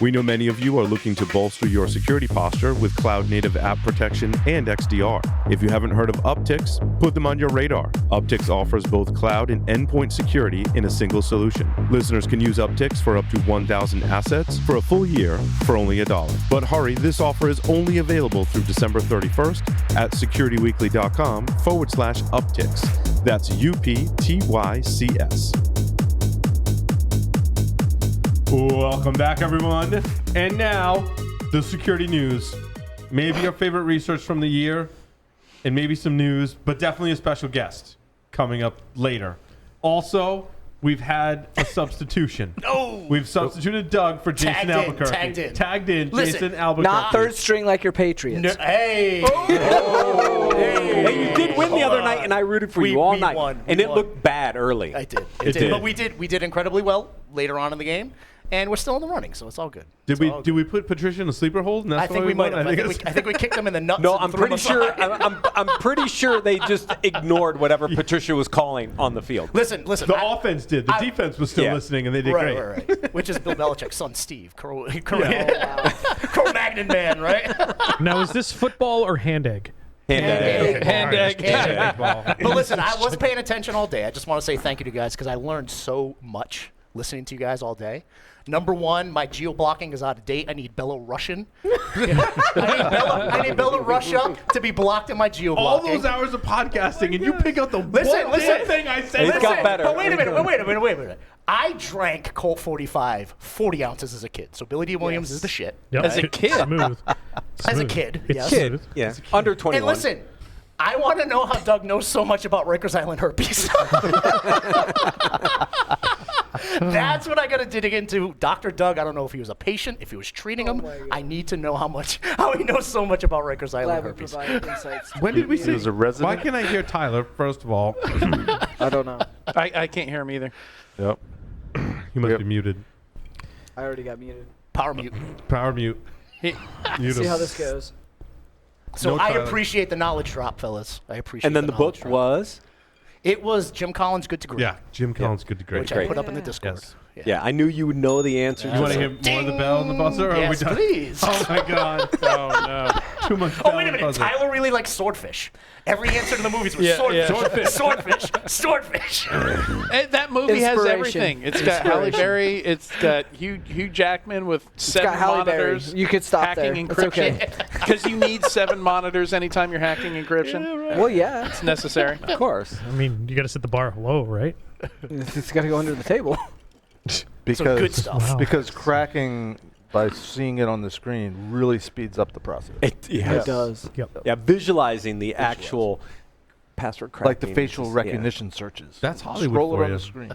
We know many of you are looking to bolster your security posture with cloud-native app protection and XDR. If you haven't heard of Upticks, put them on your radar. Upticks offers both cloud and endpoint security in a single solution. Listeners can use Upticks for up to 1,000 assets for a full year for only $1. But hurry, this offer is only available through December 31st at securityweekly.com/Upticks. That's UPTYCS. Welcome back, everyone. And now, the security news. Maybe your favorite research from the year, and maybe some news, but definitely a special guest coming up later. Also, we've had a substitution. We've substituted Doug for Jason Albuquerque. Tagged in Jason Albuquerque. Not third string like your Patriots. No, hey! Hey, you did win the other night, and I rooted for you all night. And it looked bad early. I did. It did. But we did incredibly well later on in the game. And we're still in the running, so it's all good. Did we put Patricia in a sleeper hold? And that's I think we might have. I think we kicked him in the nuts. No, I'm pretty sure. I'm pretty sure they just ignored whatever Patricia was calling on the field. Listen. The offense did. The defense was still listening, and they did great. Right. Which is Bill Belichick's son, Steve. Cro-Magnon man, right? Now, is this football or hand egg? Hand egg. But listen, I was paying attention all day. I just want to say thank you to you guys because I learned so much listening to you guys all day. Number one, my geo-blocking is out of date. I need Belarusian. I need Belarusia to be blocked in my geo-blocking. All those hours of podcasting, and you pick out the one thing I said. It got better. But wait a minute. I drank Colt 45, 40 ounces as a kid. So Billy D. Williams is the shit. Yep. As a kid? Smooth. As a kid, It's yes. smooth. Yeah, under 21. And listen, I want to know how Doug knows so much about Rikers Island herpes. That's what I got to dig into. Dr. Doug, I don't know if he was a patient, if he was treating him. I need to know how he knows so much about Rikers Island herpes. When did we see? He was a resident. Why can't I hear Tyler, first of all? I don't know. I can't hear him either. Yep. He must be muted. I already got muted. Power mute. Power mute. See how this goes. So No, I Tyler. appreciate the knowledge drop, fellas. I appreciate And then the book knowledge drop. was? It was Jim Collins' Good to Great. Yeah, Jim Collins, good to great. Which I put up in the Discord. Yes. Yeah, I knew you would know the answer. You want to hear more of the bell and the buzzer? Or Yes, are we done? please. Oh, my God. Oh, no. Too much Oh, bell wait a and minute. buzzer. Tyler really likes swordfish. Every answer to the movies was Yeah, swordfish. yeah. Swordfish. That movie has Inspiration. everything. It's got Halle Berry. It's got Hugh Jackman with seven got Halle Berry. monitors. You could stop hacking there. It's encryption. okay. Because you need 7 monitors anytime you're hacking encryption. Well, yeah, It's necessary. of course. I mean, you got to set the bar low, right? It's got to go under the table. Because, good stuff. Wow. Because cracking by seeing it on the screen really speeds up the process. It does. Yep. Yeah, visualizing the actual password cracking. Like the facial recognition searches. That's Hollywood Scroll for it on you. the screen.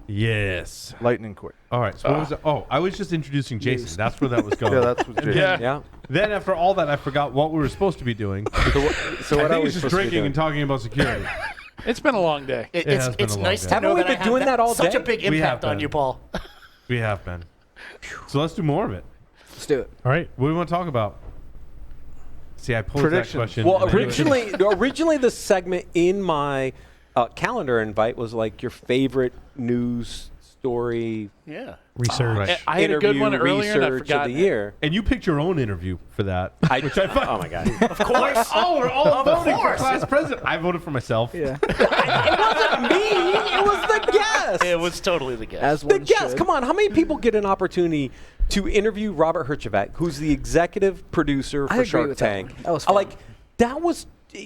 Yes. Lightning quick. All right. So what was it? Oh, I was just introducing Jason. That's where that was going. Yeah, that's what Jason. Yeah. Then after all that, I forgot what we were supposed to be doing. So I what think are we it's just supposed to be drinking doing? and talking about security. It's been a long day. It's has been a long nice day. to Haven't know we that been I have doing that all such day? a big We impact have on been. you, Paul. We have been. So let's do more of it. Let's do it. All right. What do we want to talk about? See, I posed that Predictions. question. Well, and I- originally the segment in my calendar invite was like your favorite news story Yeah. Research. Right. I had a good one interview earlier and I research forgot of the year. And you picked your own interview for that. Which I find. Oh my god! Of course. Oh, we're all voting for course. class president. I voted for myself. Yeah. It wasn't me. It was the guest. It was totally the guess. As the guest. Come on, how many people get an opportunity to interview Robert Herjavec, who's the executive producer I for agree Shark with that Tank? one. That was fun.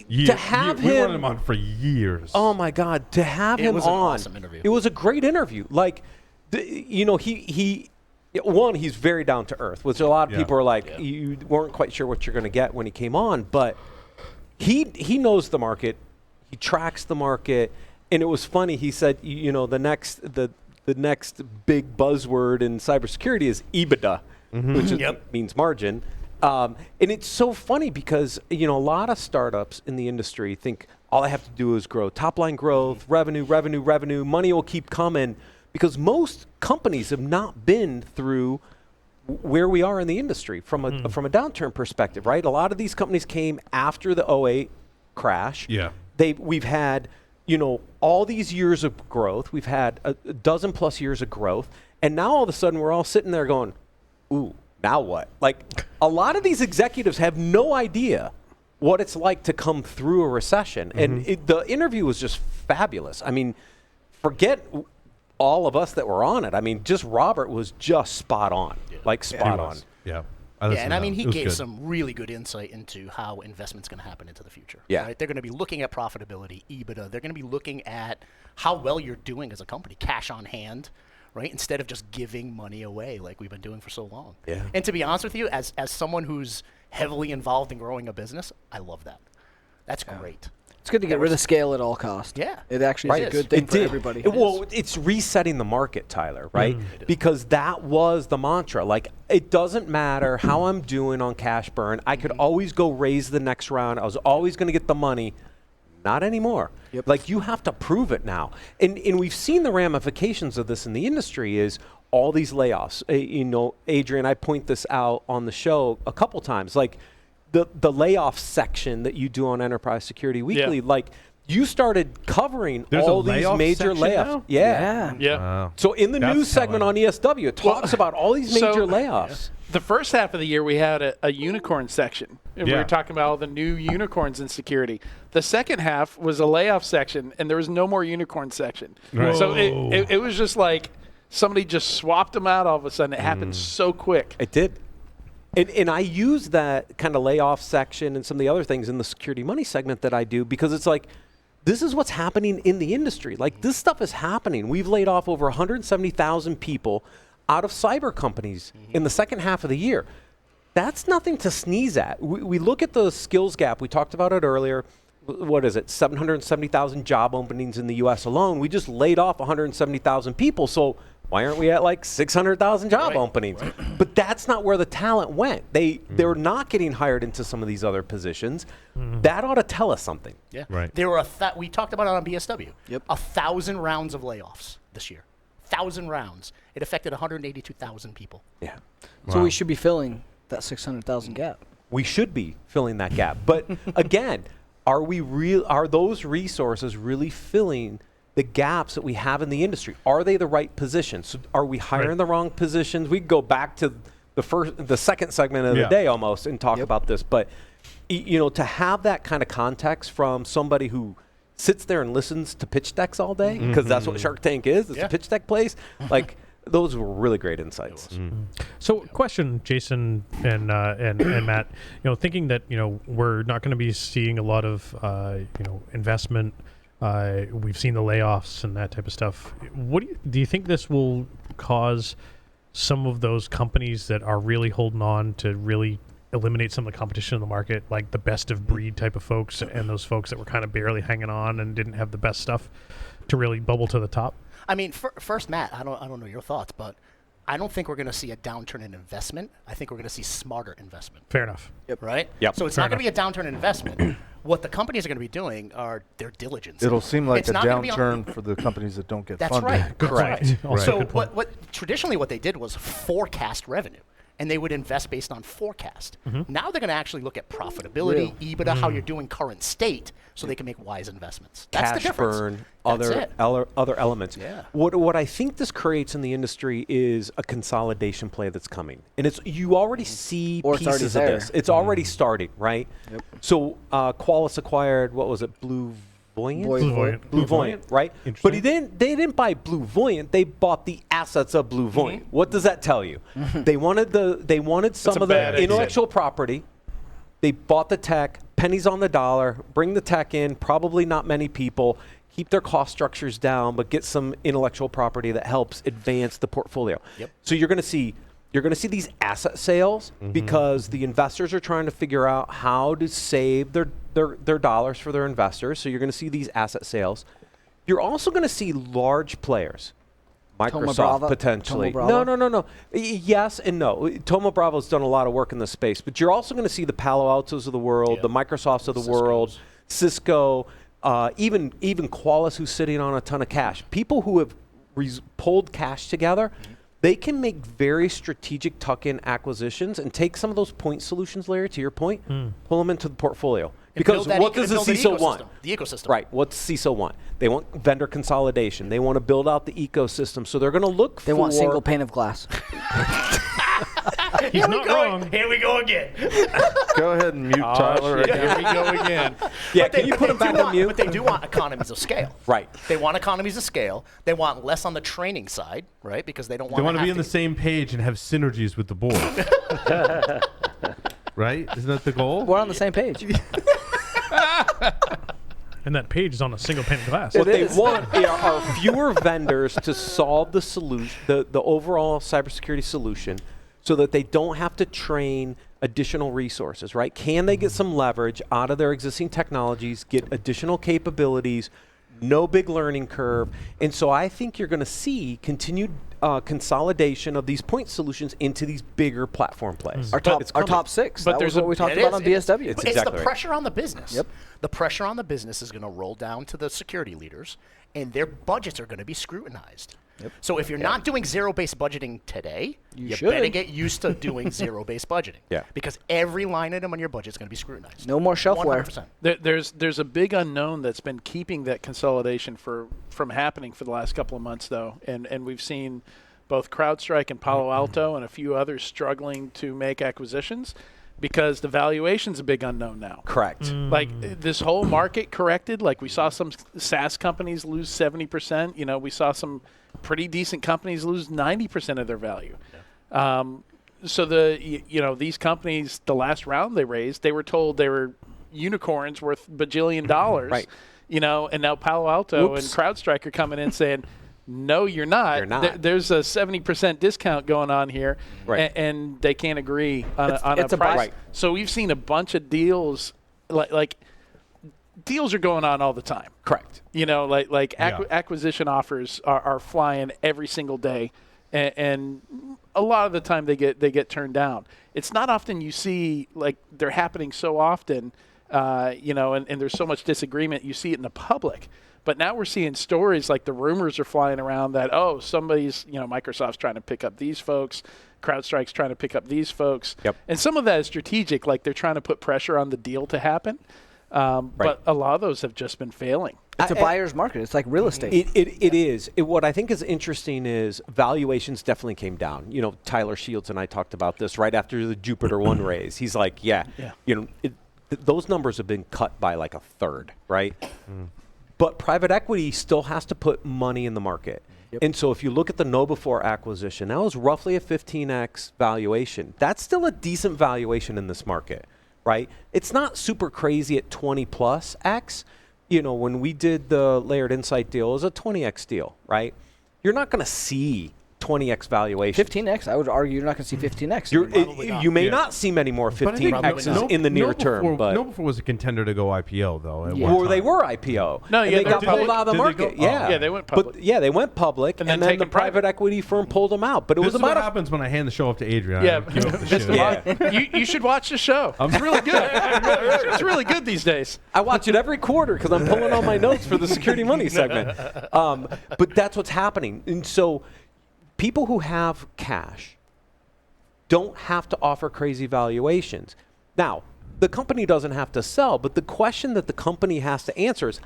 Years. To have We wanted him. him on for years. Oh my God! To have It him was an on, awesome interview. it was a great interview. Like, he's very down to earth, which a lot of Yeah. people are like, Yeah. you weren't quite sure what you're going to get when he came on, but he knows the market, he tracks the market, and it was funny. He said, the next big buzzword in cybersecurity is Ebitda, which means margin. And it's so funny because, a lot of startups in the industry think all I have to do is grow. Top line growth, revenue, money will keep coming because most companies have not been through where we are in the industry from a downturn perspective, right? A lot of these companies came after the 2008 crash. Yeah. We've had, all these years of growth. We've had a dozen plus years of growth. And now all of a sudden we're all sitting there going, ooh, now what? Like, a lot of these executives have no idea what it's like to come through a recession. And the interview was just fabulous. I mean, forget all of us that were on it. I mean, just Robert was just spot on, like spot on. Yeah. And I mean, he gave some really good insight into how investment's going to happen into the future. Yeah. Right? They're going to be looking at profitability, Ebitda. They're going to be looking at how well you're doing as a company, cash on hand, right? Instead of just giving money away like we've been doing for so long. Yeah. And to be honest with you, as someone who's heavily involved in growing a business, I love that. That's great. It's good to get rid of scale at all costs. Yeah. It actually is a good thing for everybody. Well, it's resetting the market, Tyler, right? Because that was the mantra. Like, it doesn't matter how I'm doing on cash burn. I could always go raise the next round. I was always going to get the money. Not anymore. Yep. Like, you have to prove it now. And we've seen the ramifications of this in the industry is all these layoffs. Adrian, I point this out on the show a couple times. Like, the layoff section that you do on Enterprise Security Weekly, like, you started covering all these major layoffs. Now? Yeah. Yeah. So in the That's news segment on ESW, it talks about all these major layoffs. The first half of the year, we had a unicorn section. And we Yeah. were talking about all the new unicorns in security. The second half was a layoff section, and there was no more unicorn section. Right. So it was just like somebody just swapped them out all of a sudden. It happened so quick. It did. And I use that kind of layoff section and some of the other things in the security money segment that I do because it's like, this is what's happening in the industry. Like, this stuff is happening. We've laid off over 170,000 people out of cyber companies in the second half of the year. That's nothing to sneeze at. We look at the skills gap. We talked about it earlier. What is it? 770,000 job openings in the U.S. alone. We just laid off 170,000 people. So why aren't we at like 600,000 job openings? But that's not where the talent went. They're not getting hired into some of these other positions. That ought to tell us something. Yeah. Right. There were we talked about it on BSW. Yep. 1,000 rounds of layoffs this year. 1,000 rounds. It affected 182,000 people. Yeah. So we should be filling that 600,000 gap. We should be filling that gap. But again, are those resources really filling the gaps that we have in the industry? Are they the right positions? So are we hiring the wrong positions? We can go back to the second segment of the day almost and talk about this. But to have that kind of context from somebody who sits there and listens to pitch decks all day, because that's what Shark Tank is. It's a pitch deck place. Like, those were really great insights. So, question, Jason and Matt. Thinking that we're not going to be seeing a lot of investment. We've seen the layoffs and that type of stuff. What do you think this will cause some of those companies that are really holding on to really eliminate some of the competition in the market, like the best of breed type of folks and those folks that were kind of barely hanging on and didn't have the best stuff to really bubble to the top? I mean, first, Matt, I don't know your thoughts, but I don't think we're going to see a downturn in investment. I think we're going to see smarter investment. Fair enough. Right? Yep. So it's not going to be a downturn in investment. What the companies are going to be doing are their diligence. It'll seem like It's a not gonna be on- downturn for the companies that don't get That's funded. right. Correct. That's right. Also So good point. what traditionally what they did was forecast revenue, and they would invest based on forecast. Now they're going to actually look at profitability, EBITDA, how you're doing current state, so they can make wise investments. That's the Cash difference. burn, That's it. other elements. Yeah. What I think this creates in the industry is a consolidation play that's coming, and you already see Or it's already pieces of there. this. It's already starting, right? Yep. So Qualys acquired, what was it, Blue Voyant? Voyant. Blue Voyant, right? But they didn't buy Blue Voyant. They bought the assets of Blue Voyant. What does that tell you? They wanted some a of the bad exit. intellectual property. They bought the tech, pennies on the dollar, bring the tech in, probably not many people, keep their cost structures down, but get some intellectual property that helps advance the portfolio. Yep. So you're going to see these asset sales because the investors are trying to figure out how to save their dollars for their investors. So you're going to see these asset sales. You're also going to see large players. Microsoft Bravo? potentially. Thoma Bravo? No. Yes and no. Thoma Bravo's done a lot of work in this space, but you're also going to see the Palo Altos of the world, the Microsofts of the world, Cisco, even Qualys, who's sitting on a ton of cash. People who have pulled cash together, they can make very strategic tuck-in acquisitions and take some of those point solutions, Larry, to your point, pull them into the portfolio. Because build that what does the build that CISO want? The ecosystem. Right. What's CISO want? They want vendor consolidation. They want to build out the ecosystem. So they're going to look for... They want single pane of glass. He's not wrong. Here we go again. Go ahead and mute Tyler. Shit, here we go again. Yeah, can you put them back on mute? But they do want economies of scale. Right. They want economies of scale. They want less on the training side, right? Because they don't want They want to be on the same page and have synergies with the board. Right? Isn't that the goal? We're on the same page. And that page is on a single pane of glass. What they want are fewer vendors to solve the solution, the overall cybersecurity solution, so that they don't have to train additional resources, right? Can they get some leverage out of their existing technologies, get additional capabilities, no big learning curve? And so I think you're going to see continued consolidation of these point solutions into these bigger platform plays. Our top six. But That there's was what we talked about on BSW. It's It's exactly the right. pressure on the business. Yep. The pressure on the business is going to roll down to the security leaders, and their budgets are going to be scrutinized. Yep. So if you're not doing zero-based budgeting today, you should. better get used to doing zero-based budgeting. Yeah. Because every line item on your budget is going to be scrutinized. No more shelfware. 100%. There's a big unknown that's been keeping that consolidation from happening for the last couple of months, though, and we've seen both CrowdStrike and Palo Alto and a few others struggling to make acquisitions because the valuation's a big unknown now. Correct. Like this whole market corrected. Like we saw some SaaS companies lose 70%. You know, we saw some pretty decent companies lose 90% of their value. So these companies, the last round they raised, they were told they were unicorns worth bajillion dollars. Right. You know, and now Palo Alto and CrowdStrike are coming in saying, no, you're not. You're not. There's a 70% discount going on here, Right. and they can't agree on a it's a price. Right. So we've seen a bunch of deals, like deals are going on all the time. Correct. You know, acquisition offers are flying every single day, and a lot of the time they get turned down. It's not often you see like they're happening so often, and there's so much disagreement. You see it in the public. But now we're seeing stories like the rumors are flying around that, somebody's, Microsoft's trying to pick up these folks, CrowdStrike's trying to pick up these folks. Yep. And some of that is strategic, like they're trying to put pressure on the deal to happen. But a lot of those have just been failing. It's a buyer's market. It's like real estate. It is. What I think is interesting is valuations definitely came down. You know, Tyler Shields and I talked about this right after the Jupiter 1 raise. He's like, those numbers have been cut by like a third, right? But private equity still has to put money in the market. Yep. And so if you look at the KnowBe4 acquisition, that was roughly a 15x valuation. That's still a decent valuation in this market, right? It's not super crazy at 20 plus X. You know, when we did the Layered Insight deal, it was a 20x deal, right? You're not going to see 20x valuation. 15x. I would argue you're not going to see 15x. You may not see many more 15x's in the near term. But KnowBe4 was a contender to go IPO, though. At one or time. they were IPO. No, and yeah, they got did pulled they- out of the did they market. go- Yeah. Yeah, they went public. But yeah, they went public, And and then then the taken private. private equity firm pulled them out. But it This was is what about a happens when I hand the show off to Adrian. Yeah, I give up the Mr. shit. Mott, you should watch the show. It's really good. It's really good these days. I watch it every quarter because I'm pulling all my notes for the Security Money segment. But that's what's happening. And so people who have cash don't have to offer crazy valuations. Now, the company doesn't have to sell, but the question that the company has to answer is,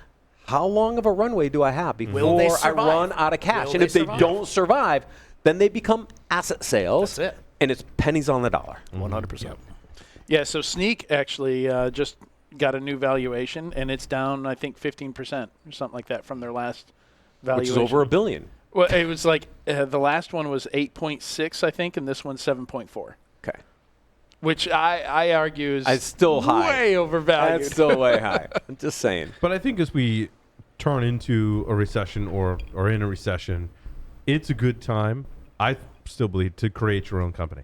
how long of a runway do I have Will they before I survive? run out of cash? Will And they if they survive? don't survive, then they become asset sales. That's it. And it's pennies on the dollar. 100%. Yeah, so Sneak actually just got a new valuation, and it's down, I think, 15% or something like that from their last Which valuation. is over $1 billion. Well, it was like the last one was 8.6, I think, and this one's 7.4, Okay. which I argue is It's still high. way overvalued. That's still way high. I'm just saying. But I think as we turn into a recession or in a recession, it's a good time, I still believe, to create your own company.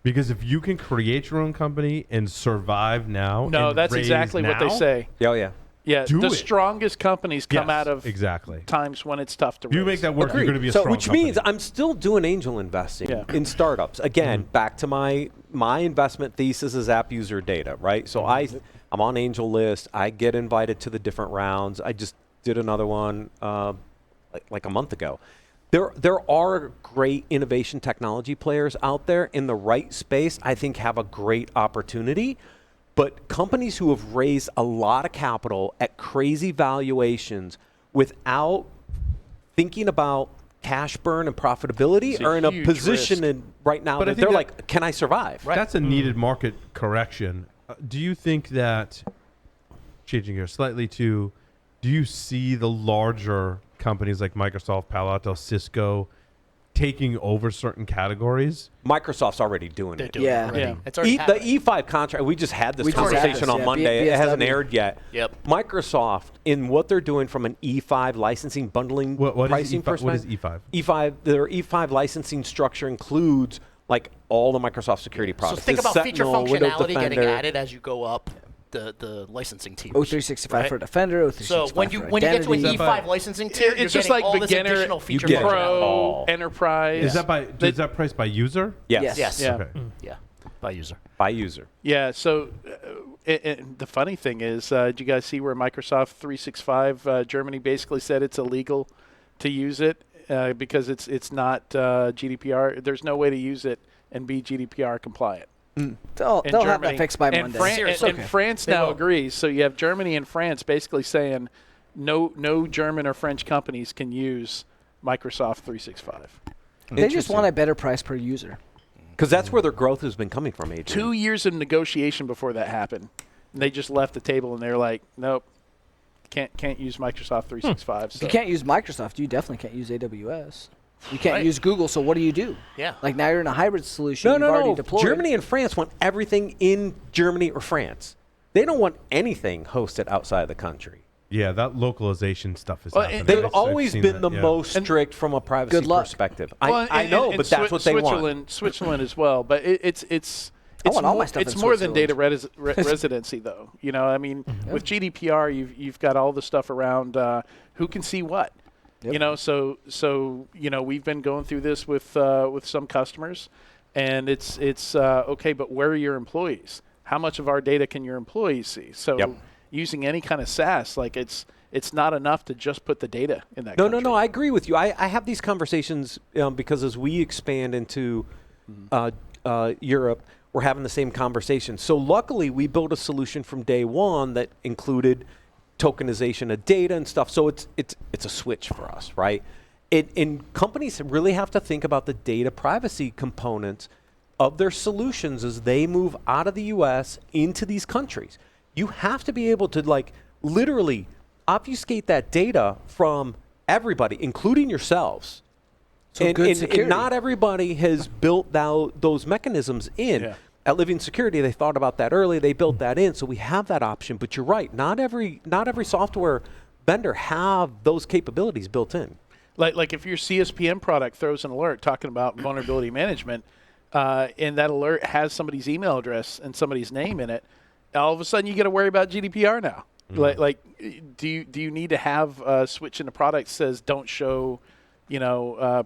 Because if you can create your own company and survive now, No, and that's raise exactly what they now, say. Oh, yeah. Yeah, Do the it. strongest companies come Yes, out of exactly. times when it's tough to You raise. make that work, you're going to be a So, strong which company. means I'm still doing angel investing Yeah. in startups. Again, back to my investment thesis is app user data, right? So I'm on Angel List. I get invited to the different rounds. I just did another one like a month ago. There are great innovation technology players out there in the right space. I think have a great opportunity. But companies who have raised a lot of capital at crazy valuations without thinking about cash burn and profitability are in a position right now that they're like, can I survive? Right. That's a needed market correction. Do you think that, changing here slightly to, do you see the larger companies like Microsoft, Palo Alto, Cisco taking over certain categories? Microsoft's already doing They're it. doing it already. It's already The happening. E5 contract, we just had this We just had conversation this, on yeah. Monday. It hasn't PSW. aired yet. Yep. Microsoft, in what they're doing from an E5 licensing bundling What is pricing E5? perspective. What is E5? Their E5 licensing structure includes like all the Microsoft security So products. think It's about feature Sentinel, Windows functionality getting Defender. added as you go up the licensing tiers. O365 right? for Defender, O365 So when you for when you get to an Identity. E5 licensing tier, you're It's just getting like all this beginner, additional feature get it. functionality. pro, enterprise. Is that priced by user? Yes. Yes. Yeah. Okay. Yeah, by user. By user. Yeah. So the funny thing is, did you guys see where Microsoft 365 Germany basically said it's illegal to use it because it's not GDPR. There's no way to use it and be GDPR compliant. They'll have that fixed by Monday. And France They now will. agrees. So you have Germany and France basically saying no German or French companies can use Microsoft 365. They just want a better price per user. Because that's where their growth has been coming from, Adrian. 2 years of negotiation before that happened. And they just left the table and they're like, nope, can't use Microsoft 365. If So. you can't use Microsoft, you definitely can't use AWS. You can't Right. use Google, so what do you do? Yeah. Like now you're in a hybrid solution. No, you've already no. deployed. Germany and France want everything in Germany or France. They don't want anything hosted outside of the country. Yeah, that localization stuff is Well, happening. They've I've always seen been that, the yeah. most strict from a privacy Good luck. perspective. Well, I know, and but that's what they want. Switzerland as well, but it's want all my more, stuff it's in more than Switzerland. data residency, though. You know, I mean, with GDPR, you've got all the stuff around who can see what. Yep. You know, so you know, we've been going through this with some customers, and it's okay, but where are your employees? How much of our data can your employees see? So Yep. using any kind of SaaS, like it's not enough to just put the data in that. No, country. no, I agree with you. I have these conversations because as we expand into Europe, we're having the same conversation. So luckily, we built a solution from day one that included tokenization of data and stuff. So it's a switch for us, right? And companies really have to think about the data privacy components of their solutions as they move out of the U.S. into these countries. You have to be able to like literally obfuscate that data from everybody, including yourselves. So good and security. not everybody has built those mechanisms in. Yeah. At Living Security, they thought about that early. They built that in, so we have that option. But you're right. Not every software vendor have those capabilities built in. Like if your CSPM product throws an alert talking about vulnerability management, and that alert has somebody's email address and somebody's name in it, all of a sudden you got to worry about GDPR now. Like, do you need to have a switch in the product that says don't show,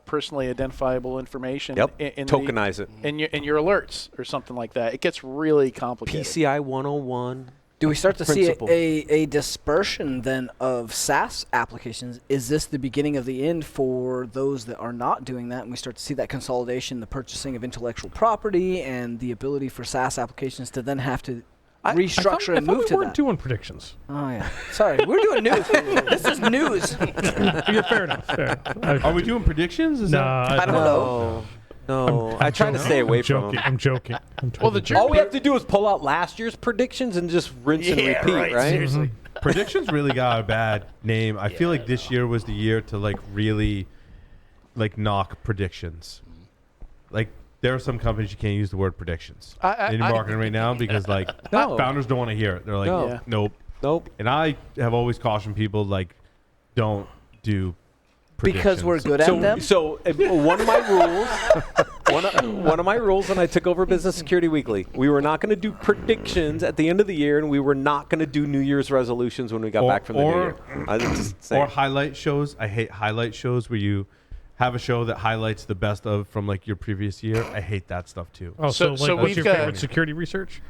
personally identifiable information? Yep. In Tokenize it. in your alerts or something like that. It gets really complicated. PCI 101. Do we start to principle. see a dispersion then of SaaS applications? Is this the beginning of the end for those that are not doing that? And we start to see that consolidation, the purchasing of intellectual property, and the ability for SaaS applications to then have to restructure and move to we weren't that. doing predictions. Oh yeah, sorry, we're doing news. This is news. Yeah, fair enough. Fair enough. Are we doing predictions? Is No, that? I don't know. No, I try to stay away from them. I'm joking. Well, the All we have to do is pull out last year's predictions and just rinse and repeat, right? Seriously. Predictions really got a bad name. I feel like this year was the year to like really like knock predictions. Like there are some companies you can't use the word predictions in marketing right now because like No. founders don't want to hear it. They're like, No. Yeah. nope. Nope. And I have always cautioned people like, don't do predictions. Because we're good at them. So one of my rules, one of my rules when I took over Business Security Weekly, we were not going to do predictions at the end of the year, and we were not going to do New Year's resolutions when we got back from the New Year. I was just saying. Or highlight shows. I hate highlight shows where you have a show that highlights the best of from like your previous year. I hate that stuff too. Oh, So- so, so what's we've your got- favorite security research?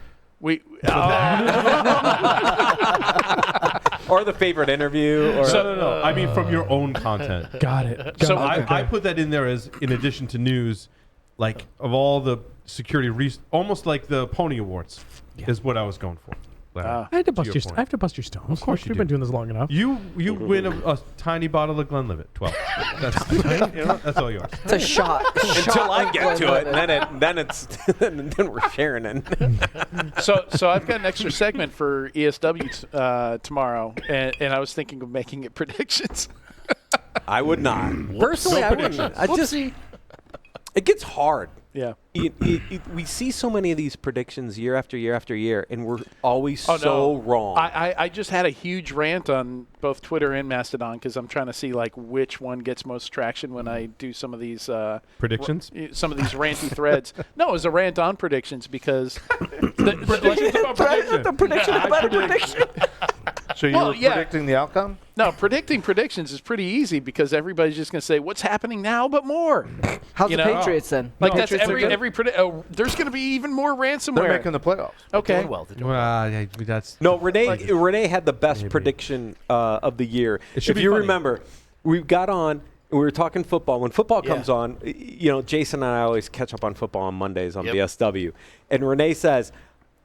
Or the favorite interview. Or No. I mean from your own content. Got it. So Got it. I put that in there as in addition to news Like of all the security, almost like the Pony Awards is what I was going for. I have to bust your your. point. I have to bust your stones. Of course you We've do. been doing this long enough. You win a tiny bottle of Glenlivet, 12. That's all yours. It's a shot. Until I get to it, and then we're sharing it. So I've got an extra segment for ESW tomorrow, and I was thinking of making it predictions. I would not. Personally, I wouldn't. It gets hard. Yeah. We see so many of these predictions year after year after year, and we're always wrong. I just had a huge rant on both Twitter and Mastodon because I'm trying to see like which one gets most traction when I do some of these Predictions? some of these ranty threads. No, it was a rant on predictions because Predictions about prediction. The prediction about a prediction. So you were predicting the outcome? no, predicting predictions is pretty easy because everybody's just going to say what's happening now, but more. How's You the know? Patriots then? Like The that's Patriots are good? every there's going to be even more ransomware. They're making the playoffs. okay. Doing well. They're doing well. Well, yeah, that's No, Renee had the best prediction of the year. It should If be you funny. remember, we got on. We were talking football. When football comes on, Jason and I always catch up on football on Mondays on PSW. And Renee says,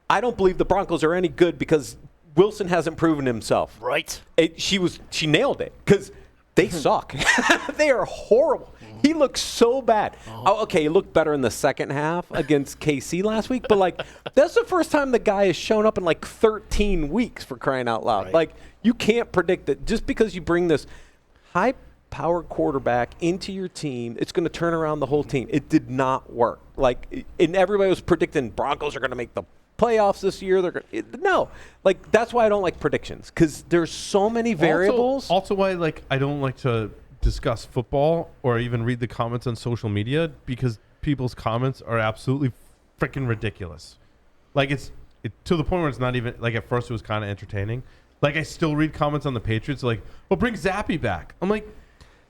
"I don't believe the Broncos are any good because Wilson hasn't proven himself." Right. She nailed it because they suck. They are horrible. He looks so bad. Oh, okay, he looked better in the second half against KC last week, but like that's the first time the guy has shown up in like 13 weeks, for crying out loud. Right. Like you can't predict that just because you bring this high-powered quarterback into your team, it's going to turn around the whole team. It did not work. Like, and everybody was predicting Broncos are going to make the playoffs this year. No, like that's why I don't like predictions because there's so many variables. Also, why I don't like to discuss football or even read the comments on social media because people's comments are absolutely freaking ridiculous. Like it's to the point where it's not even like at first it was kind of entertaining. Like I still read comments on the Patriots like, "Well, bring Zappy back." I'm like,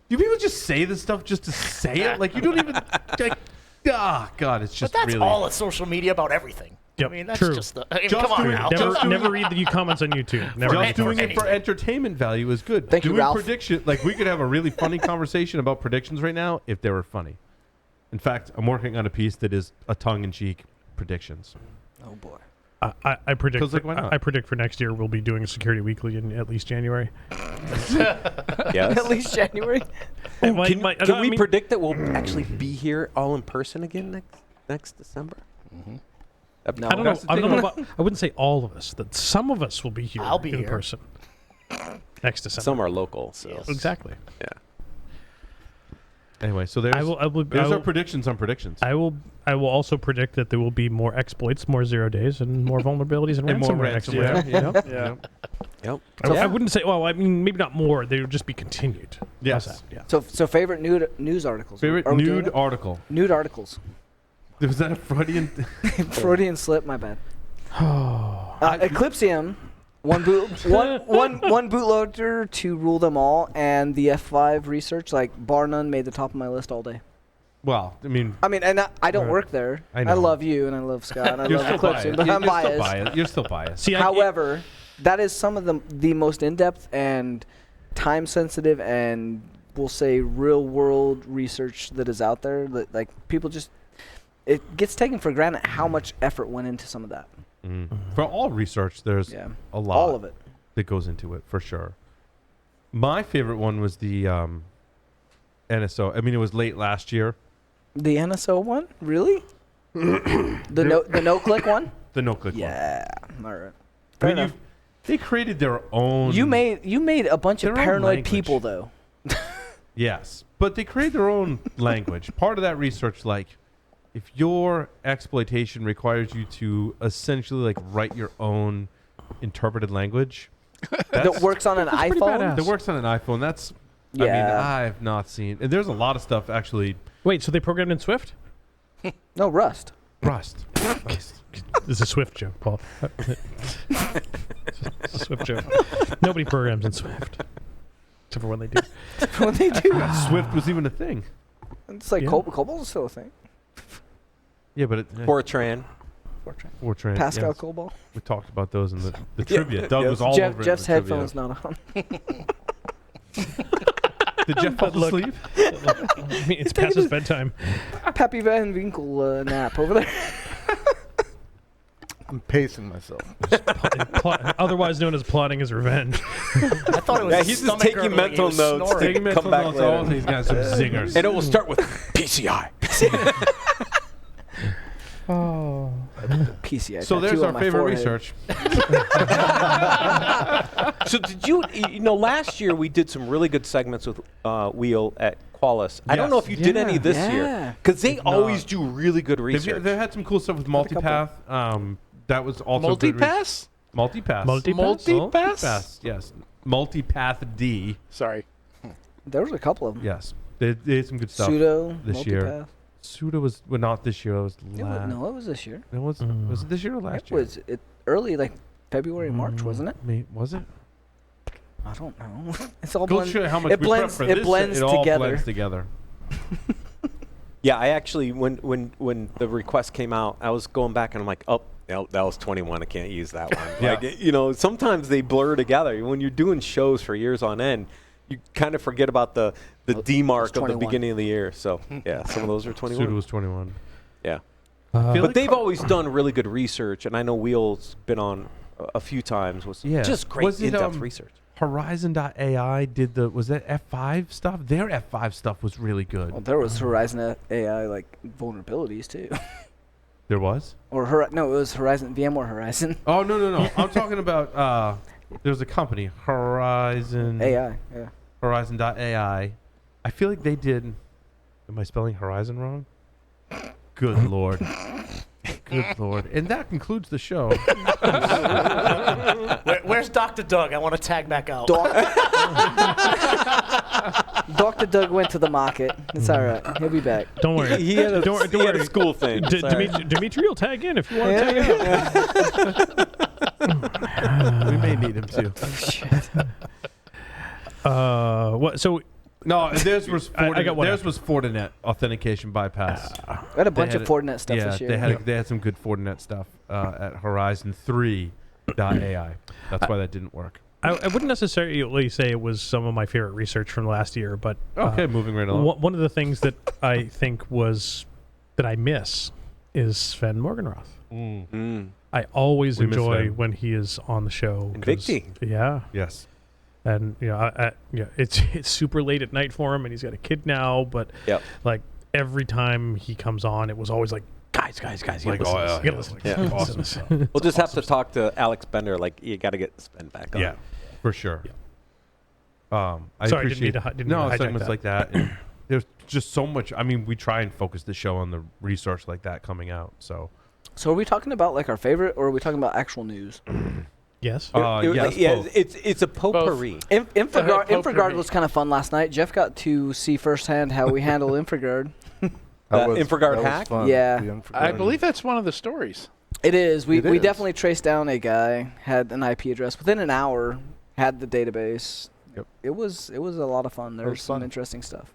do people just say this stuff just to say it? Like you don't even like. God, it's just But that's really. all of social media about everything. Yep, I mean, that's true. just the. Just come on doing- now. Never read the comments on YouTube. Never. Just read doing them. it for entertainment value is good. Thank you, doing Ralph. prediction, like we could have a really funny conversation about predictions right now if they were funny. In fact, I'm working on a piece that is a tongue-in-cheek predictions. Oh boy. I predict. 'Cause, like, why not? I predict for next year we'll be doing a Security Weekly in at least January. Yes. At least January. Can we predict that we'll actually be here all in person again next December? No. I don't know. I don't know about, I wouldn't say all of us. That some of us will be here I'll be in here. person next December. Some are local. So. Yes. Exactly. Yeah. Anyway, so there's our predictions on predictions. I will also predict that there will be more exploits, more 0 days, and more vulnerabilities and And more ransomware next ransomware. year. You know? Yeah. Yep. I wouldn't say. Well, I mean, maybe not more. They would just be continued. Yes. How's that? Yeah. So favorite news articles. Favorite Are we doing nude it? article. Nude articles. Was that a Freudian? Freudian slip. My bad. Eclipsium. One bootloader to rule them all, and the F5 research, like bar none, made the top of my list all day. Well, I mean, And I don't Right. work there. I I know. love you, and I love Scott, and I you're love still Eclipsium, biased. but I'm You're still biased. biased. You're still biased. See, However, that is some of the most in-depth and time-sensitive and we'll say real-world research that is out there. That like people just, it gets taken for granted how much effort went into some of that. For all research, there's Yeah, a lot. all of it. That goes into it for sure. My favorite one was the NSO. I mean, it was late last year. The NSO one, really? the no click one. The no-click one. Yeah, all right. I Fair mean, enough. they created their own. You made a bunch of their own paranoid language. people though. Yes, but they created their own language. Part of that research, like, if your exploitation requires you to essentially like write your own interpreted language, That works on an pretty iPhone. badass. that works on an iPhone. That's. I mean, Yeah. I've not seen. And there's a lot of stuff actually. Wait, so they programmed in Swift? No, Rust. Rust. This is a Swift joke, Paul. It's a Swift joke. Nobody programs in Swift. Except for when they do. When they do, Swift was even a thing. it's like Yeah. Cobalt's still a thing. Yeah, but Fortran. Fortran. Pascal yes. Cobalt. We talked about those in the trivia. Doug was all over it in Jeff's the trivia. headphones not on. Did Jeff fall asleep? It's past his bedtime. Pappy Van Winkle nap over there. I'm pacing myself. Otherwise known as plotting his revenge. I thought it was he's just stomach taking gurgling. mental He was notes. snoring. Taking mental back notes. Oh, he's got some zingers. And it will start with PCI. Oh. PCI. So there's tattoo our on my favorite forehead. research. So did you know, last year we did some really good segments with Wheel at Qualis. I don't know if you did any this year. Yeah. Because they always do really good research. They had some cool stuff with multipath. That was also good Multipass? Multipass. Multipass? Yes. Multipath D. Sorry. There was a couple of them. Yes. They had some good stuff Pseudo, this year. multipath. Suda was not this year. It was No, it was this year. was it this year or last It year? was early, like February, March, wasn't it? Was it? I don't know. It's all Go blend. show you how much It we blends. prepped for It this. blends It all together. blends together. Yeah, I actually, when the request came out, I was going back and I'm like, oh, no, that was 21. I can't use that one. Yeah. Like, you know, sometimes they blur together. When you're doing shows for years on end, you kind of forget about the D mark of the 21. beginning of the year. So, yeah, some of those are 21. Suda was 21. Yeah. Feel But like they've always done really good research, and I know Wheel's been on a few times with Yeah. just great Was it, in-depth research. Horizon.ai did was that F5 stuff? Their F5 stuff was really good. Well, there was Horizon AI like vulnerabilities too. There was? Or no, it was Horizon VMware Horizon Oh, no. I'm talking about, there's a company, Horizon. AI. Yeah. Horizon.ai. I feel like they did. Am I spelling Horizon wrong? Good Lord. Good Lord. And that concludes the show. Where's Dr. Doug? I want to tag back out. Dr. Doug went to the market. It's all right. He'll be back. Don't worry. He had a, Don't he had worry. a school thing. Dimitri will tag in if you want to tag in. We may need him too. What? So No, theirs was I got one theirs after. was Fortinet authentication bypass. We had a bunch had of Fortinet stuff yeah, this year. they had some good Fortinet stuff at Horizon 3.ai. That's why that didn't work. I wouldn't necessarily say it was some of my favorite research from last year, but Okay, moving right along. one of the things that I think that I miss is Sven Morgenroth. I always We miss enjoy Sven. when he is on the show. And 'cause- Victi. Yeah. Yes. And it's super late at night for him, and he's got a kid now. But Yep. like every time he comes on, it was always like, guys, you gotta Like, listen to oh, this. yeah, You gotta yeah, listen like, to yeah, this. awesome Listen stuff. to this. We'll just have to talk to Alex Bender. Like, you got to get Sven back on. Yeah, for sure. I Sorry, appreciate didn't mean to hijack segments that. like that. And there's just so much. I mean, we try and focus the show on the research like that coming out. So So are we talking about like our favorite, or are we talking about actual news? Yes. yes, yeah, both. it's a potpourri. Infogard potpourri. was kind of fun last night. Jeff got to see firsthand how we handle Infogard. Infogard hack? Fun. Yeah. The Infogard. I believe that's one of the stories. It is. We It we is. definitely traced down a guy, had an IP address within an hour, had the database. Yep. It was a lot of fun. There It was was some fun. interesting stuff.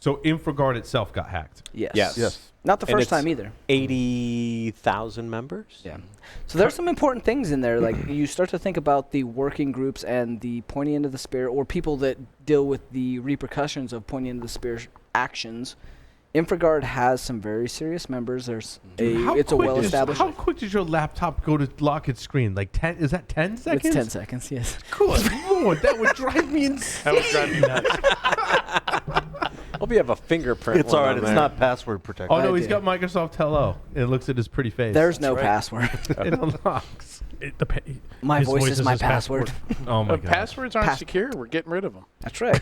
So Infogard itself got hacked. Yes. Yes. Not the And first it's- time either. 80,000 members? Yeah. So there's some important things in there. Like you start to think about the working groups and the pointy end of the spear, or people that deal with the repercussions of pointy end of the spear actions. Infogard has some very serious members. It's a well-established. How quick did your laptop go to lock its screen? Like 10? Is that 10 seconds? It's 10 seconds. Yes. Good Lord, that would drive me insane. That was driving me nuts. Hope you have a fingerprint. It's one all right. on It's there. not password protected. Oh no, I he's did. got Microsoft Hello. It looks at his pretty face. There's no right. password. it unlocks. My His voice is my password. Oh my But god. passwords aren't secure. We're getting rid of them. That's right.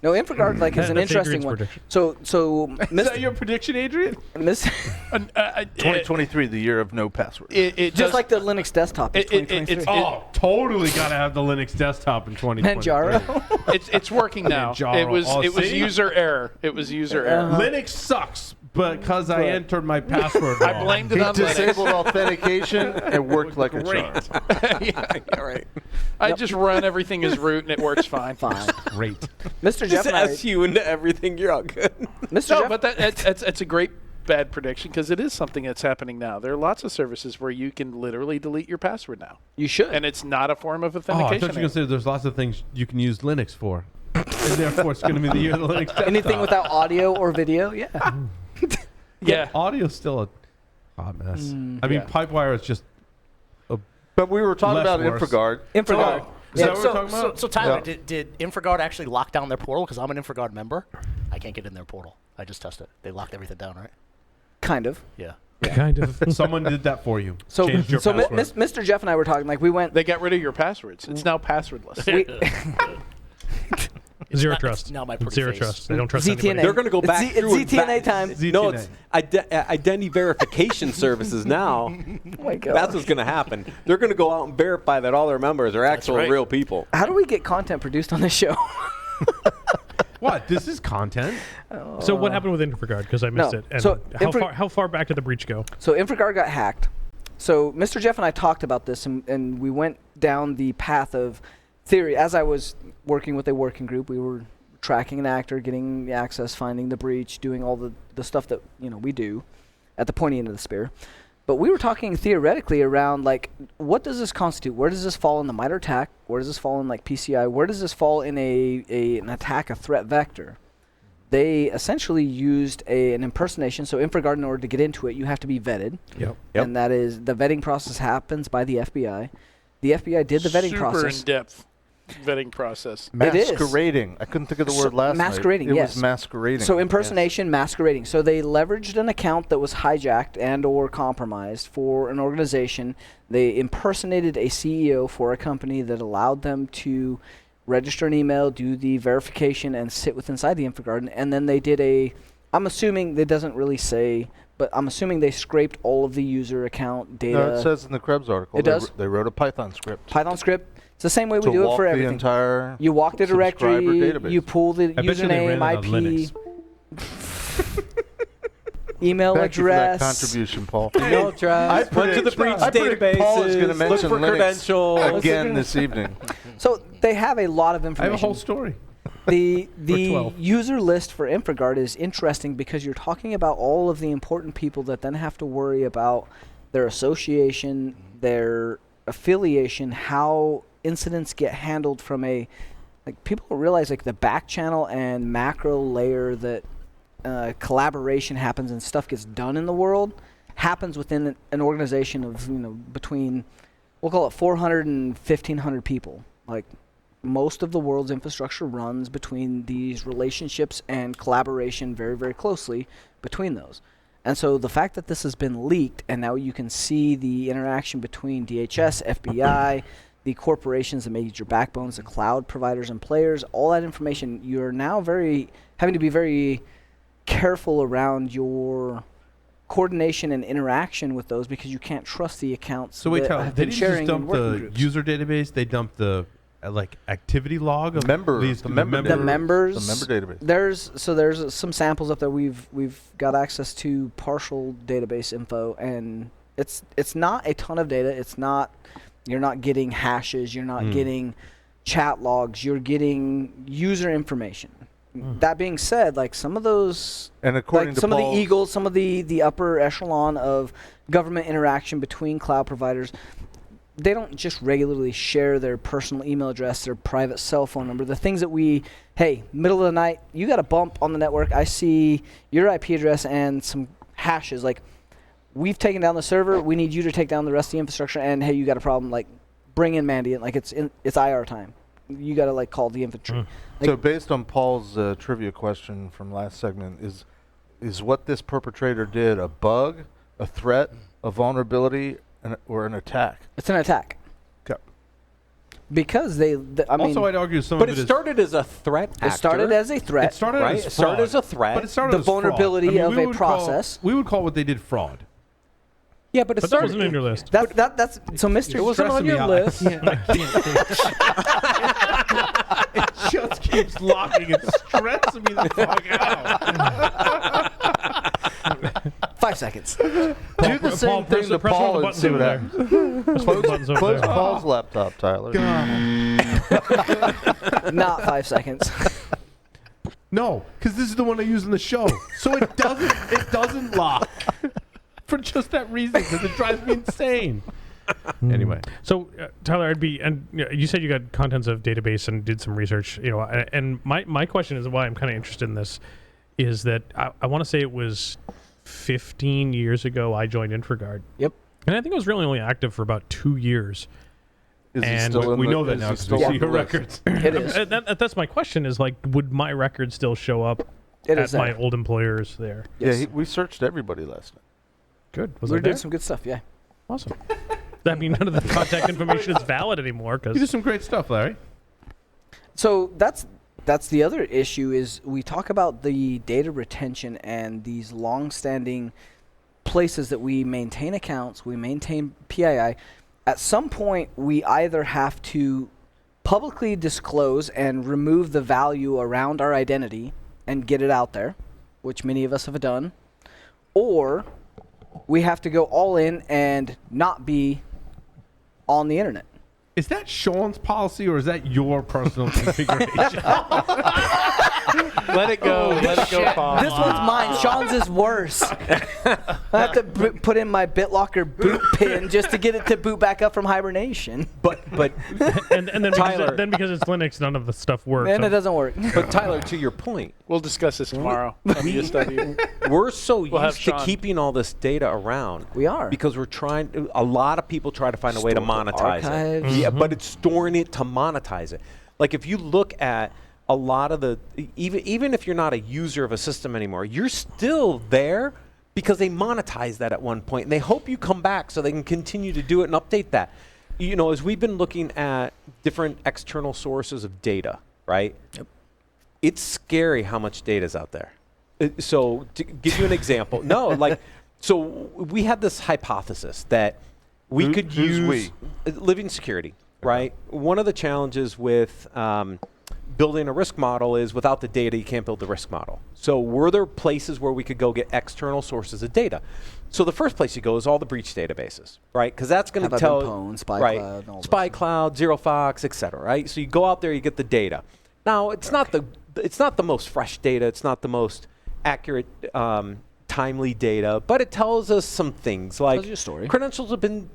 No, Infogard like is an That's interesting Adrian's one. prediction. So Is that your prediction, Adrian? Miss 2023, the year of no password. It just does- like the Linux desktop. It's It- 2023. Oh, totally got to have the Linux desktop in 2020. Manjaro. it's working now. Manjaro. It was Oh, it was see? user error. It was user error. Linux sucks because I entered my password I wrong. blamed it He on Linux. disabled authentication and worked like a charm. Yeah, right. I just run everything as root and it works fine. Fine. Great. Mr. Jeff Just and I, SU into everything. You're all good. Mr. No, Jeff, but that's a great bad prediction because it is something that's happening now. There are lots of services where you can literally delete your password now, you should. and it's not a form of Oh, I authentication. thought you were going to say there's lots of things you can use Linux for. and therefore it's going to be the year of the Linux desktop. Anything without audio or video, yeah. Yeah. Audio's still a hot mess. I mean, Pipewire is just But we were talking Less about worse. InfraGard. Infraguard. Is that what we're talking about? So Tyler, Yeah. did InfraGard actually lock down their portal? Because I'm an InfraGard member. I can't get in their portal. I just tested it. They locked everything down, right? Kind of. Yeah. Kind of. someone did that for you. So, Changed your password. Mr. Jeff and I were talking, like, we went. They got rid of your passwords. It's now passwordless. we, Zero not- trust. it's not my pretty Zero face. trust. They don't trust ZTNA. anybody. They're going to go It's back Z- through it's and ZTNA time. No, it's identity verification services now. oh my God. That's what's going to happen. They're going to go out and verify that all their members are actual right. real people. How do we get content produced on this show? What? This is content. So what happened with InfraGard? Because I missed No. it. And So how far back did the breach go? So InfraGard got hacked. So Mr. Jeff and I talked about this, and we went down the path of theory. As I was working with a working group, we were tracking an actor, getting the access, finding the breach, doing all the stuff that we do at the pointy end of the spear. But we were talking theoretically around, like, what does this constitute? Where does this fall in the MITRE attack? Where does this fall in, like, PCI? Where does this fall in an attack, a threat vector? They essentially used an impersonation. So InfraGard, in order to get into it, you have to be vetted. Yep. And that is, the vetting process happens by the FBI. The FBI did the vetting Super process. in-depth vetting process. It is. Masquerading. I couldn't think of the So word last masquerading, night. It yes. was masquerading. So impersonation, masquerading. So they leveraged an account that was hijacked and or compromised for an organization. They impersonated a CEO for a company that allowed them to register an email, do the verification, and sit with inside the InfraGard. And then they did I'm assuming, it doesn't really say, but I'm assuming they scraped all of the user account data. No, it says in the Krebs article. It does? They wrote a Python script. Python script. It's the same way we to do it walk for the everything. entire You walk the subscriber directory, database. you pull the I bet you they ran username, it on Linux. email Thank you for that address. contribution, Paul. Email address, went to the breach I predict databases, Paul is going to look mention for Linux credentials. again this evening. So they have a lot of I have information. a whole story. The 12. user list for InfraGard is interesting because you're talking about all of the important people that then have to worry about their association, their affiliation, how incidents get handled from people don't realize, like, the back channel and macro layer that collaboration happens and stuff gets done in the world happens within an organization of between, we'll call it 400 and 1,500 people. Like, most of the world's infrastructure runs between these relationships and collaboration very, very closely between those. And so the fact that this has been leaked, and now you can see the interaction between DHS, FBI, the corporations, the major backbones, the cloud providers and players, all that information, you're now having to be very careful around your coordination and interaction with those, because you can't trust the accounts. So wait, that Tyler, have they been didn't sharing just in dump working the groups. user database. They dumped the activity log of Member- these the member The members. The member database. There's some samples up there. We've got access to partial database info, and it's not a ton of data. You're not getting hashes. You're not getting chat logs. You're getting user information. That being said, like, some of those, And according to some of the Paul's- eagles, some of the upper echelon of government interaction between cloud providers, they don't just regularly share their personal email address, their private cell phone number, the things that middle of the night, you got a bump on the network, I see your IP address and some hashes, like, we've taken down the server, we need you to take down the rest of the infrastructure, and hey, you got a problem, like, bring in Mandy, like, it's IR time. You got to, like, call the infantry. So based on Paul's trivia question from last segment, is what this perpetrator did a bug, a threat, a vulnerability, or an attack? It's an attack. Okay. Because Also, I'd argue some But of it started as a threat it started as a threat. It started right? as It started fraud, as a threat. but it started The as fraud. vulnerability I mean, of we a would process. we would call what they did fraud. Yeah, but it But that started. wasn't in your list. That's so Mr. It wasn't on stressing me your out. list. It just keeps locking and stressing me the fuck out. 5 seconds. Do the same thing to press one of Paul the and see what buttons happens. Press one of the buttons over Close there. Paul's laptop, Tyler. Not 5 seconds. No, because this is the one I use in the show, so it doesn't lock for just that reason, because it drives me insane. Anyway. So, Tyler, you said you got contents of database and did some research, and my question is why I'm kind of interested in this is that I want to say it was 15 years ago I joined InfraGard. Yep. And I think I was really only active for about 2 years. Is he And still in We the- know that is now he because still we on see the your list? records. It is. That's my question is, like, would my record still show up It at is my there. old employers there? Yes. Yeah, we searched everybody last night. Good. Was We're I there? doing some good stuff. Yeah. Awesome. That means none of the contact information is valid anymore. You Because did some great stuff, Larry. So that's the other issue is we talk about the data retention and these long-standing places that we maintain accounts, we maintain PII. At some point, we either have to publicly disclose and remove the value around our identity and get it out there, which many of us have done, or we have to go all in and not be on the internet. Is that Sean's policy or is that your personal configuration? Let it go. Let it go, Paul. This one's mine. Sean's is worse. I have to put in my BitLocker boot pin just to get it to boot back up from hibernation. But and then Tyler. because it's Linux, none of the stuff works. And So- it doesn't work. but Tyler, to your point, We'll discuss this tomorrow on PSW. we're so We'll have used to Sean. keeping all this data around. We are. Because we're trying. A lot of people try to find a way to Store monetize archives. it. Yeah, but it's storing it to monetize it. Like if you look at a lot of the even if you're not a user of a system anymore, you're still there because they monetize that at one point, and they hope you come back so they can continue to do it and update that. As we've been looking at different external sources of data, right? Yep. It's scary how much data is out there. So to give you an example, so we had this hypothesis that we could who's use living security, right? One of the challenges with building a risk model is without the data, you can't build the risk model. So were there places where we could go get external sources of data? So the first place you go is all the breach databases, right? Because that's going to tell Spy right, Cloud, and all Spy those. Cloud, ZeroFox, et cetera, right? So you go out there, you get the data. Now it's not the most fresh data, it's not the most accurate, timely data, but it tells us some things like Tells you a story. credentials have been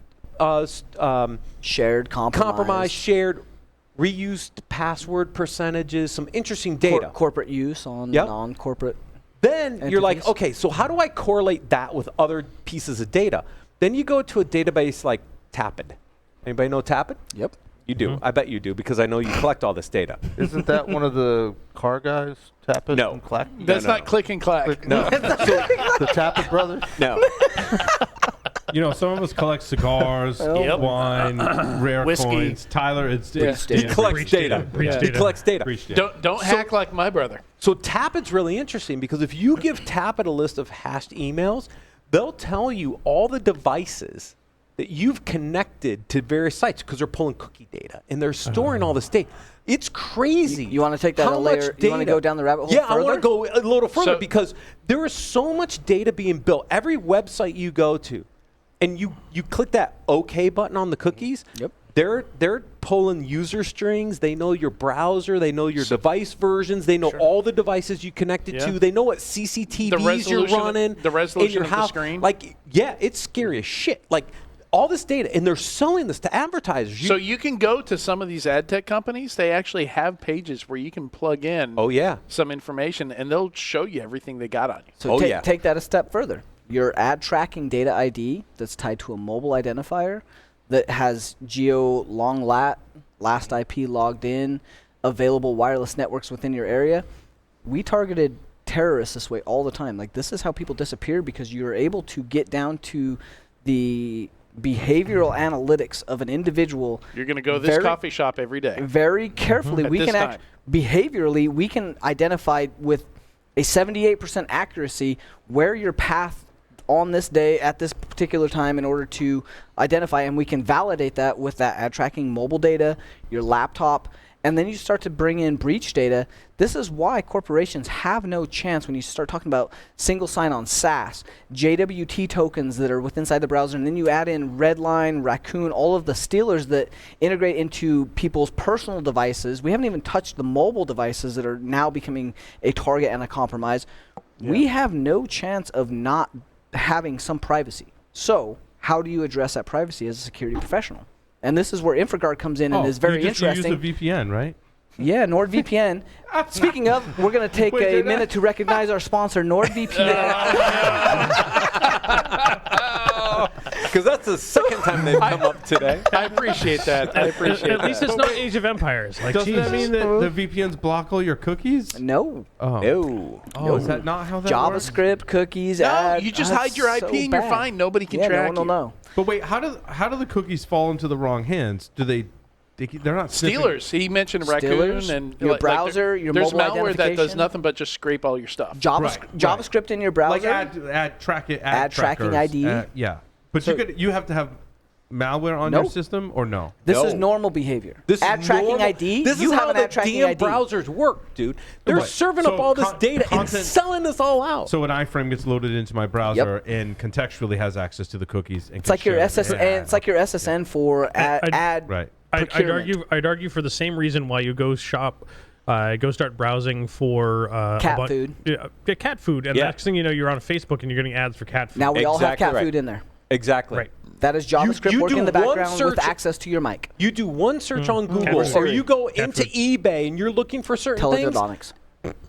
Shared, compromised, shared, reused password percentages, some interesting data. Corporate use on Yep. non-corporate. Then you're like, entities. okay, so how do I correlate that with other pieces of data? Then you go to a database like Tapid. Anybody know Tapid? Yep. You do. I bet you do because I know you collect all this data. Isn't that one of the car guys? Tappet No. and Clack? That's not click and clack. No. The Tappet brothers? No. Some of us collect cigars, Yep. wine, rare Whiskey. coins. Tyler, it's Breach it's data. He collects breach data. breach Yeah. He data. collects data. breach data. Don't hack like my brother. So Tapid's really interesting because if you give Tapid a list of hashed emails, they'll tell you all the devices that you've connected to various sites because they're pulling cookie data and they're storing all this data. It's crazy. You want to take that how a much layer? You want to data- go down the rabbit hole? Yeah, I want to further? go a little further So- because there is so much data being built. Every website you go to, and you click that OK button on the cookies. Yep. They're pulling user strings. They know your browser. They know your device versions. They know all the devices you connected Yeah. to. They know what CCTVs you're resolution- running. the resolution in your of the house. screen. Like, yeah, it's scary as shit. Like all this data, and they're selling this to advertisers. So you can go to some of these ad tech companies. They actually have pages where you can plug in oh yeah. some information, and they'll show you everything they got on you. So Oh, take, yeah. take that a step further. Your ad tracking data ID that's tied to a mobile identifier that has geo long last IP logged in, available wireless networks within your area. We targeted terrorists this way all the time. Like this is how people disappear because you're able to get down to the behavioral analytics of an individual You're going to go to this Very- coffee shop every day. very carefully. At We this can time. behaviorally we can identify with a 78% accuracy where your path on this day at this particular time in order to identify, and we can validate that with that ad tracking mobile data, your laptop, and then you start to bring in breach data. This is why corporations have no chance when you start talking about single sign-on SaaS, JWT tokens that are within inside the browser, and then you add in Redline, Raccoon, all of the stealers that integrate into people's personal devices. We haven't even touched the mobile devices that are now becoming a target and a compromise. We have no chance of not having some privacy. So how do you address that privacy as a security professional? And this is where InfraGard comes in and is very interesting. You use a VPN, right? Yeah, NordVPN. Speaking of, we're going to take a minute to recognize our sponsor, NordVPN. Because that's the second time they've come up today. I appreciate that. I appreciate that. At least it's not Age of Empires. Like, Doesn't Jesus. that mean that the VPNs block all your cookies? No. Oh. No. Oh, is that not how that works? JavaScript, cookies, No, ads. you just That's hide your IP so and you're bad. fine. Nobody can Yeah, track no one will you. know. But wait, how do the cookies fall into the wrong hands? Do they're not sniffing- Stealers. He mentioned Raccoon Stealers, and your like browser, your there's mobile malware that does identification. nothing but just scrape all your stuff. Right. JavaScript in your browser. like ad tracking tracking ID? Yeah, but So- you have to have malware on Nope. your system or no? This No. is normal behavior. This ad is tracking normal. ID. This you is have how an the ad tracking damn ID. browsers work, dude. They're Right. serving So up all this data and content- selling this all out. So an iframe gets loaded into my browser and contextually has access to the cookies. And It's like your SSN. It's like your SSN for ad. Right. procurement. I'd argue for the same reason why you go start browsing for Cat food. Yeah, cat food, and Yeah. next thing you know, you're on Facebook and you're getting ads for cat food. Now we all have Exactly cat right. food in there. exactly. Right. That is JavaScript you working in do the one background with search- access to your mic. You do one search on Google, Cat or food. you go Cat into food. eBay and you're looking for certain things. Teledildonics.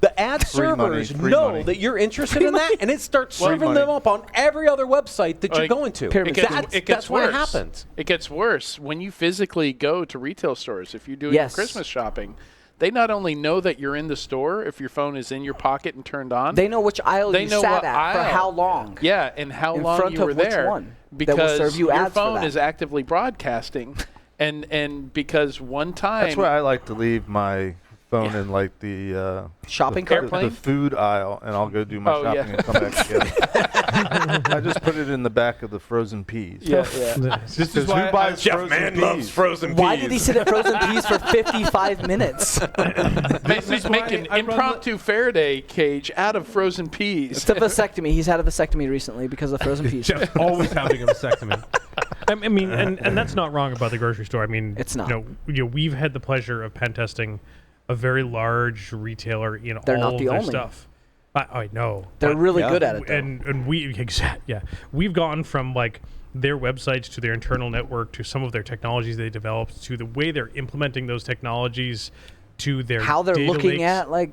The ad Free money, servers free know money. that you're interested in that, and it starts Free serving money. them up on every other website that you're Like, going to. Pyramid scheme. That's when it happens. It gets worse when you physically go to retail stores. If you're doing Yes. your Christmas shopping, they not only know that you're in the store if your phone is in your pocket and turned on. They know which aisle They you know sat what at for aisle. how long. Yeah, and how In long front you of were which there one that will because serve you your ads for phone that. is actively broadcasting, and because one time That's why I like to leave my phone in like the Shopping the, cart? the food aisle, and I'll go do my Oh, shopping yeah. and come back together. I just put it in the back of the frozen peas. yeah. This is Because why who buys Jeff frozen Man peas? loves frozen Why peas. did he sit at frozen peas for 55 minutes? Make an impromptu Faraday cage out of frozen peas. It's a vasectomy. He's had a vasectomy recently because of frozen peas. Jeff's always having a vasectomy. I mean, and that's not wrong about the grocery store. I mean, It's not. You know, we've had the pleasure of pen testing a very large retailer in They're all not of the their only. stuff. I know. They're but- really yeah. good at it, though. and we've gone from like their websites to their internal network to some of their technologies they developed to the way they're implementing those technologies to their how they're data looking lakes. at like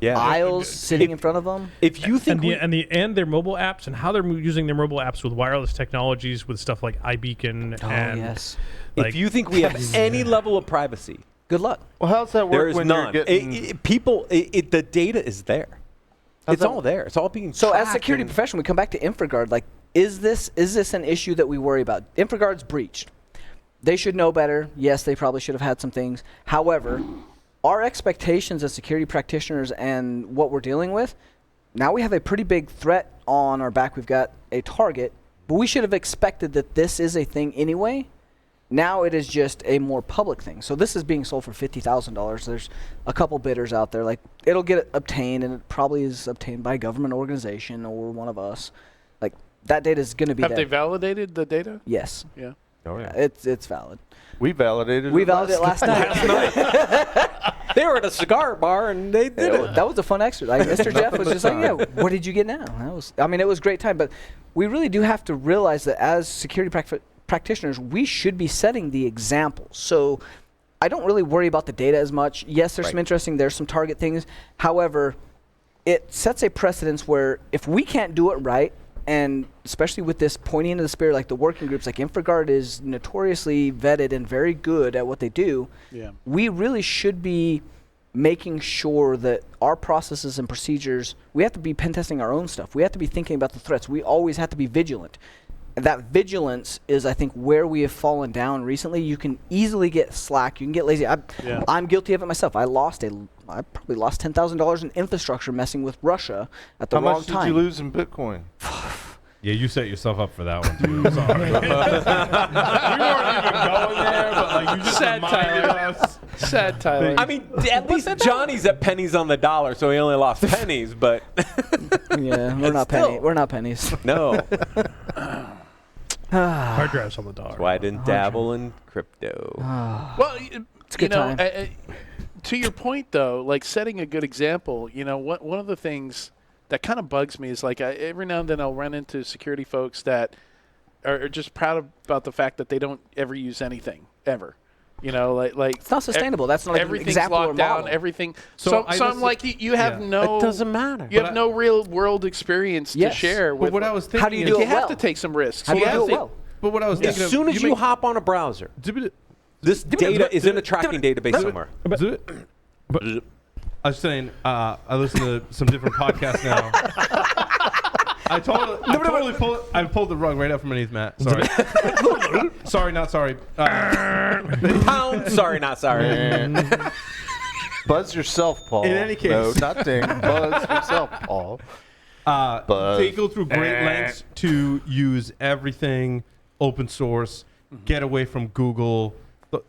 Yeah. aisles sitting in front of them. If you think and their mobile apps and how they're using their mobile apps with wireless technologies with stuff like iBeacon Oh, and yes. like, if you think we have any level of privacy, Good luck. Well, how's that there work is when none. you're getting? The data is there. It's that- all there. It's all being So as tracked security and- professional, we come back to InfraGard. Like, is this an issue that we worry about? InfraGard's breached. They should know better. Yes, they probably should have had some things. However, our expectations as security practitioners and what we're dealing with, now we have a pretty big threat on our back. We've got a target, but we should have expected that this is a thing anyway. Now it is just a more public thing. So this is being sold for $50,000. There's a couple bidders out there. Like, it'll get obtained, and it probably is obtained by a government organization or one of us. Like, that data is going to be Have there. they validated the data? Yes, Yeah. Oh, yeah. it's valid. We validated. We it validated it last night. They were at a cigar bar and they did it. That was a fun exercise. Like, Mr. Jeff was just like, "Yeah, what did you get now?" It was a great time. But we really do have to realize that as security practitioners, we should be setting the example. So I don't really worry about the data as much. Yes, there's some interesting, there's some target things. However, it sets a precedence where if we can't do it right, and especially with this pointing into the spirit, like the working groups, like InfraGard is notoriously vetted and very good at what they do. Yeah. We really should be making sure that our processes and procedures, we have to be pen testing our own stuff. We have to be thinking about the threats. We always have to be vigilant. And that vigilance is, I think, where we have fallen down recently. You can easily get slack. You can get lazy. I'm guilty of it myself. I probably lost $10,000 in infrastructure messing with Russia at the How wrong much time. did you lose in Bitcoin? Yeah, you set yourself up for that one too. Sorry. We weren't even going there, but like you just Sad reminded Tyler. us. Sad Tyler. I mean, at least Johnny's at pennies on the dollar, so he only lost pennies, but Yeah, we're not still- pennies. We're not pennies. no. hard drives on the dollar. That's why I didn't dabble in crypto. well, It's a good time. To your point, though, like setting a good example, one of the things that kind of bugs me is like every now and then I'll run into security folks that are just proud about the fact that they don't ever use anything ever. You know, like It's not sustainable. That's not like an everything's example or locked down. model. Everything. So So, I so I'm listen- like, you have no. It doesn't matter. You But have no real world experience to Yes. share But with. what I was thinking How do you is, do you it have well? to take some risks. How do you have do it to- well? but what I was As thinking soon as you make- hop on a browser, Zip- this data is in a tracking database somewhere. But I was saying, I listen to some different podcasts now. I pulled the rug right out from underneath Matt. Sorry. Sorry, not sorry. Pound. Sorry, not sorry. Buzz yourself, Paul. In any case. No, not ding. Buzz yourself, Paul. Buzz. They go through great lengths to use everything open source, get away from Google.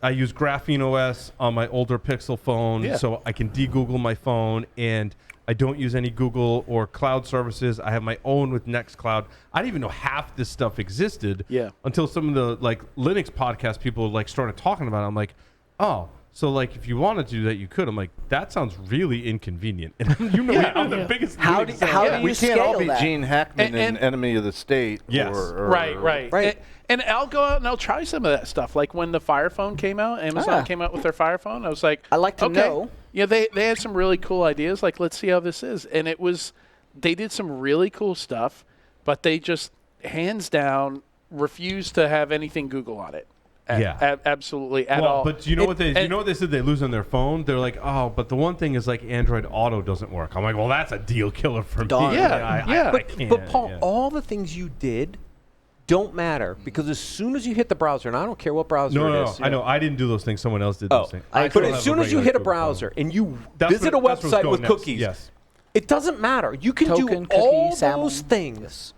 I use Graphene OS on my older Pixel phone, so I can de-Google my phone, and I don't use any Google or cloud services. I have my own with Nextcloud. I didn't even know half this stuff existed until some of the like Linux podcast people like started talking about it. I'm like, oh, so like if you wanted to do that, you could. I'm like, that sounds really inconvenient. And I'm the biggest. How do you We can't all scale be that? Gene Hackman and enemy of the state. Yes. Right. And I'll go out and I'll try some of that stuff. Like when the Fire Phone came out, Amazon came out with their Fire Phone. I was like, I like to okay. know. Yeah, they had some really cool ideas. Like, let's see how this is. And they did some really cool stuff, but they just hands down refused to have anything Google on it. Absolutely at all. But you know what they said they lose on their phone? They're like, oh, but the one thing is like Android Auto doesn't work. I'm like, well, that's a deal killer for me. Darn. I can't, But Paul, all the things you did don't matter because as soon as you hit the browser, and I don't care what browser it is. I know. I didn't do those things. Someone else did those things. But as soon as you hit a browser and you visit a website with cookies, it doesn't matter. You can Token, do all cookie, those salmon. things.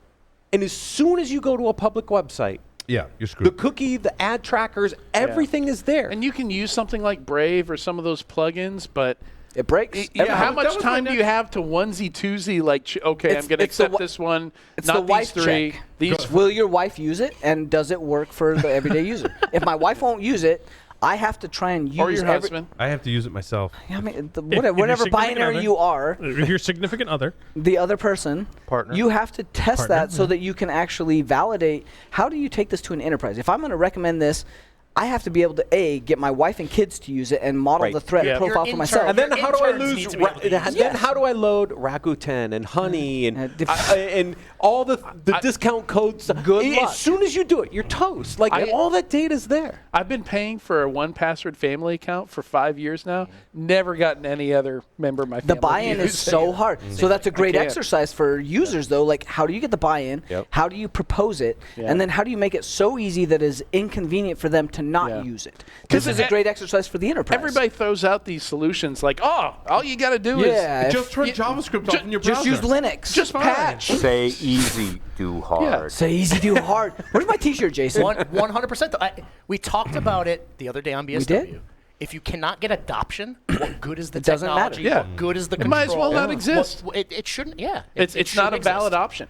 And as soon as you go to a public website, yeah, you're screwed. the cookie, the ad trackers, everything is there. And you can use something like Brave or some of those plugins, but It breaks. how much time do you have to onesie twosie? Like, okay, I'm going to accept this one, It's not the these wife three. check. These Will your wife use it, and does it work for the everyday user? If my wife won't use it, I have to try and use or your husband. I have to use it myself. I mean, your whatever significant binary other- you are, If your significant other, the other person, Partner. you have to test Partner, that so that you can actually validate. How do you take this to an enterprise? If I'm going to recommend this, I have to be able to get my wife and kids to use it and model Right. the threat Yeah. profile Your for myself. And then Your how do I interns lose? need to be able to use it. Then how do I load Rakuten and Honey and Uh, and all the discount codes? Good luck. As soon as you do it, you're toast. Like all that data's there. I've been paying for a 1Password family account for 5 years now. Never gotten any other member of my family. The buy-in to is use so it. hard. So that's a great can't. exercise for users, though. Like, how do you get the buy-in? Yep. How do you propose it? And then how do you make it so easy that it's inconvenient for them to not use it? This is a great exercise for the enterprise. Everybody throws out these solutions like, oh, all you got to do Yeah, is Just turn JavaScript off in your browser. just use Linux. just patch. Say easy, do hard. Say easy, do hard. Where's my T-shirt, Jason? 100%. We talked about it the other day on BSW. did? If you cannot get adoption, what good is the It doesn't matter. technology? Yeah. What good is the It control? might as well not exist. It shouldn't. Yeah. It's it not a shouldn't valid exist. option.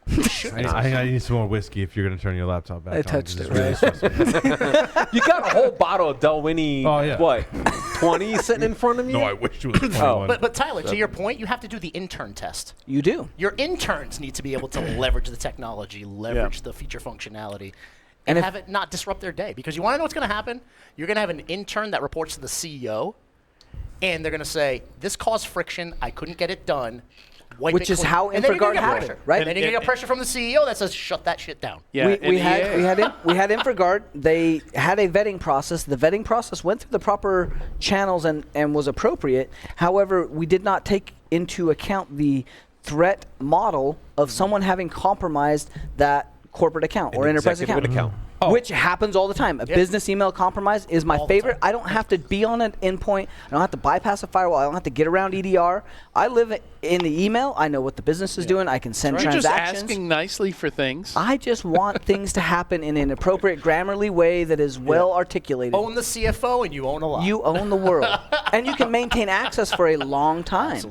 It shouldn't exist. I need some more whiskey if you're going to turn your laptop back I on. touched This it, is really stressful. You got a whole bottle of Delwini. Oh, yeah. What? 20 sitting in front of you? No, I wish it was 21. But Tyler, to your point, you have to do the intern test. You do. Your interns need to be able to leverage the technology, leverage the feature functionality, And and if- have it not disrupt their day. Because you want to know what's going to happen? You're going to have an intern that reports to the CEO, and they're going to say, this caused friction. I couldn't get it done. Wipe Which it is clean. how And then you're gonna InfraGard get happened, pressure. right? And then you're going to get pressure from the CEO that says, shut that shit down. Yeah, we and had EA. we had InfraGard. They had a vetting process. The vetting process went through the proper channels and was appropriate. However, we did not take into account the threat model of someone having compromised that corporate account or enterprise executive account. account. Which happens all the time. A business email compromise is my All the favorite. time. I don't have to be on an endpoint. I don't have to bypass a firewall. I don't have to get around EDR. I live in the email. I know what the business is doing. I can send You're just transactions. asking nicely for things. I just want things to happen in an appropriate Grammarly way that is well articulated. Own the CFO, and you own a lot. You own the world. And you can maintain access for a long time.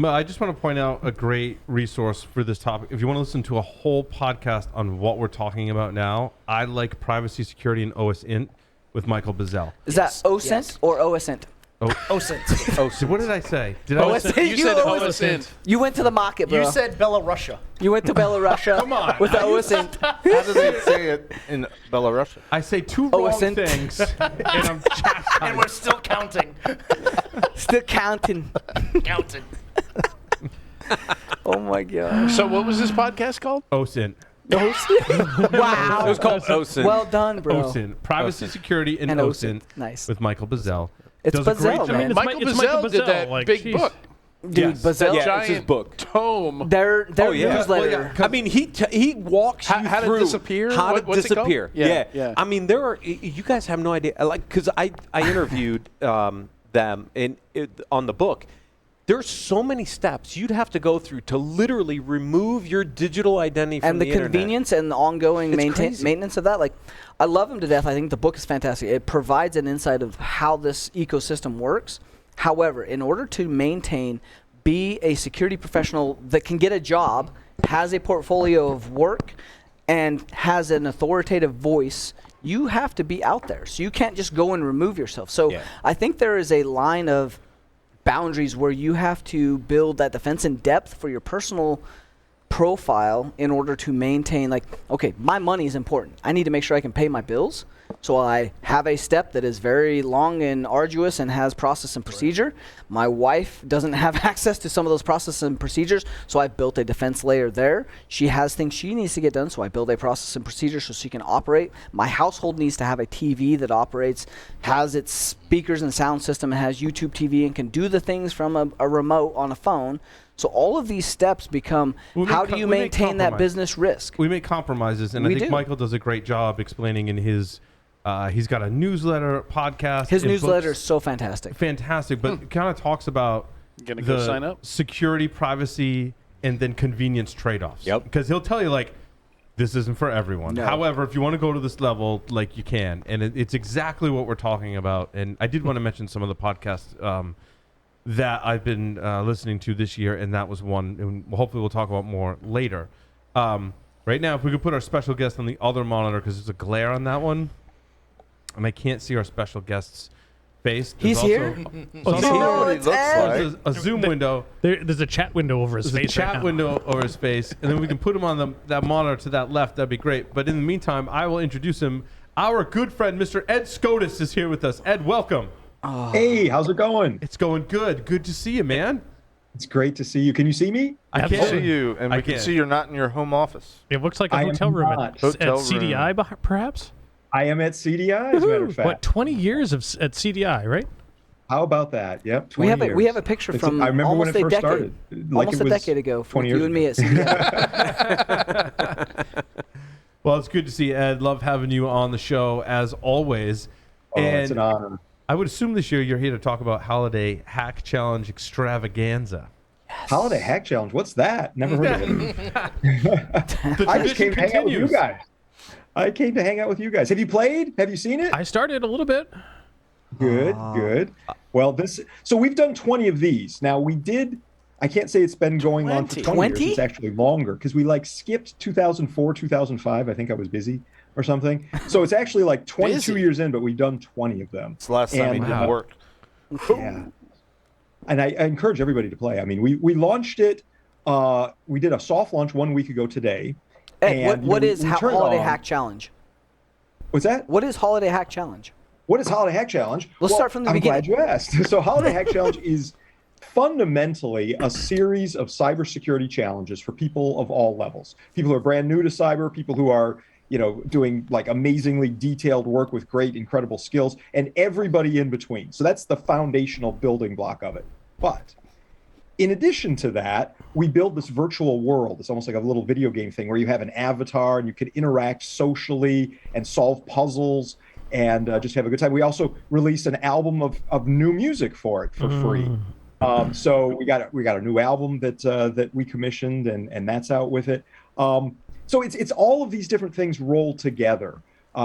I just want to point out a great resource for this topic. If you want to listen to a whole podcast on what we're talking about now, I like Privacy, Security, and OSINT with Michael Bazell. Is that OSINT or OSINT? OSINT. What did I say? Did Oh, I it's- say? You You said always- OSINT. You went to the market, bro. You said Belarusia. You went to Belarus. Come on. With the OSINT. How do they say it in Belarus? I say two wrong OSINT. things, and I'm chastised. And we're still counting. Still counting. Counting. Oh my god. So what was this podcast called? OSINT. Wow. It was called OSINT. Well done, bro. OSINT. Privacy, security, and And OSINT. Nice. With Michael Bazell. It's Does a great Bazell, job. man. It's Michael it's Michael Bazell did Bazell, that like, big jeez. book. Dude, Yes. Bazell. Yeah, Giant it's his book. tome. Their yeah. newsletter. I mean, he walks you How to through disappear? how to What's it called? disappear. Yeah, yeah. I mean, there are you guys have no idea. Like, because I interviewed them on the book. There's so many steps you'd have to go through to literally remove your digital identity from And the internet. convenience and the ongoing It's crazy. maintenance of that, like, I love them to death. I think the book is fantastic. It provides an insight of how this ecosystem works. However, in order to maintain, be a security professional that can get a job, has a portfolio of work, and has an authoritative voice, you have to be out there. So you can't just go and remove yourself. So Yeah. I think there is a line of boundaries where you have to build that defense in depth for your personal profile in order to maintain, like, okay, my money is important. I need to make sure I can pay my bills. So I have a step that is very long and arduous and has process and procedure. My wife doesn't have access to some of those processes and procedures, so I built a defense layer there. She has things she needs to get done, so I build a process and procedure so she can operate. My household needs to have a TV that operates, has its speakers and sound system, and has YouTube TV and can do the things from a remote on a phone. So all of these steps become, how do you maintain that business risk? We make compromises, and I We think do. Michael does a great job explaining in his. He's got a newsletter, podcast. His and newsletter books. is so fantastic. Fantastic, but it kind of talks about Gonna go the sign up? security, privacy, and then convenience trade-offs. Yep. Because he'll tell you, like, this isn't for everyone. No. However, if you want to go to this level, like, you can. And it's exactly what we're talking about. And I did want to mention some of the podcasts that I've been listening to this year, and that was one. And hopefully we'll talk about more later. Right now, if we could put our special guest on the other monitor, because there's a glare on that one, and I can't see our special guest's face. He's There's here? also- You there's know also- what he it's looks Ed. like. there's a Zoom window. There's a chat window over his There's a face. right chat now. window over his face, and then we can put him on that monitor to that left. That'd be great. But in the meantime, I will introduce him. Our good friend, Mr. Ed Skoudis, is here with us. Ed, welcome. Hey, how's it going? It's going good. Good to see you, man. It's great to see you. Can you see me? I I can can see you, and I we can can. see you're not in your home office. It looks like a I am hotel room not. at Hotel CDI, perhaps. I am at CDI, as a matter of fact. What, 20 years at CDI, right? How about that? Yep, 20 We have years. we have a picture It's- from I remember almost when it a first decade, started. Like almost it a was decade ago, 20 with years you and me ago. at CDI. Well, it's good to see you, Ed. Love having you on the show, as always. Oh, it's an honor. I would assume this year you're here to talk about Holiday Hack Challenge Extravaganza. Holiday Hack Challenge. What's that? Never heard of it. The I just tradition came to hang out with you continues. guys. I came to hang out with you guys. Have you played? Have you seen it? I started a little bit. Good, good. Well, so we've done 20 of these. Now we did. I can't say it's been going on for 20 years. 20? It's actually longer because we skipped 2004, 2005. I think I was busy or something. So it's actually like 22 Busy. years in, but we've done 20 of them. It's the last time he And, didn't work. Yeah. And I encourage everybody to play. I mean, we launched it. We did a soft launch 1 week ago today. Ed, And, what we is turned it Holiday on. Hack Challenge? What's that? What is Holiday Hack Challenge? What is Holiday Hack Challenge? Let's start from the I'm beginning. glad you asked. So Holiday Hack Challenge is fundamentally a series of cybersecurity challenges for people of all levels. People who are brand new to cyber, people who are, doing like amazingly detailed work with great, incredible skills, and everybody in between. So that's the foundational building block of it. But in addition to that, we build this virtual world. It's almost like a little video game thing where you have an avatar and you can interact socially and solve puzzles and just have a good time. We also released an album of new music for it for free. So we got a new album that we commissioned and that's out with it. So it's all of these different things rolled together.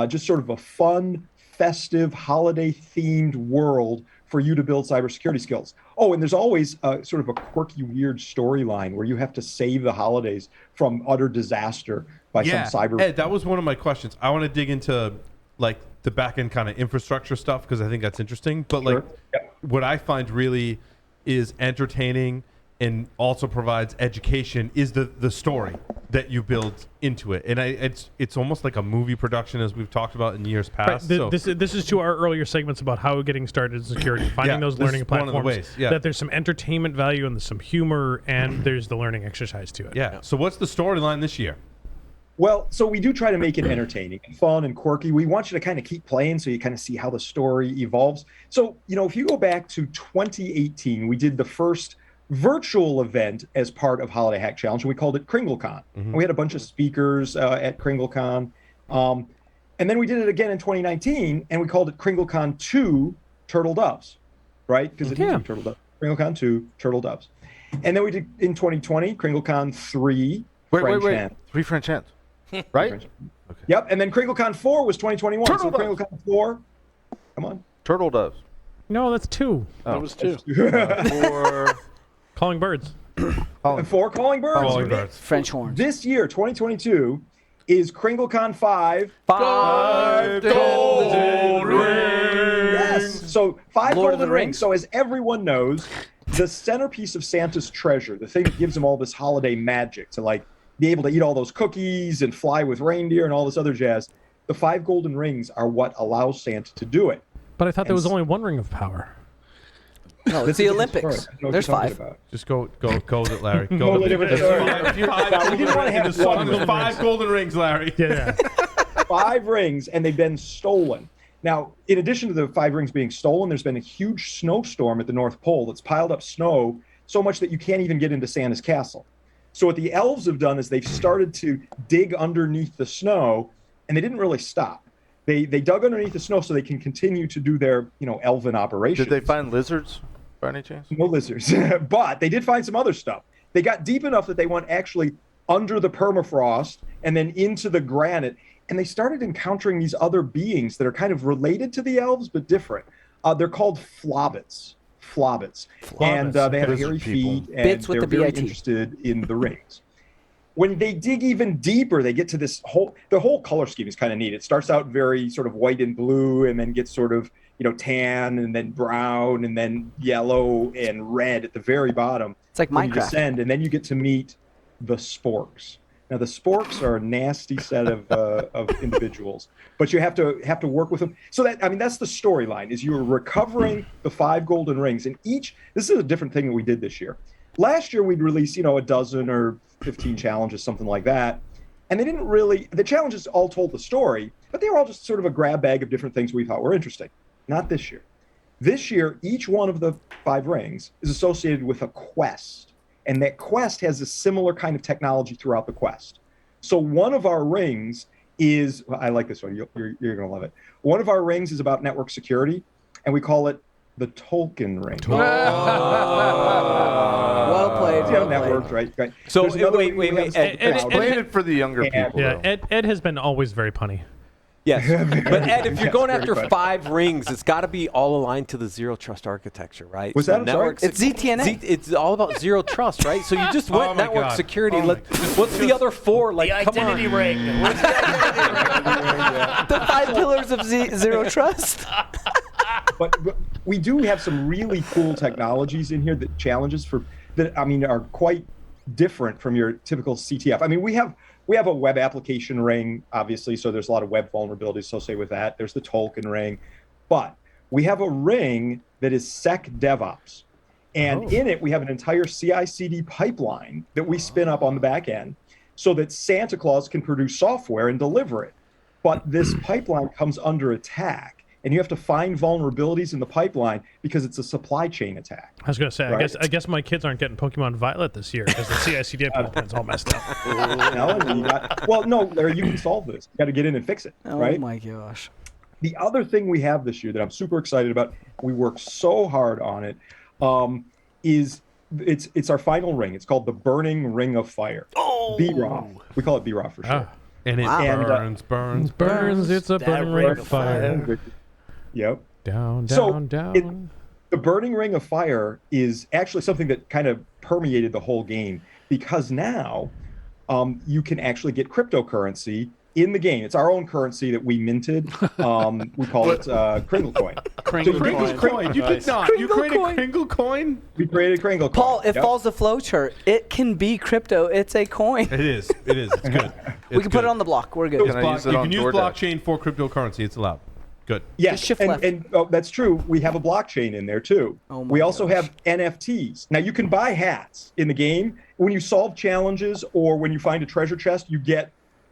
Just sort of a fun, festive, holiday-themed world for you to build cybersecurity skills. Oh, and there's always sort of a quirky, weird storyline where you have to save the holidays from utter disaster by some cyber. Ed, that was one of my questions. I want to dig into like the back end kind of infrastructure stuff because I think that's interesting. But like, Sure. Yep. what I find really is entertaining and also provides education is the story that you build into it. And it's almost like a movie production, as we've talked about in years past. Right. This is to our earlier segments about how getting started in security, finding those learning platforms. One of the ways, that there's some entertainment value and there's some humor and there's the learning exercise to it. Yeah. So what's the storyline this year? Well, so we do try to make it entertaining and fun and quirky. We want you to kind of keep playing so you kind of see how the story evolves. So, if you go back to 2018, we did the first virtual event as part of Holiday Hack Challenge, and we called it KringleCon. And we had a bunch of speakers at KringleCon. And then we did it again in 2019, and we called it KringleCon 2 Turtle Doves, right? Because it is Turtle Doves. KringleCon 2 Turtle Doves. And then we did in 2020, KringleCon 3 French Hens. 3 French hens. Right? Okay. Yep. And then KringleCon 4 was 2021. So KringleCon 4, come on. Turtle Doves. No, that's 2. That was 2. 4 Calling birds. And 4 calling birds. Calling birds. French horns. This year, 2022, is KringleCon 5. 5 golden rings. Yes. So 5 Lord of golden the rings. Rings. So as everyone knows, the centerpiece of Santa's treasure, the thing that gives him all this holiday magic to be able to eat all those cookies and fly with reindeer and all this other jazz, the 5 golden rings are what allows Santa to do it. But I thought there was only one ring of power. No, it's the Olympics. There's 5. Just go with it, Larry. Go Totally with it. different story. We didn't want to have one. 5 golden rings, Larry. Yeah. 5 rings, and they've been stolen. Now, in addition to the 5 rings being stolen, there's been a huge snowstorm at the North Pole that's piled up snow so much that you can't even get into Santa's castle. So what the elves have done is they've started to dig underneath the snow, and they didn't really stop. They dug underneath the snow so they can continue to do their elven operations. Did they find lizards by any chance? No lizards, but they did find some other stuff. They got deep enough that they went actually under the permafrost and then into the granite, and they started encountering these other beings that are kind of related to the elves but different. They're called flobbits. And they have hairy feet, and Bits with they're the very BIT. interested in the rings. When they dig even deeper, they get to the whole color scheme is kind of neat. It starts out very sort of white and blue, and then gets sort of tan, and then brown, and then yellow and red at the very bottom. It's like when you Minecraft. descend, and then you get to meet the sporks. Now the sporks are a nasty set of individuals, but you have to work with them. So that's the storyline: is you're recovering the 5 golden rings, and this is a different thing that we did this year. Last year we'd release a dozen or 15 challenges, something like that, and the challenges all told the story, but they were all just sort of a grab bag of different things we thought were interesting. Not this year. This year, each one of the 5 rings is associated with a quest. And that quest has a similar kind of technology throughout the quest. So one of our rings is, I like this one, you're going to love it. One of our rings is about network security, and we call it the Tolkien ring. Well played. Network, right? So There's another wait, ring we have Ed, called Explain it for the younger people. Yeah, though. Ed has been always very punny. Yes, but Ed, if you're Yes, going very after funny. 5 rings, it's got to be all aligned to the zero trust architecture, right? Was that? I'm sorry? It's ZTNA. It's all about zero trust, right? So you just went Oh my network God. security. Oh my What's the other 4? The identity ring. The 5 pillars of zero trust. But we do have some really cool technologies in here that are quite different from your typical CTF. We have a web application ring, obviously, so there's a lot of web vulnerabilities associated with that. There's the Tolkien ring, but we have a ring that is Sec DevOps, and in it we have an entire CI/CD pipeline that we spin up on the back end, so that Santa Claus can produce software and deliver it. But this pipeline comes under attack. And you have to find vulnerabilities in the pipeline because it's a supply chain attack. I was going to say, Right. I guess my kids aren't getting Pokemon Violet this year because the CI/CD pipeline's all messed up. No, Larry, you can solve this. You got to get in and fix it, right? Oh my gosh. The other thing we have this year that I'm super excited about, we worked so hard on it, is it's our final ring. It's called the Burning Ring of Fire. BROF. We call it BROF for short. And it And, burns. It's a burning ring of fire. Yep. Down, So, down. The Burning Ring of Fire is actually something that kind of permeated the whole game, because now you can actually get cryptocurrency in the game. It's our own currency that we minted. We call it Kringle coin. Kringle coin. You did not. You created a Kringle coin? We created Kringle coin. Paul, it follows the flow chart. It can be crypto. It's a coin. It is. It's good. We can put it on the block. We're good. You can use blockchain for cryptocurrency. It's allowed. Good. Yes, shift left. and that's true. We have a blockchain in there too. We also have NFTs. Now you can buy hats in the game. When you solve challenges or when you find a treasure chest, you get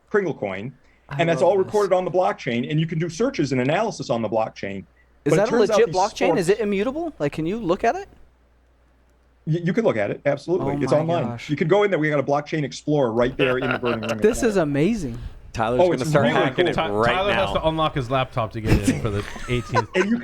Kringle coin, and that's all recorded on the blockchain. And you can do searches and analysis on the blockchain. Is that a legit blockchain? Is it immutable? Like, can you look at it? You can look at it. Absolutely, it's online. Gosh. You can go in there. We got a blockchain explorer right there in the Burning Ring. This is amazing. Tyler's going to start hacking it right Tyler now. has to unlock his laptop to get in for the 18th. And you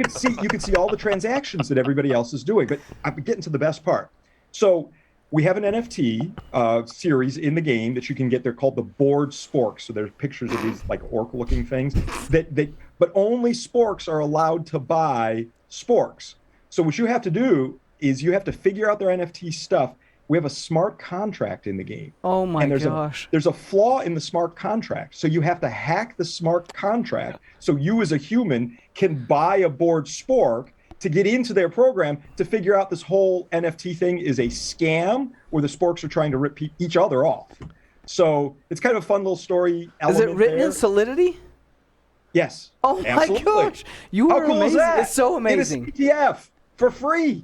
can see all the transactions that everybody else is doing. But I'm getting to the best part. So we have an NFT series in the game that you can get. They're called the board sporks. So there's pictures of these like orc-looking things. But only sporks are allowed to buy sporks. So what you have to do is you have to figure out their NFT stuff. We have a smart contract in the game. Oh my gosh. There's a flaw in the smart contract. So you have to hack the smart contract so you as a human can buy a board spork to get into their program to figure out this whole NFT thing is a scam where the sporks are trying to rip each other off. So it's kind of a fun little story element. Is it written there. in Solidity? Yes. Oh absolutely. my gosh. You are How cool amazing. is that? It's so amazing. In a CTF for free.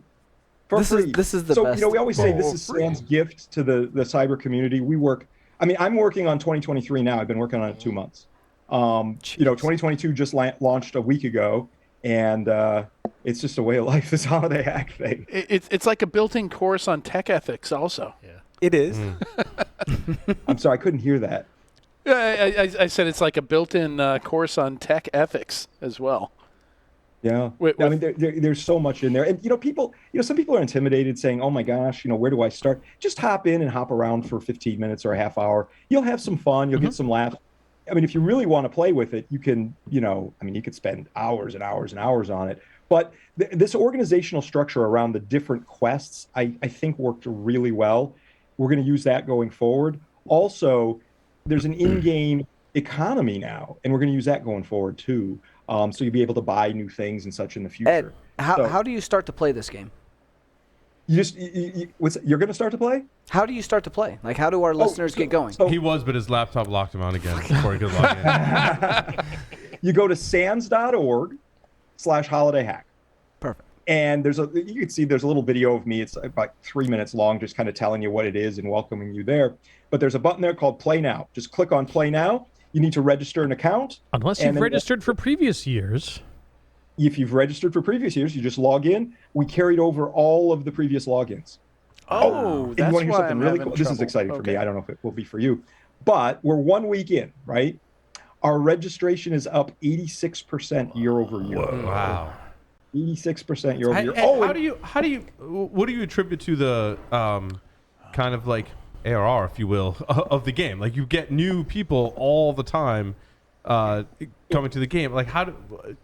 This is the best. So, we always say this is Sam's gift to the cyber community. I'm working on 2023 now. I've been working on it 2 months. 2022 just launched a week ago, and it's just a way of life, this holiday hack thing. It's like a built-in course on tech ethics also. Yeah. It is. I'm sorry, I couldn't hear that. I said it's like a built-in course on tech ethics as well. Yeah, I mean, there's so much in there, and some people are intimidated, saying, "Oh my gosh, where do I start?" Just hop in and hop around for 15 minutes or a half hour. You'll have some fun. You'll get some laughs. I mean, if you really want to play with it, you can, you could spend hours and hours and hours on it. But this organizational structure around the different quests, I think worked really well. We're going to use that going forward. Also, there's an in-game economy now, and we're going to use that going forward too. So you'll be able to buy new things and such in the future. Ed, how do you start to play this game? You're going to start to play? How do you start to play? Like, how do our listeners get going? He was, but his laptop locked him out again before he could log in. You go to sans.org/holiday hack. Perfect. And you can see there's a little video of me. It's about 3 minutes long, just kind of telling you what it is and welcoming you there. But there's a button there called Play Now. Just click on Play Now. You need to register an account. Unless you've registered for previous years. If you've registered for previous years, you just log in. We carried over all of the previous logins. Oh, that's why I'm having This is exciting for me. I don't know if it will be for you. But we're 1 week in, right? Our registration is up 86% year over year. Wow. 86% year over year. What do you attribute to the kind of like ARR, if you will, of the game? Like, you get new people all the time coming to the game. Like,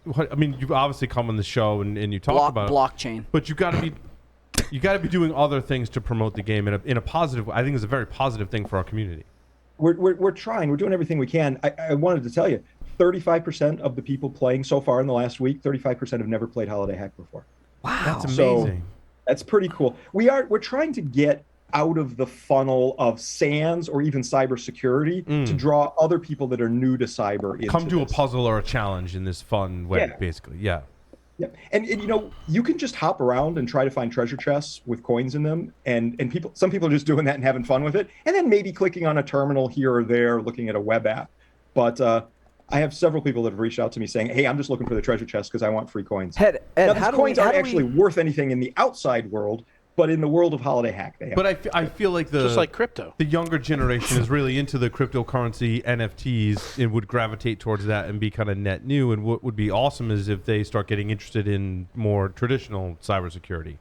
you've obviously come on the show and you talk about blockchain, but you got to be doing other things to promote the game in a positive way. I think it's a very positive thing for our community. We're trying. We're doing everything we can. I wanted to tell you, 35% of the people playing so far in the last week, 35% have never played Holiday Hack before. Wow, that's amazing. So that's pretty cool. We're trying to get out of the funnel of SANS or even cybersecurity to draw other people that are new to cyber into come to this. A puzzle or a challenge in this fun way, basically. Yeah. Yeah, and you can just hop around and try to find treasure chests with coins in them, and some people are just doing that and having fun with it, and then maybe clicking on a terminal here or there, looking at a web app. But I have several people that have reached out to me saying, "Hey, I'm just looking for the treasure chest because I want free coins." Ed, now, these coins aren't actually worth anything in the outside world, but in the world of Holiday Hack, they are. But I feel like just like crypto, the younger generation is really into the cryptocurrency NFTs and would gravitate towards that and be kind of net new. And what would be awesome is if they start getting interested in more traditional cybersecurity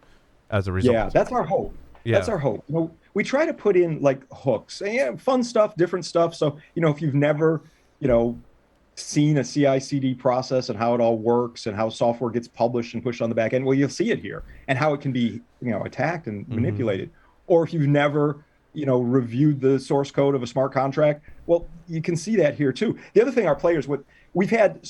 as a result. Yeah, that's our hope. Yeah. That's our hope. We try to put in like hooks, and fun stuff, different stuff. So if you've never, seen a CI/CD process and how it all works and how software gets published and pushed on the back end, well, you'll see it here and how it can be, attacked and manipulated. Or if you've never reviewed the source code of a smart contract. Well, you can see that here too. The other thing our players, we've had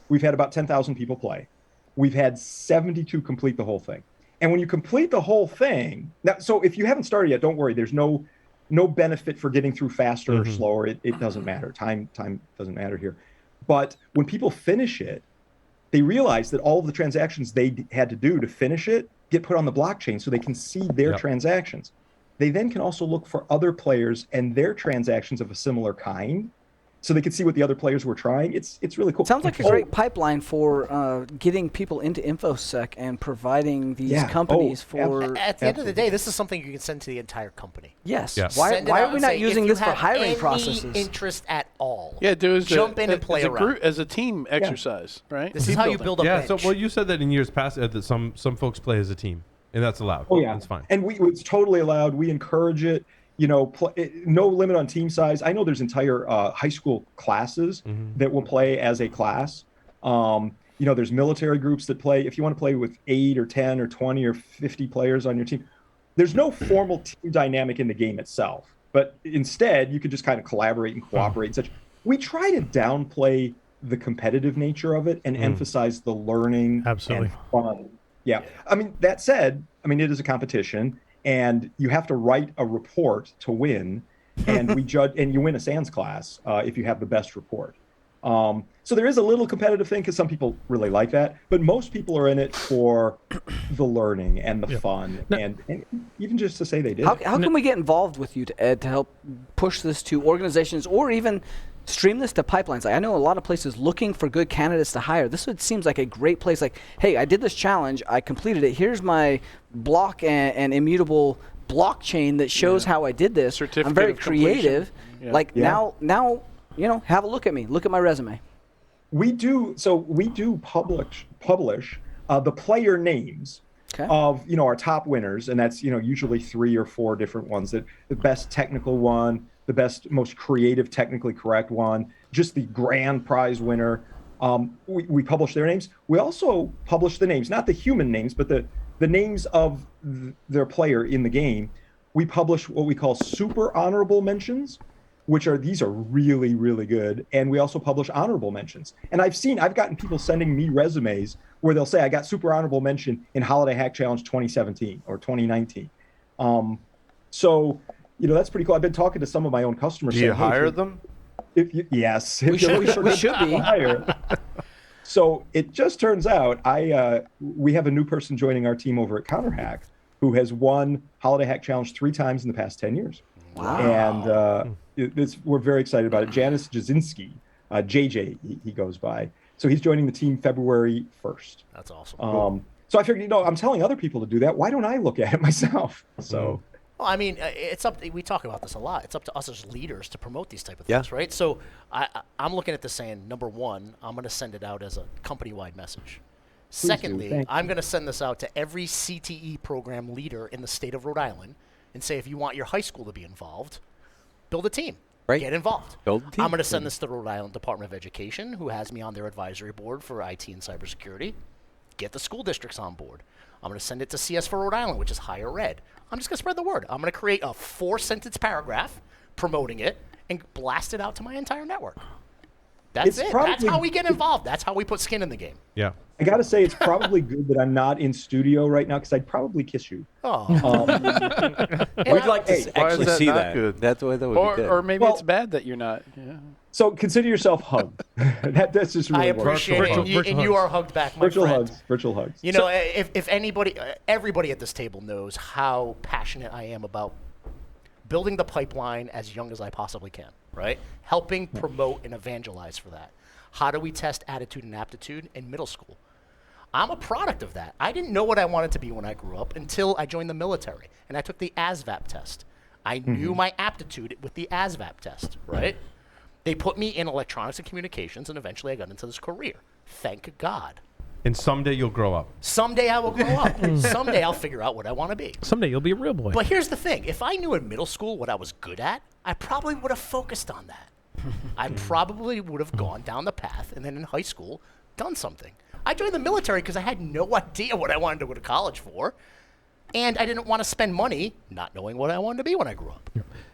about 10,000 people play. We've had 72 complete the whole thing. And when you complete the whole thing, so if you haven't started yet, don't worry. There's no benefit for getting through faster or slower. It doesn't matter. Time doesn't matter here. But when people finish it, they realize that all of the transactions they had to do to finish it get put on the blockchain so they can see their transactions. They then can also look for other players and their transactions of a similar kind, so they can see what the other players were trying. It's really cool. Sounds like a great pipeline for getting people into InfoSec and providing these companies for. At the end of the day, this is something you can send to the entire company. Yes. Why are we not using this for hiring processes? Any interest at all? Yeah, do is jump in and play as around. A group, as a team exercise, right? This is how you build a bench. So you said that in years past that some folks play as a team, and that's allowed. Oh yeah, that's fine. And it's totally allowed. We encourage it. No limit on team size. I know there's entire high school classes that will play as a class. There's military groups that play. If you want to play with 8 or 10 or 20 or 50 players on your team, there's no formal team dynamic in the game itself. But instead, you could just kind of collaborate and cooperate and such. We try to downplay the competitive nature of it and emphasize the learning and fun. Yeah. I mean, that said, it is a competition. And you have to write a report to win, and we judge, and you win a SANS class if you have the best report. So there is a little competitive thing because some people really like that, but most people are in it for the learning and the fun, and even just to say they did. How can we get involved with you, Ed, to help push this to organizations or even stream this to pipelines? Like, I know a lot of places looking for good candidates to hire. This seems like a great place. Like, hey, I did this challenge, I completed it. Here's my block and immutable blockchain that shows how I did this. Certificate I'm very of creative. Yeah. Like now, have a look at me. Look at my resume. We do publish the player names of our top winners, and that's usually 3 or 4 different ones. The best technical one, the best, most creative, technically correct one, just the grand prize winner. We publish their names. We also publish the names, not the human names, but the names of their player in the game. We publish what we call super honorable mentions, these are really, really good. And we also publish honorable mentions. And I've gotten people sending me resumes where they'll say, I got super honorable mention in Holiday Hack Challenge 2017 or 2019. So that's pretty cool. I've been talking to some of my own customers. Do you hire them? Yes. We should be. So it just turns out we have a new person joining our team over at CounterHack who has won Holiday Hack Challenge 3 times in the past 10 years. Wow. And we're very excited about it. Janis Jasinski, JJ, he goes by. So he's joining the team February 1st. That's awesome. So I figured, I'm telling other people to do that. Why don't I look at it myself? So. Well, it's up. We talk about this a lot. It's up to us as leaders to promote these type of things, right? So I'm looking at this saying, number one, I'm going to send it out as a company-wide message. Secondly, I'm going to send this out to every CTE program leader in the state of Rhode Island and say, if you want your high school to be involved, build a team. Right. Get involved. Build a team. I'm going to send this to the Rhode Island Department of Education, who has me on their advisory board for IT and cybersecurity. Get the school districts on board. I'm going to send it to CS for Rhode Island, which is higher ed. I'm just going to spread the word. I'm going to create a 4-sentence paragraph promoting it and blast it out to my entire network. That's it. That's how we get involved. That's how we put skin in the game. Yeah. I got to say, it's probably good that I'm not in studio right now because I'd probably kiss you. Oh. We'd like to actually see that. Good? That's the way that would be good. Or maybe it's bad that you're not. Yeah. So consider yourself hugged. That's just really I appreciate it, and you are hugged back, my friend. Virtual hugs. If anybody, everybody at this table knows how passionate I am about building the pipeline as young as I possibly can, right? Helping promote and evangelize for that. How do we test attitude and aptitude in middle school? I'm a product of that. I didn't know what I wanted to be when I grew up until I joined the military, and I took the ASVAB test. I knew my aptitude with the ASVAB test, right? They put me in electronics and communications, and eventually I got into this career. Thank God. And someday you'll grow up. Someday I will grow up. Someday I'll figure out what I want to be. Someday you'll be a real boy. But here's the thing. If I knew in middle school what I was good at, I probably would have focused on that. I probably would have gone down the path and then in high school done something. I joined the military because I had no idea what I wanted to go to college for. and I didn't want to spend money not knowing what I wanted to be when I grew up.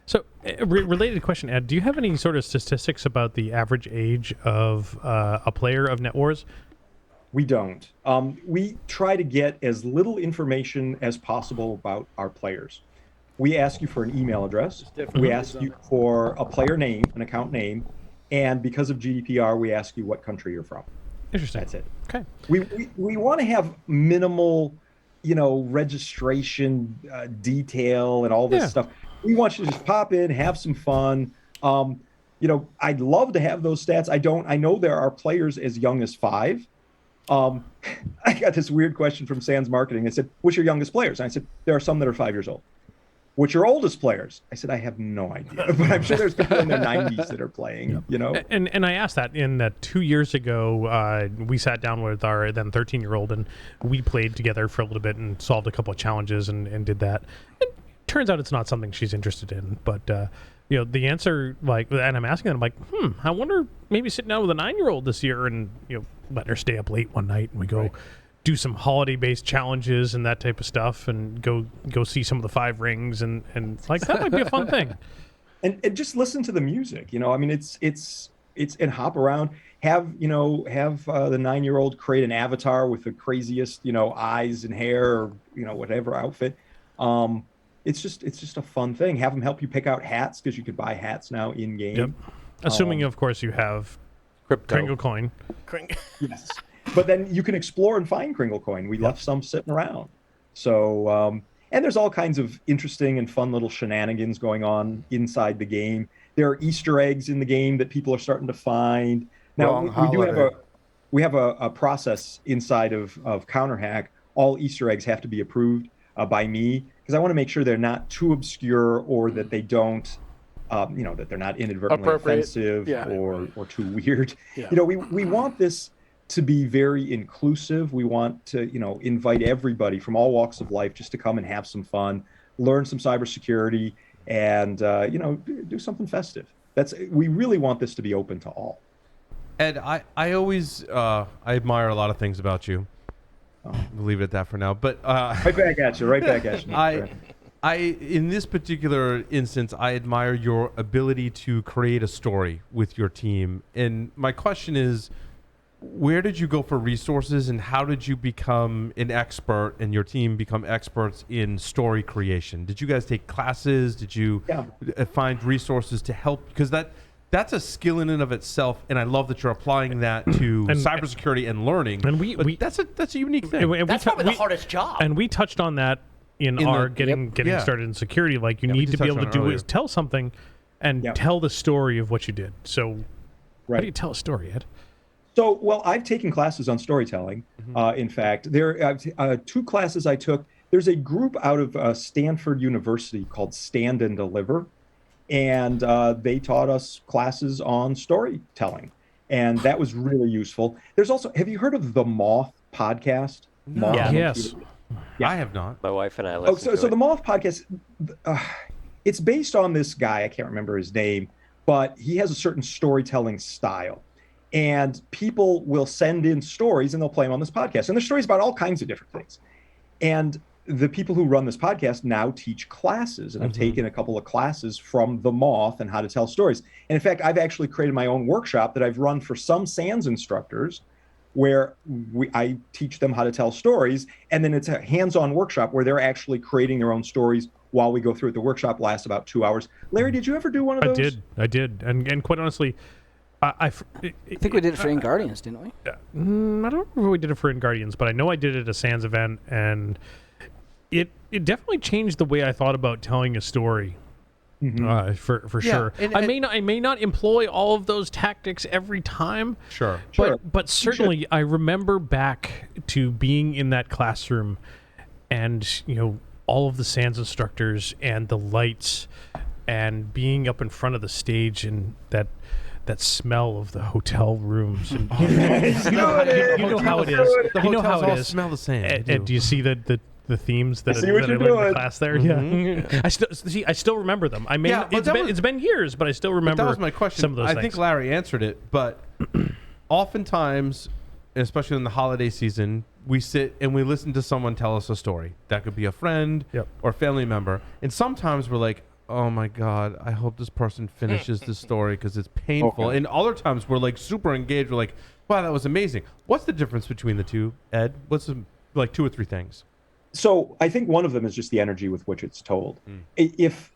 So, related question, Ed, do you have any sort of statistics about the average age of a player of Net Wars? We don't. We try to get as little information as possible about our players. We ask you for an email address. We ask you for a player name, an account name, and because of GDPR, we ask you what country you're from. Interesting. That's it. Okay. We want to have minimal, registration detail and all this stuff. We want you to just pop in, have some fun. I'd love to have those stats. I know there are players as young as 5. I got this weird question from Sands Marketing. They said, "What's your youngest players?" And I said, "There are some that are 5 years old." "What's your oldest players?" I said, "I have no idea, but I'm sure there's people in their 90s that are playing." And I asked that in that 2 years ago, we sat down with our then 13-year-old and we played together for a little bit and solved a couple of challenges and did that. And turns out it's not something she's interested in, but the answer, and I'm asking them, I wonder, maybe sitting down with a 9-year-old this year and letting her stay up late one night and we go do some holiday-based challenges and that type of stuff and go see some of the 5 rings and that might be a fun thing. And just listen to the music. It's and hop around. Have the 9-year-old create an avatar with the craziest eyes and hair or whatever outfit. It's just a fun thing. Have them help you pick out hats because you could buy hats now in game. Yep. Assuming, of course, you have crypto. Kringle coin. Yes. But then you can explore and find Kringle coin. We left some sitting around. So, and there's all kinds of interesting and fun little shenanigans going on inside the game. There are Easter eggs in the game that people are starting to find. Now, we have a process inside of CounterHack. All Easter eggs have to be approved by me because I want to make sure they're not too obscure or that they don't, that they're not inadvertently offensive or too weird. Yeah. We want this to be very inclusive. We want to, invite everybody from all walks of life just to come and have some fun, learn some cybersecurity, and do something festive. We really want this to be open to all. Ed, I always I admire a lot of things about you. We'll leave it at that for now. But right back at you. I in this particular instance, I admire your ability to create a story with your team. And my question is, where did you go for resources and how did you become an expert and your team become experts in story creation? Did you guys take classes? Did you find resources to help? Because that's a skill in and of itself, and I love that you're applying that to cybersecurity and learning. And that's a unique thing. That's probably the hardest job. And we touched on that in our getting started in security. Like you need to be able to do is tell something and tell the story of what you did. So how do you tell a story, Ed? So, well, I've taken classes on storytelling. In fact, there are 2 classes I took. There's a group out of Stanford University called Stand and Deliver, and they taught us classes on storytelling, and that was really useful. There's also, have you heard of the Moth podcast? No. Yes. I have not. My wife and I listen to so it. the Moth podcast, it's based on this guy, I can't remember his name, but he has a certain storytelling style. And people will send in stories and they'll play them on this podcast. And there's stories about all kinds of different things. And the people who run this podcast now teach classes. And I've taken a couple of classes from The Moth and how to tell stories. And in fact, I've actually created my own workshop that I've run for some SANS instructors where I teach them how to tell stories. And then it's a hands-on workshop where they're actually creating their own stories while we go through it. The workshop lasts about 2 hours. Larry, did you ever do one of those? I did. And quite honestly, I think we did it for InGuardians, didn't we? I don't remember if we did it for InGuardians, but I know I did it at a SANS event, and it definitely changed the way I thought about telling a story. For sure. And I may not employ all of those tactics every time. Sure. But certainly I remember back to being in that classroom, and all of the SANS instructors and the lights, and being up in front of the stage and that smell of the hotel rooms. And you know how it is. The you know how it is. Smell the same. And do you see the themes that I you're learned in doing. class there? Yeah. I still remember them. I mean, it's been years, but I still remember. That was my question. Some of those I things. think Larry answered it, but oftentimes especially in the holiday season, we sit and we listen to someone tell us a story. That could be a friend or family member. And sometimes we're like, oh my God, I hope this person finishes this story because it's painful. Okay. And other times we're like super engaged. We're like, wow, that was amazing. What's the difference between the two, Ed? What's like 2 or 3 things? So I think one of them is just the energy with which it's told. If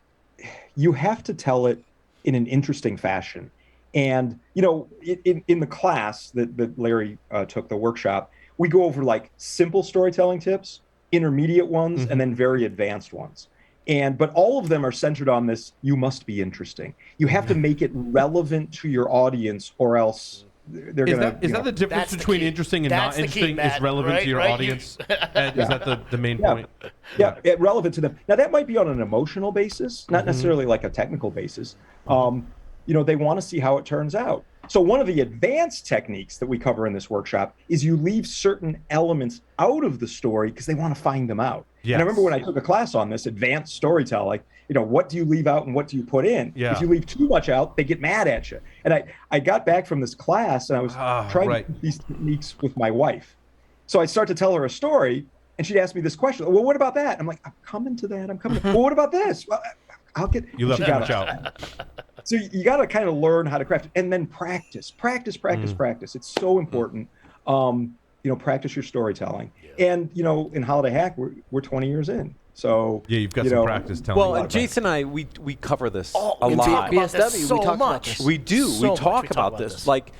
you have to tell it in an interesting fashion. And, you know, in the class that Larry took, the workshop, we go over like simple storytelling tips, intermediate ones, and then very advanced ones. But all of them are centered on this, you must be interesting. You have to make it relevant to your audience or else they're going to... Is that the difference between interesting and not interesting is relevant to your audience? Ed, is that the main point? Yeah, relevant to them. Now, that might be on an emotional basis, not necessarily like a technical basis. You know, they want to see how it turns out. So one of the advanced techniques that we cover in this workshop is you leave certain elements out of the story because they want to find them out. Yes. And I remember when I took a class on this, advanced storytelling, you know, what do you leave out and what do you put in? Yeah. If you leave too much out, they get mad at you. And I got back from this class and I was trying to use these techniques with my wife. So I start to tell her a story and she'd ask me this question. Well, what about that? I'm like, I'm coming to that. Well, what about this? Well, I'll get... You left too much out. So you got to kind of learn how to craft it and then practice. It's so important. You know, practice your storytelling. And, you know, in Holiday Hack, we're 20 years in. So yeah, you've got some practice telling. Well, and Jason and I, we cover this a in lot. PSW, so we talk much. about this. We do. So we talk about this. Like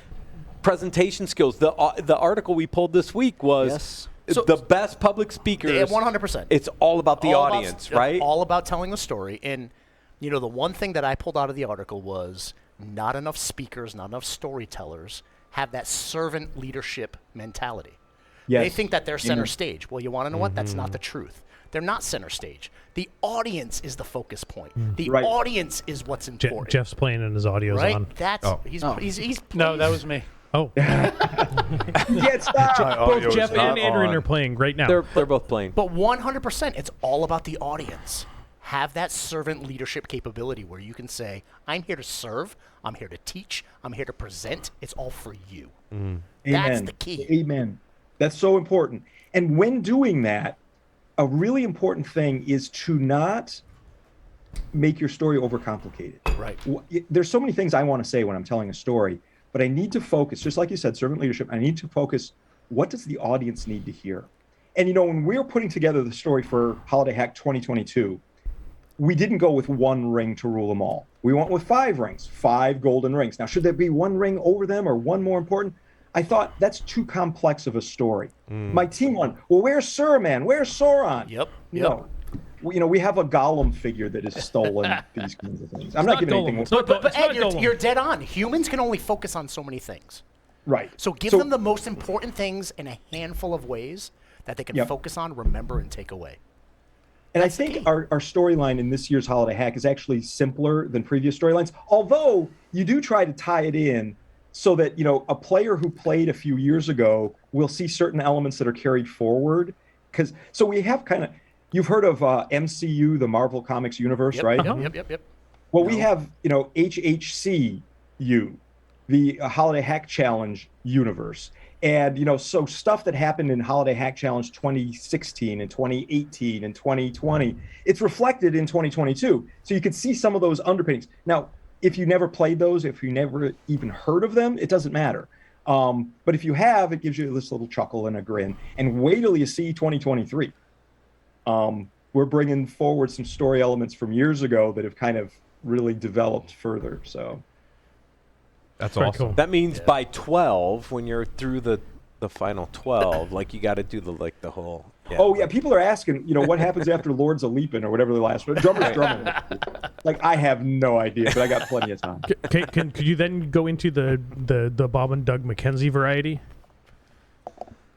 presentation skills. The article we pulled this week was the best public speakers. Yeah, 100%. It's all about the audience, right? All about telling the story. And, you know, the one thing that I pulled out of the article was not enough speakers, not enough storytellers have that servant leadership mentality. Yes. They think that they're center stage. Well, you want to know what? That's not the truth. They're not center stage. The audience is the focus point. The audience is what's important. Jeff's playing and his audio's right? on. That's he's No, that was me. Oh. Get stopped. Both Jeff and Adrian are playing right now. They're both playing. But 100%, it's all about the audience. Have that servant leadership capability where you can say, I'm here to serve, I'm here to teach, I'm here to present. It's all for you. That's the key. Amen. That's so important. And when doing that, a really important thing is to not make your story overcomplicated. Right. There's so many things I want to say when I'm telling a story, but I need to focus, just like you said, servant leadership, I need to focus, what does the audience need to hear? And, you know, when we're putting together the story for Holiday Hack 2022, we didn't go with one ring to rule them all. We went with 5 rings, 5 golden rings. Now, should there be one ring over them or one more important? I thought that's too complex of a story. My team won. Well, where's Saruman? Where's Sauron? Yep. No. You know, we have a Gollum figure that has stolen these kinds of things. I'm not giving anything away. But Ed, you're dead on. Humans can only focus on so many things. Right. So give them the most important things in a handful of ways that they can focus on, remember, and take away. And I think our storyline in this year's Holiday Hack is actually simpler than previous storylines, although you do try to tie it in so that, you know, a player who played a few years ago will see certain elements that are carried forward. So we have kind of, you've heard of MCU, the Marvel Comics universe, right? Yep. Well, we have, you know, HHCU, the Holiday Hack Challenge universe. And, you know, so stuff that happened in Holiday Hack Challenge 2016 and 2018 and 2020, it's reflected in 2022. So you can see some of those underpinnings. Now, if you never played those, if you never even heard of them, it doesn't matter. But if you have, it gives you this little chuckle and a grin. And wait till you see 2023. We're bringing forward some story elements from years ago that have kind of really developed further. So that's very awesome. cool. That means by 12, when you're through the final 12, like you got to do the whole. Yeah. Oh yeah, people are asking, you know, what happens after Lords of Leaping or whatever the last one. Drummer's drumming. Like I have no idea, but I got plenty of time. Could you then go into the Bob and Doug McKenzie variety?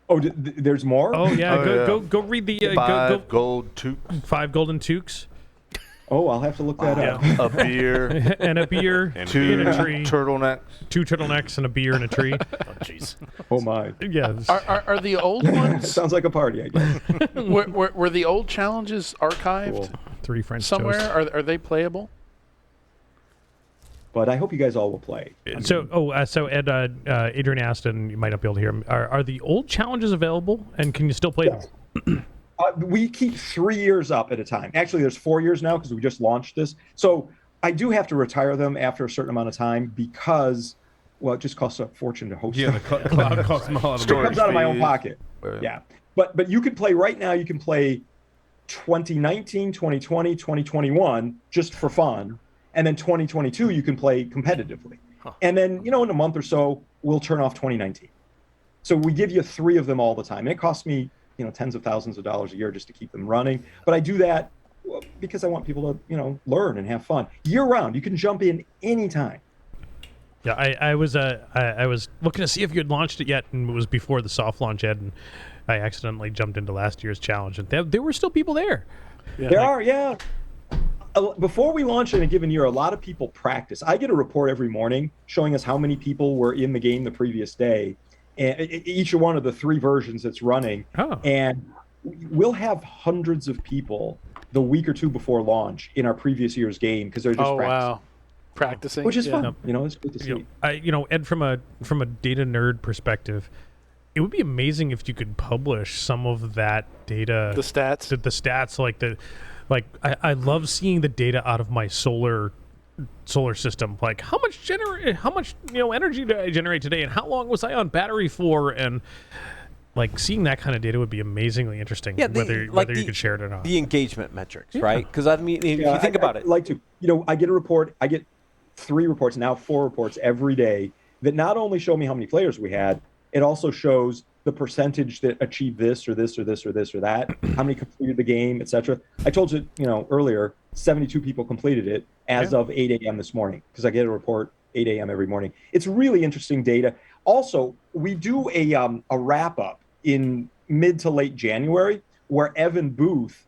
Oh, there's more? Oh yeah, go read the 5 gold toques. 5 golden toques. Oh, I'll have to look that up. A beer. And a beer. And 2 turtlenecks. 2 turtlenecks and a beer and a tree. Oh, jeez. Oh, my. Yeah. Are the old ones? Sounds like a party, I guess. were the old challenges archived 3 French somewhere? toast. Are they playable? But I hope you guys all will play. So Ed, Adrian asked, and you might not be able to hear him. Are the old challenges available, and can you still play them? We keep 3 years up at a time. Actually, there's 4 years now because we just launched this. So I do have to retire them after a certain amount of time because, well, it just costs a fortune to host them. The cloud costs a lot of It money. comes out of my own pocket. Yeah. But you can play right now. You can play 2019, 2020, 2021 just for fun. And then 2022, you can play competitively. And then, in a month or so, we'll turn off 2019. So we give you 3 of them all the time. And it costs me, tens of thousands of dollars a year just to keep them running. But I do that because I want people to, learn and have fun. Year round, you can jump in anytime. Yeah, I was looking to see if you had launched it yet, and it was before the soft launch, Ed, and I accidentally jumped into last year's challenge, and there were still people there. There are, yeah. Before we launch in a given year, a lot of people practice. I get a report every morning showing us how many people were in the game the previous day, and each one of the 3 versions that's running. And we'll have hundreds of people the week or 2 before launch in our previous year's game because they're just practicing, which is fun. It's good to see. Ed, from a data nerd perspective, it would be amazing if you could publish some of that data, the stats, I love seeing the data out of my solar system. Like how much energy did I generate today, and how long was I on battery for? And seeing that kind of data would be amazingly interesting. Yeah, whether you could share it or not. The engagement metrics, right? Because if you think about it, like to, I get a report. I get 3 reports now, 4 reports every day that not only show me how many players we had, it also shows the percentage that achieved this or this or this or this or that, how many completed the game, etc. I told you, earlier, 72 people completed it as of 8 a.m. this morning because I get a report 8 a.m. every morning. It's really interesting data. Also, we do a wrap up in mid to late January where Evan Booth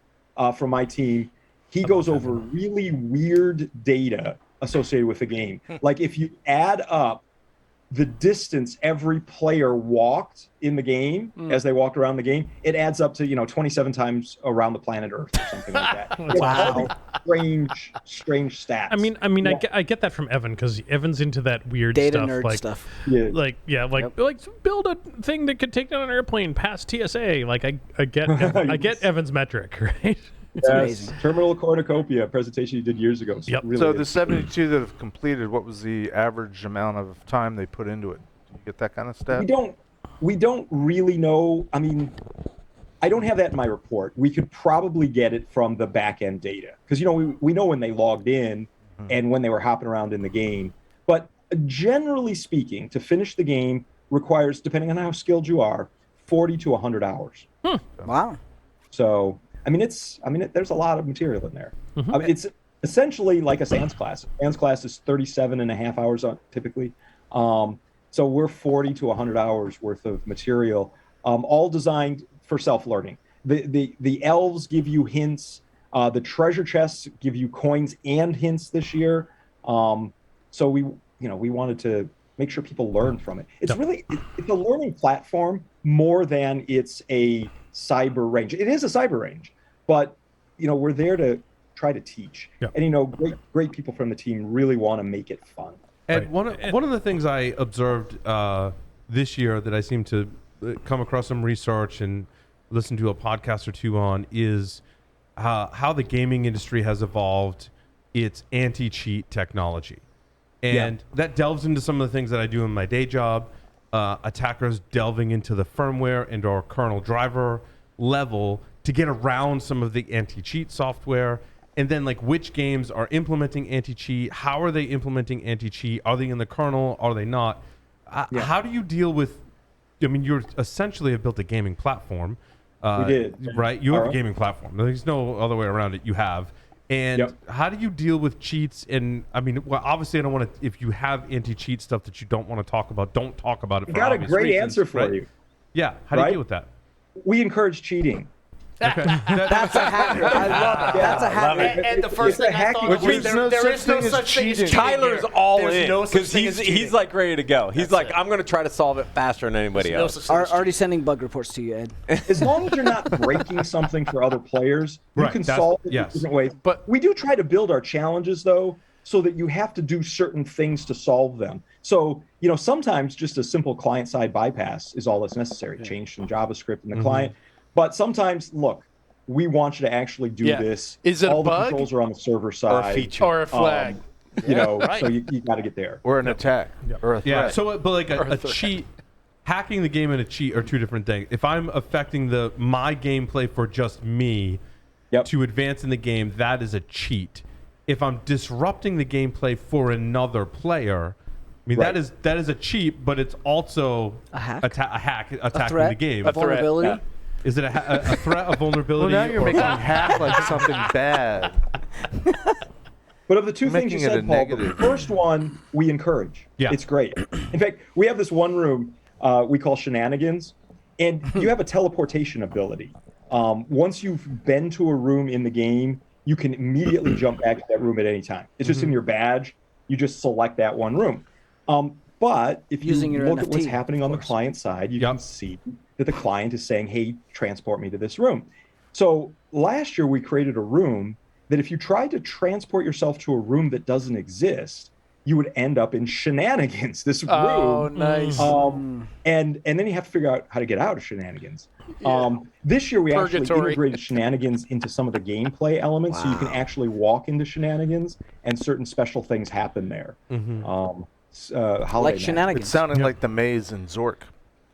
from my team, he goes over really weird data associated with the game. Like if you add up the distance every player walked in the game as they walked around the game, it adds up to 27 times around the planet Earth or something like that. Wow. Strange stats. I get that from Evan because Evan's into that weird data stuff, nerd stuff. Build a thing that could take down an airplane past TSA. I get Evan's metric, right? It's amazing. Terminal cornucopia presentation you did years ago. So the 72 that have completed, what was the average amount of time they put into it? Do you get that kind of stat? We don't really know. I don't have that in my report. We could probably get it from the back end data because we know when they logged in and when they were hopping around in the game. But generally speaking, to finish the game requires, depending on how skilled you are, 40 to 100 hours. Wow. So there's a lot of material in there. It's essentially like a SANS class. SANS class is 37 and a half hours typically. So we're 40 to 100 hours worth of material, all designed for self-learning. The elves give you hints. The treasure chests give you coins and hints this year. So we wanted to make sure people learn from it. It's a learning platform more than it's a cyber range. It is a cyber range, but we're there to try to teach. And great people from the team really want to make it fun. Ed, one of the things I observed this year that I seem to come across some research and listen to a podcast or 2 on is how the gaming industry has evolved its anti-cheat technology. And that delves into some of the things that I do in my day job. Attackers delving into the firmware and or kernel driver level to get around some of the anti-cheat software. And then which games are implementing anti-cheat? How are they implementing anti-cheat? Are they in the kernel? Are they not? How do you deal with, you essentially have built a gaming platform. We did. Right? You have a gaming platform. There's no other way around it. You have. And how do you deal with cheats? And obviously I don't want to, if you have anti-cheat stuff that you don't want to talk about, don't talk about it. I got a great answer for you. Yeah. How do you deal with that? We encourage cheating. Okay. That's a hacker. I love it. That's a hacker. And the first thing I thought was there is no such thing as cheating. Tyler's all in because he's ready to go. He's I'm going to try to solve it faster than anybody else. Already sending bug reports to you, Ed. As long as you're not breaking something for other players, you can solve it in different ways. But we do try to build our challenges though so that you have to do certain things to solve them. So, sometimes just a simple client-side bypass is all that's necessary. Change some JavaScript in the client. But sometimes, look, we want you to actually do this. Is it all a the bug? controls are on the server side. Or a feature. Or a flag. So you got to get there. Or an attack. Or a threat. Yeah. So, but like a cheat, hacking the game and a cheat are two different things. If I'm affecting my gameplay for just me to advance in the game, that is a cheat. If I'm disrupting the gameplay for another player, I mean that is a cheat, but it's also a hack, attacking the game. A vulnerability. Yeah. Is it a threat, a vulnerability? Well, now you're making hack like something bad. But of the two things you Making it said, a Paul, negative. the first one we encourage. Yeah. It's great. In fact, we have this one room we call Shenanigans, and you have a teleportation ability. Once you've been to a room in the game, you can immediately jump back to that room at any time. It's just in your badge. You just select that one room. But if you look at what's happening on the client side, you can see that the client is saying, hey, transport me to this room. So last year we created a room that if you tried to transport yourself to a room that doesn't exist, you would end up in Shenanigans, this room. Oh, nice. And then you have to figure out how to get out of Shenanigans. This year we actually integrated Shenanigans into some of the gameplay elements, so you can actually walk into Shenanigans and certain special things happen there. Like Shenanigans. It sounded like the maze in Zork.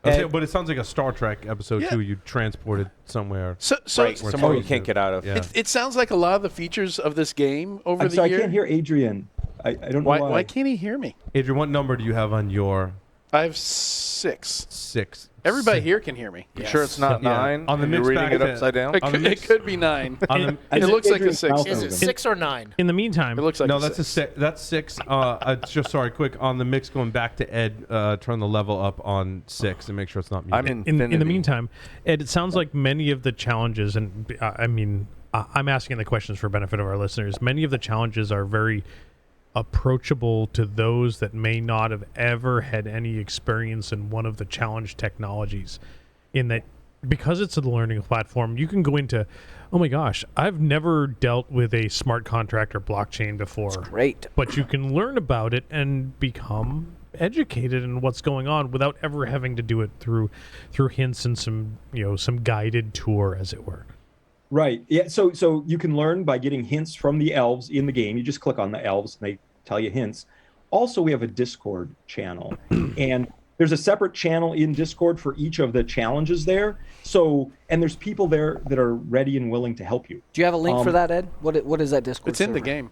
But it sounds like a Star Trek episode too. You transported somewhere. Somewhere you can't get out of. Yeah. It sounds like a lot of the features of this game over the year. I can't hear Adrian. I don't know why. Why can't he hear me? Adrian, what number do you have on your? I have 6. 6. Everybody here can hear me. You sure it's not 9? On the You're mix reading back it to- upside down? It could be 9. It looks like a 6. Is it 6 or 9? In the meantime, It looks like No, a that's 6. That's 6. Just sorry, quick on the mix. Going back to Ed, turn the level up on 6 and make sure it's not muted. I'm in the meantime, Ed, it sounds like many of the challenges, and I'm asking the questions for benefit of our listeners. Many of the challenges are very approachable to those that may not have ever had any experience in one of the challenge technologies, in that because it's a learning platform, you can go into, oh my gosh, I've never dealt with a smart contract or blockchain before. It's great. But you can learn about it and become educated in what's going on without ever having to do it through hints and some guided tour, as it were. Right. Yeah. So you can learn by getting hints from the elves in the game. You just click on the elves and they tell you hints. Also, we have a Discord channel, and there's a separate channel in Discord for each of the challenges there. So, and there's people there that are ready and willing to help you. Do you have a link for that, Ed? What is that Discord? It's in the server? game.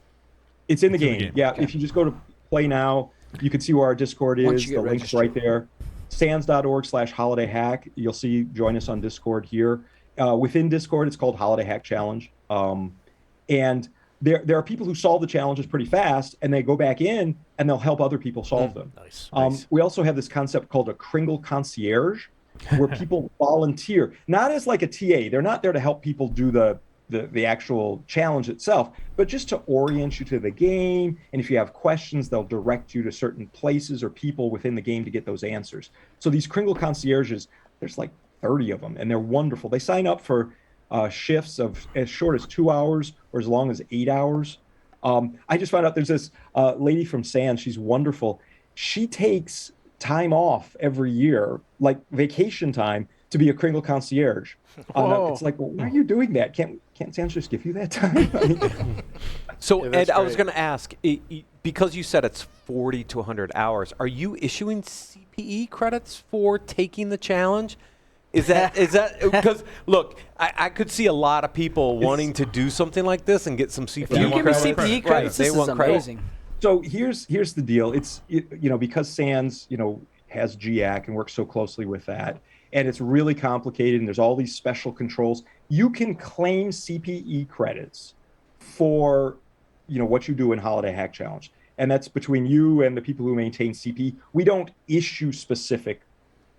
It's in the game. Yeah. Okay. If you just go to Play Now, you can see where our Discord is. The link's right there. sans.org/holidayhack. You'll see, join us on Discord here. Within Discord, it's called Holiday Hack Challenge. And there are people who solve the challenges pretty fast, and they go back in and they'll help other people solve them. Nice. We also have this concept called a Kringle concierge, where people volunteer, not as like a TA. They're not there to help people do the actual challenge itself, but just to orient you to the game. And if you have questions, they'll direct you to certain places or people within the game to get those answers. So these Kringle concierges, there's like 30 of them, and they're wonderful. They sign up for shifts of as short as 2 hours or as long as 8 hours. I just found out there's this lady from Sans. She's wonderful. She takes time off every year, like vacation time, to be a Kringle concierge. It's like, well, why are you doing that? Can't Sans just give you that time? So, Ed, I was going to ask, because you said it's 40 to 100 hours, are you issuing CPE credits for taking the challenge? Is that because look, I could see a lot of people wanting to do something like this and get some CPE If you give me credits. CPE credits, this is amazing. So here's the deal. It's because Sans has GIAC and works so closely with that, and it's really complicated, and there's all these special controls. You can claim CPE credits for what you do in Holiday Hack Challenge, and that's between you and the people who maintain CPE. We don't issue specific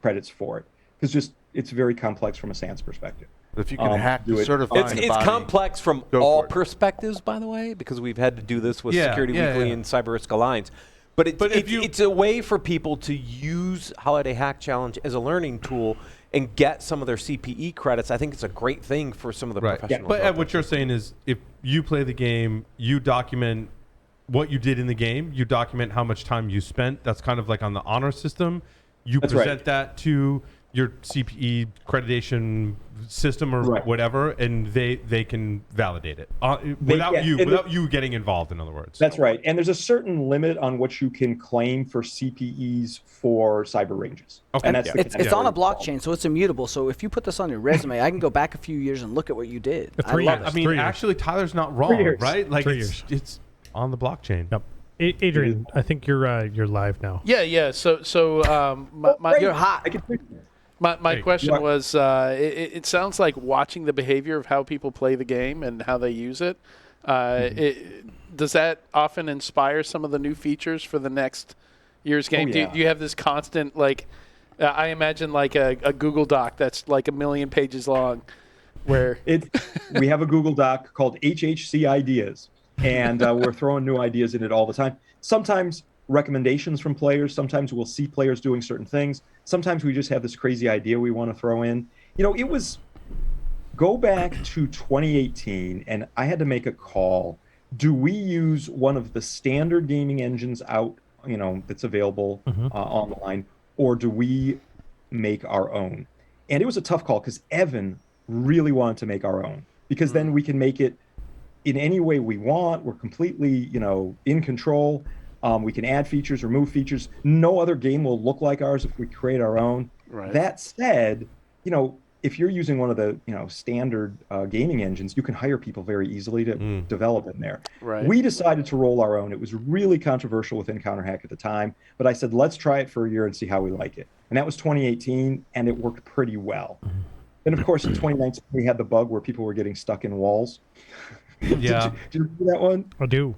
credits for it because it's very complex from a Sans perspective. If you can hack the certifying it's body, complex from all perspectives, by the way, because we've had to do this with Security Weekly and Cyber Risk Alliance. But it's a way for people to use Holiday Hack Challenge as a learning tool and get some of their CPE credits. I think it's a great thing for some of the professionals. But Ed, what you're saying is, if you play the game, you document what you did in the game. You document how much time you spent. That's kind of like on the honor system. You That's present right. that to your CPE accreditation system or Right. whatever, and they can validate it without you getting involved. In other words, That's right. And there's a certain limit on what you can claim for CPEs for cyber ranges. Okay. And that's the It's on a category. blockchain, so it's immutable. So if you put this on your resume, I can go back a few years and look at what you did. I 3 love years. it. I mean, 3 years. actually, Tyler's not wrong, years. right? Like 3 it's, years. it's on the blockchain. Yep. Adrian, I think you're live now. Yeah. So You're hot. I can my Hey, question what? was, it sounds like watching the behavior of how people play the game and how they use it. Does that often inspire some of the new features for the next year's game? yeah. Do you have this constant, like, I imagine like a Google Doc that's like 1 million pages long, where we have a Google Doc called HHC Ideas, and we're throwing new ideas in it all the time. Sometimes recommendations from players. Sometimes we'll see players doing certain things. Sometimes we just have this crazy idea we want to throw in. It was go back to 2018, and I had to make a call. Do we use one of the standard gaming engines out, that's available online, or do we make our own? And it was a tough call because Evan really wanted to make our own, because then we can make it in any way we want. We're completely, in control. We can add features, remove features. No other game will look like ours if we create our own. Right. That said, if you're using one of the standard gaming engines, you can hire people very easily to develop in there. Right. We decided to roll our own. It was really controversial within CounterHack at the time, but I said, let's try it for a year and see how we like it. And that was 2018, and it worked pretty well. Then, of course, in 2019, we had the bug where people were getting stuck in walls. Yeah, Did you see that one? I do.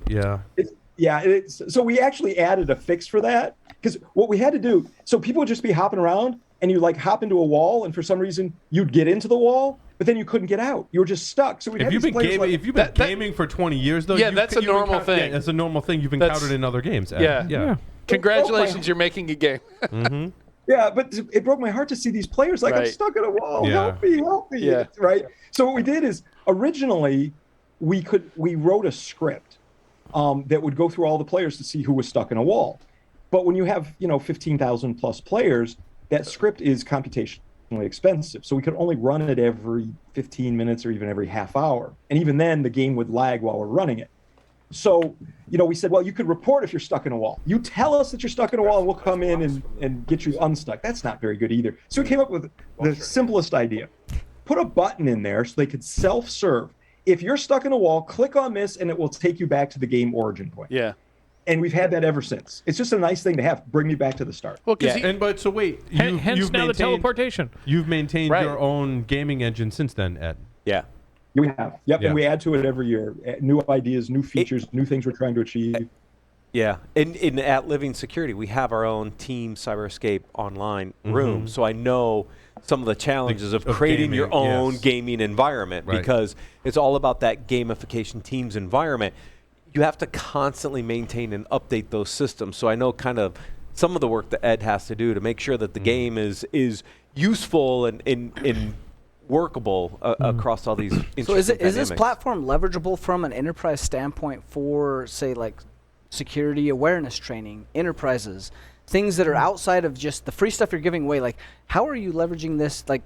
Yeah. So we actually added a fix for that, because what we had to do, so people would just be hopping around, and you hop into a wall, and for some reason you'd get into the wall, but then you couldn't get out. You were just stuck. So If you've been gaming for 20 years, though, that's a normal thing. Yeah, that's a normal thing you've encountered in other games. Ed. Yeah. Congratulations, you're making a game. Yeah, but it broke my heart to see these players I'm Right. stuck in a wall. Yeah. Help me. Yeah. Right. So what we did is originally we wrote a script that would go through all the players to see who was stuck in a wall. But when you have 15,000 plus players, that script is computationally expensive. So we could only run it every 15 minutes or even every half hour. And even then the game would lag while we're running it. So, we said, well, you could report if you're stuck in a wall. You tell us that you're stuck in a wall and we'll come in and get you unstuck. That's not very good either. So we came up with the simplest idea. Put a button in there so they could self-serve. If you're stuck in a wall, click on this and it will take you back to the game origin point. Yeah. And we've had that ever since. It's just a nice thing to have. Bring me back to the start. Well, But so wait, Hence you've now the teleportation. You've maintained Right. your own gaming engine since then, Ed. Yeah. We have. Yep. Yeah. And we add to it every year. New ideas, new features, new things we're trying to achieve. Yeah, at Living Security, we have our own Team Cyber Escape online room, so I know some of the challenges of creating gaming, your own yes. gaming environment, Right. because it's all about that gamification Teams environment. You have to constantly maintain and update those systems. So I know kind of some of the work that Ed has to do to make sure that the game is useful and workable across all these interesting So is this dynamics. platform leverageable from an enterprise standpoint for, say, like security awareness training, enterprises, things that are outside of just the free stuff you're giving away? Like, how are you leveraging this, like,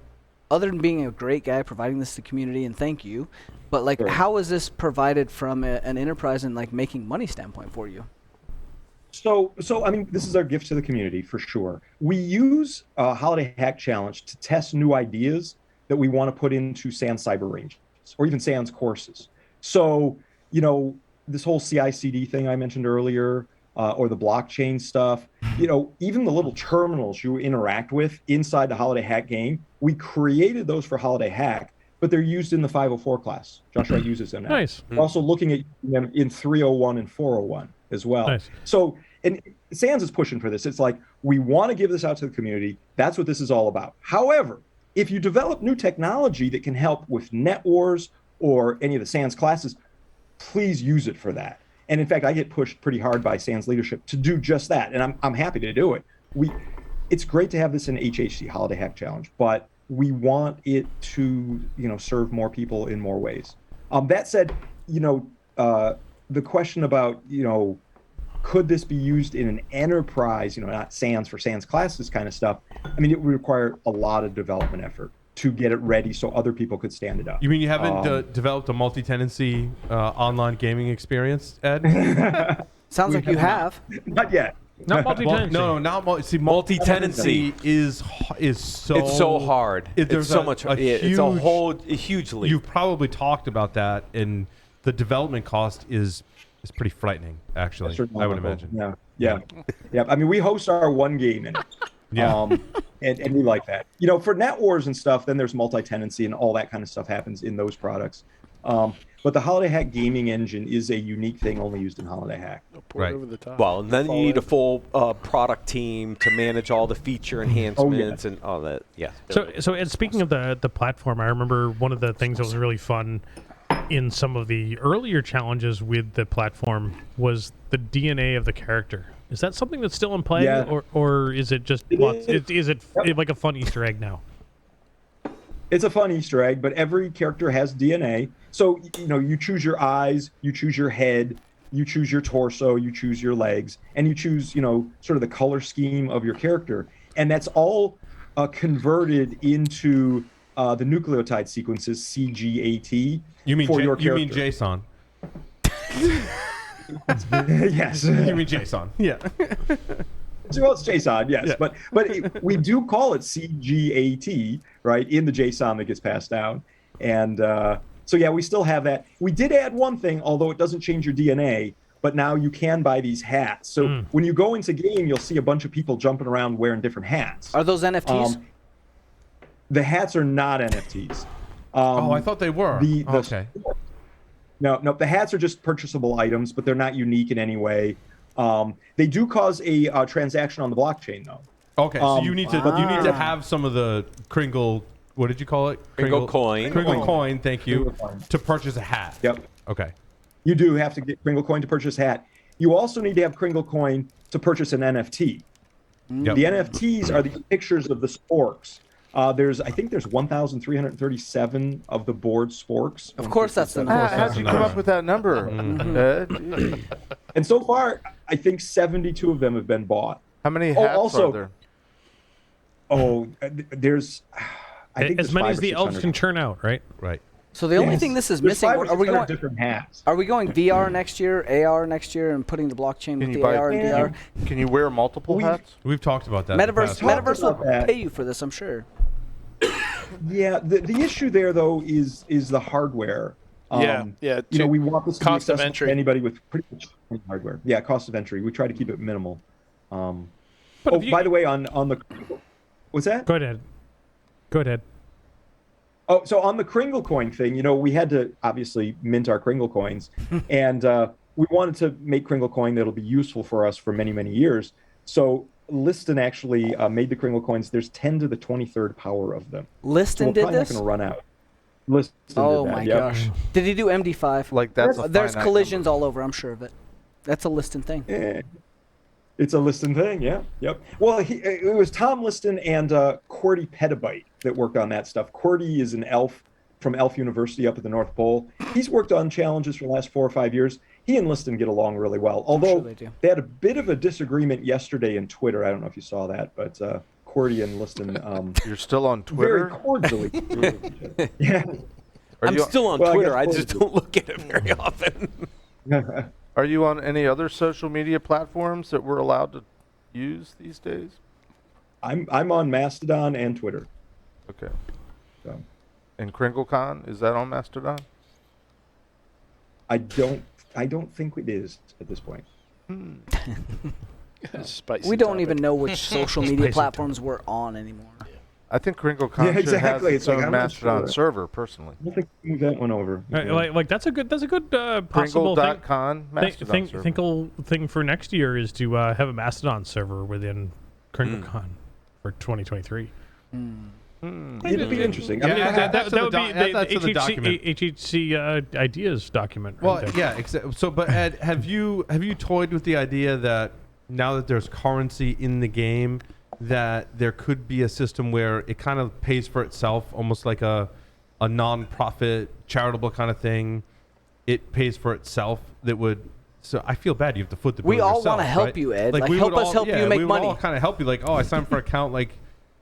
other than being a great guy, providing this to the community, and thank you, but, like, how is this provided from an enterprise and, like, making money standpoint for you? So I mean, this is our gift to the community for sure. We use Holiday Hack Challenge to test new ideas that we want to put into SANS cyber ranges or even SANS courses. So, this whole CI/CD thing I mentioned earlier, or the blockchain stuff, even the little terminals you interact with inside the Holiday Hack game, we created those for Holiday Hack, but they're used in the 504 class. Josh Wright uses them now. Nice. We're also looking at them in 301 and 401 as well. Nice. So, and SANS is pushing for this. It's like, we want to give this out to the community. That's what this is all about. However, if you develop new technology that can help with Net Wars or any of the SANS classes, please use it for that. And in fact, I get pushed pretty hard by SANS leadership to do just that. And I'm happy to do it. It's great to have this in HHC, Holiday Hack Challenge, but we want it to, serve more people in more ways. That said, the question about, could this be used in an enterprise, not Sans for Sans classes kind of stuff? I mean, it would require a lot of development effort to get it ready so other people could stand it up. You mean you haven't developed a multi-tenancy online gaming experience, Ed? Sounds like you have. Not yet. Not multi-tenancy. No, not multi-tenancy is so. It's so hard. There's so much. It's a huge leap. You've probably talked about that, and the development cost is pretty frightening. Actually, I would imagine. Yeah. I mean, we host our one game in it. Yeah. And we like that. For Net Wars and stuff, then there's multi-tenancy and all that kind of stuff happens in those products. But the Holiday Hack gaming engine is a unique thing only used in Holiday Hack. Right. Over the top. Well, and then you need a full product team to manage all the feature enhancements and all that. Yeah. So and speaking of the platform, I remember one of the things that was really fun in some of the earlier challenges with the platform was the DNA of the character. Is that something that's still in play, or is it just is it like a fun Easter egg now? It's a fun Easter egg, but every character has DNA. So, you choose your eyes, you choose your head, you choose your torso, you choose your legs, and you choose, sort of the color scheme of your character. And that's all converted into the nucleotide sequences, CGAT, you mean for your you character. mean JSON? Yes. You mean JSON? Yeah. Well, it's JSON, yes, Yeah. but we do call it CGAT, right, in the JSON that gets passed down, and so we still have that. We did add one thing, although it doesn't change your DNA, but now you can buy these hats. So when you go into game, you'll see a bunch of people jumping around wearing different hats. Are those NFTs? The hats are not NFTs. I thought they were. Okay. No, the hats are just purchasable items, but they're not unique in any way. They do cause a transaction on the blockchain, though. Okay, so you need to have some of the Kringle. What did you call it? Kringle coin. Kringle coin. Thank you. To purchase a hat. Yep. Okay. You do have to get Kringle coin to purchase a hat. You also need to have Kringle coin to purchase an NFT. Yep. The NFTs are the pictures of the sporks. I think there's 1,337 of the board sporks. Of course, that's the number. How'd you come up with that number, Ed? And so far, I think 72 of them have been bought. How many hats are there? There's, I think as many as the elves can churn out, right? Right. So the only thing this is missing, are we going different hats? Are we going VR next year, AR next year, and putting the blockchain with the AR and VR? Can you wear multiple hats? We've talked about that. Metaverse will pay you for this, I'm sure. Yeah, the issue there though is the hardware. We want this to be cost of accessible entry to anybody with pretty much any hardware. Yeah, cost of entry. We try to keep it minimal. By the way, on the what's that? Go ahead. Oh, so on the Kringle coin thing, we had to obviously mint our Kringle coins, and we wanted to make Kringle coin that'll be useful for us for many, many years. So Liston actually made the Kringle coins. There's 10 to the 23rd power of them. Liston did this? Not going to run out. Liston oh did that, my yep. gosh! Did he do MD5? Like that's there's collisions all over. I'm sure of it. That's a Liston thing. Yeah. It's a Liston thing, yeah. Yep. Well, it was Tom Liston and Cordy Petabyte that worked on that stuff. Cordy is an elf from Elf University up at the North Pole. He's worked on challenges for the last 4 or 5 years. He and Liston get along really well, although they had a bit of a disagreement yesterday in Twitter. I don't know if you saw that, but Cordy and Liston... You're still on Twitter? Very cordially. Yeah. I'm still on Twitter. I just don't look at it very often. Are you on any other social media platforms that we're allowed to use these days? I'm on Mastodon and Twitter. Okay. So. And KringleCon, is that on Mastodon? I don't think it is at this point. Spicy we don't topic. even know which social media platforms we're on anymore. I think KringleCon should have its own Mastodon server, personally. I think move that one over. Like that's a good possible Kringle.con Mastodon server. thing for next year is to have a Mastodon server within KringleCon for 2023. It'd be interesting. Yeah, that would be the HHC ideas document. Well, yeah. So, but Ed, have you toyed with the idea that now that there's currency in the game, that there could be a system where it kind of pays for itself, almost like a non-profit charitable kind of thing? It pays for itself that would. So I feel bad. You have to foot the bill We all yourself, want to help right? you, Ed. Like we help would us all- help yeah, you make we would money. all kind of help you. Like, oh, I signed for an account. Like,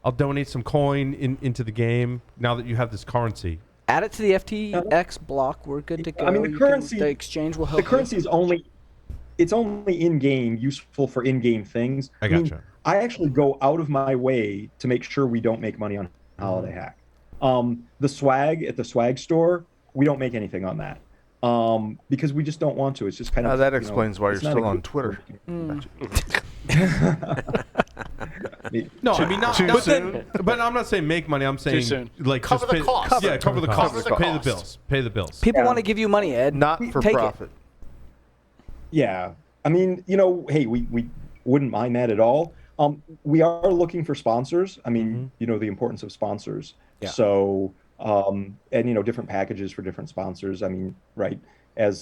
I'll donate some coin into the game now that you have this currency. Add it to the FTX block. We're good to go. I mean, the exchange will help. The currency is only in game, useful for in-game things. I mean, gotcha. I actually go out of my way to make sure we don't make money on Holiday Hack. The swag at the swag store, we don't make anything on that. Because we just don't want to. It's just kind of that explains why you're it's not still a on good- Twitter. No, I mean not. Too But, soon. but I'm not saying make money. I'm saying soon. like Cover just the pay, cost. Yeah, cover the cost. Cover the Pay the cost. bills. Pay the bills. People want to give you money, Ed. Not for Take it. profit. Yeah. I mean, hey, we wouldn't mind that at all. We are looking for sponsors. I mean, the importance of sponsors. Yeah. So, and different packages for different sponsors. I mean, right, as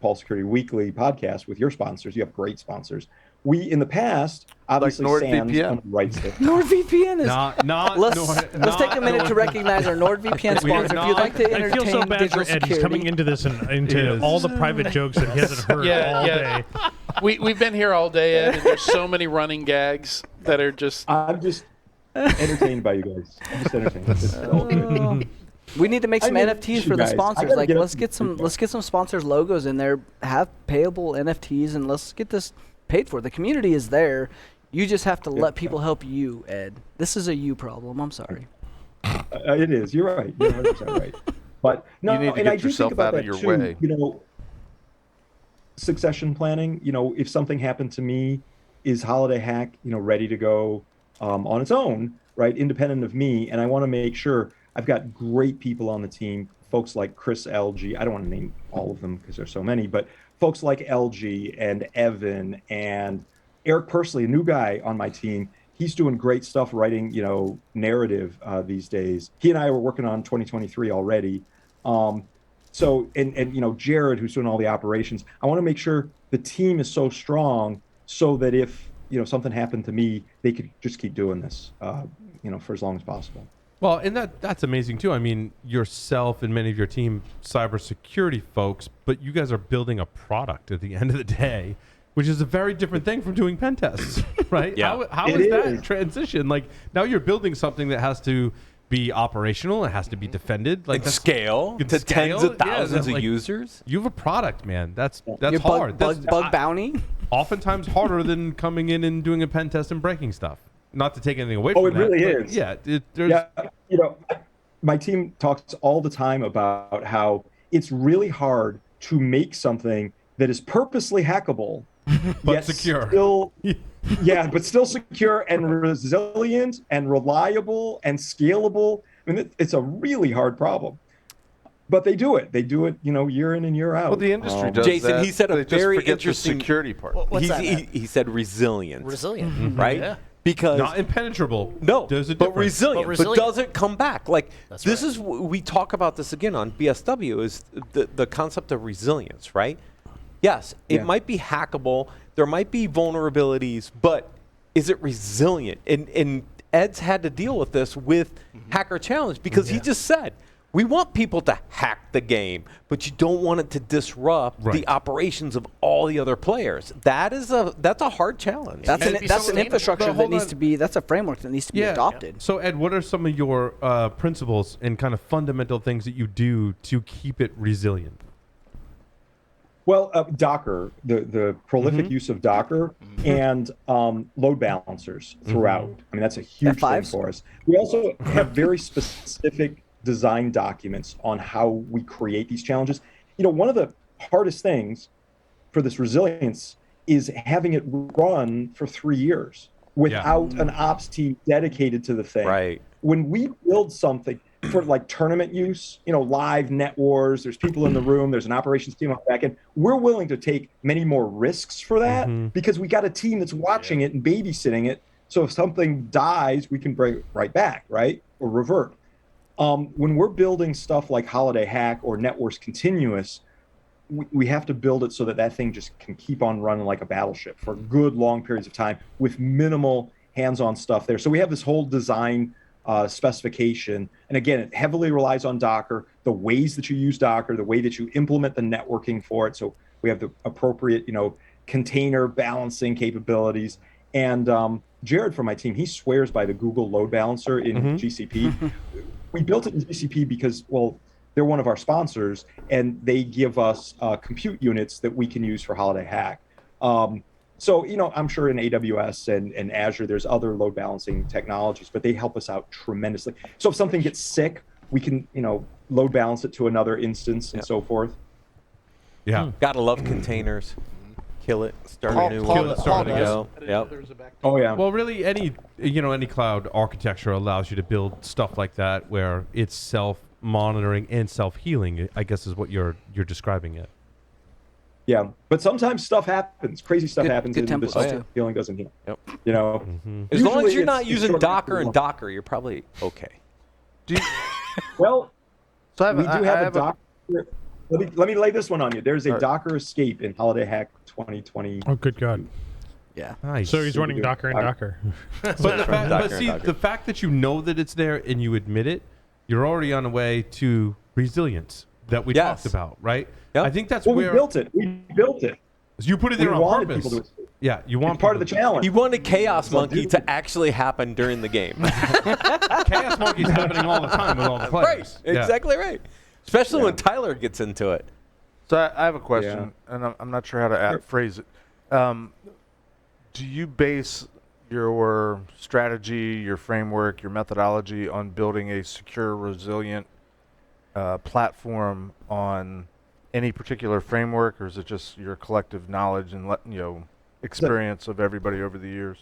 Paul Security Weekly podcast with your sponsors, you have great sponsors. We, in the past, obviously Sam's NordVPN. writes it. NordVPN is. Let's Let's take a minute to recognize our NordVPN sponsor. If you'd like to I entertain feel so bad digital for Ed. He's security, coming into this and into is. all the private jokes that he hasn't heard all day. We've been here all day, Ed, and there's so many running gags that are just. I'm just entertained by you guys. I'm just entertained. It's all good. we need to make some I mean, NFTs you for the guys, I sponsors. gotta Like, get up let's to get the some feedback. let's get some sponsors' logos in there. Have payable NFTs, and let's get this paid for. The community is there. You just have to let people help you, Ed. This is a you problem. I'm sorry. It is. You're right. You're 100% right. But no, You need to and get I do yourself think about out of that your too. way. Succession planning. If something happened to me, is Holiday Hack, ready to go on its own, right, independent of me? And I want to make sure I've got great people on the team, folks like Chris LG. I don't want to name all of them because there's so many, but folks like LG and Evan and Eric Persley, a new guy on my team. He's doing great stuff writing, narrative these days. He and I were working on 2023 already. So, and Jared, who's doing all the operations, I want to make sure the team is so strong so that if, something happened to me, they could just keep doing this, for as long as possible. Well, and that's amazing too. I mean, yourself and many of your team cybersecurity folks, but you guys are building a product at the end of the day, which is a very different thing from doing pen tests, right? Yeah. How It is that is. transition? Like, now you're building something that has to be operational, it has to be defended, like And scale and to scale, tens of yeah, thousands of like, users. You have a product, man. That's Your hard. bug That's bounty. oftentimes harder than coming in and doing a pen test and breaking stuff. Not to take anything away from Oh, it that. really but is. Yeah, there's Yeah, my team talks all the time about how it's really hard to make something that is purposely hackable, But yet secure. Still, but still secure and resilient and reliable and scalable. I mean, it's a really hard problem. But they do it. They do it, year in and year out. Well, the industry does Jason, that. he said a They just very forget interesting- the security part. What's He's- that? he said resilient. Resilient. Right? Yeah. Because not impenetrable. no, There's a but difference. resilient, But resilient. does it come back? Like That's this right. is we talk about this again on BSW is the concept of resilience, right? Yes, it Yeah. might be hackable. There might be vulnerabilities, but is it resilient? And Ed's had to deal with this with Hacker Challenge because he just said we want people to hack the game, but you don't want it to disrupt Right. the operations of all the other players. That's a hard challenge. That's And an be that's so an sustainable. infrastructure But that hold needs on. to be. That's a framework that needs to be adopted. So, Ed, what are some of your principles and kind of fundamental things that you do to keep it resilient? Well, Docker, the prolific use of Docker and load balancers throughout. I mean, that's a huge thing F5s? for us. We also have very specific design documents on how we create these challenges. One of the hardest things for this resilience is having it run for 3 years without an ops team dedicated to the thing. Right. When we build something for like tournament use, live net wars, there's people in the room, there's an operations team on the back end. We're willing to take many more risks for that because we got a team that's watching it and babysitting it. So if something dies, we can bring it right back, right? Or revert. When we're building stuff like Holiday Hack or Net Wars Continuous, we have to build it so that thing just can keep on running like a battleship for good long periods of time with minimal hands-on stuff there. So we have this whole design specification. And again, it heavily relies on Docker, the ways that you use Docker, the way that you implement the networking for it. So We have the appropriate, container balancing capabilities. And Jared from my team, he swears by the Google load balancer in GCP. We built it in GCP because, well, they're one of our sponsors, and they give us compute units that we can use for Holiday Hack. So, I'm sure in AWS and Azure, there's other load balancing technologies, but they help us out tremendously. So if something gets sick, we can, load balance it to another instance and so forth. Yeah. Gotta love containers. Kill it, start Paul- a new Paul- one. Paul Start does. go. Yep. Oh, yeah. Well, really, any cloud architecture allows you to build stuff like that where it's self-monitoring and self-healing, I guess is what you're describing it. Yeah, but sometimes stuff happens. Crazy stuff happens, good and the templates, too. healing doesn't heal. Yep. You know, As long as Usually you're not it's using sort of Docker and Docker, you're probably okay. well, So we do have a Docker. Let me lay this one on you. There's a Docker escape in Holiday Hack 2020. Oh, good God. Yeah. Nice. So he's running good. Docker and Docker. But Docker see, and Docker. the fact that you know that it's there and you admit it, you're already on the way to resilience that we Yes. talked about, right? Yep. I think that's Well, we where built it. you put it We there on wanted purpose. people to escape. Yeah, you want It's part of the people challenge. He wanted Chaos So Monkey dude- to actually happen during the game. to- Chaos Monkey's happening all the time with all the Right, players. Yeah. exactly right. Especially when Tyler gets into it. So I have a question, and I'm not sure how to phrase it. Do you base your strategy, your framework, your methodology on building a secure, resilient platform on any particular framework, or is it just your collective knowledge and experience of everybody over the years?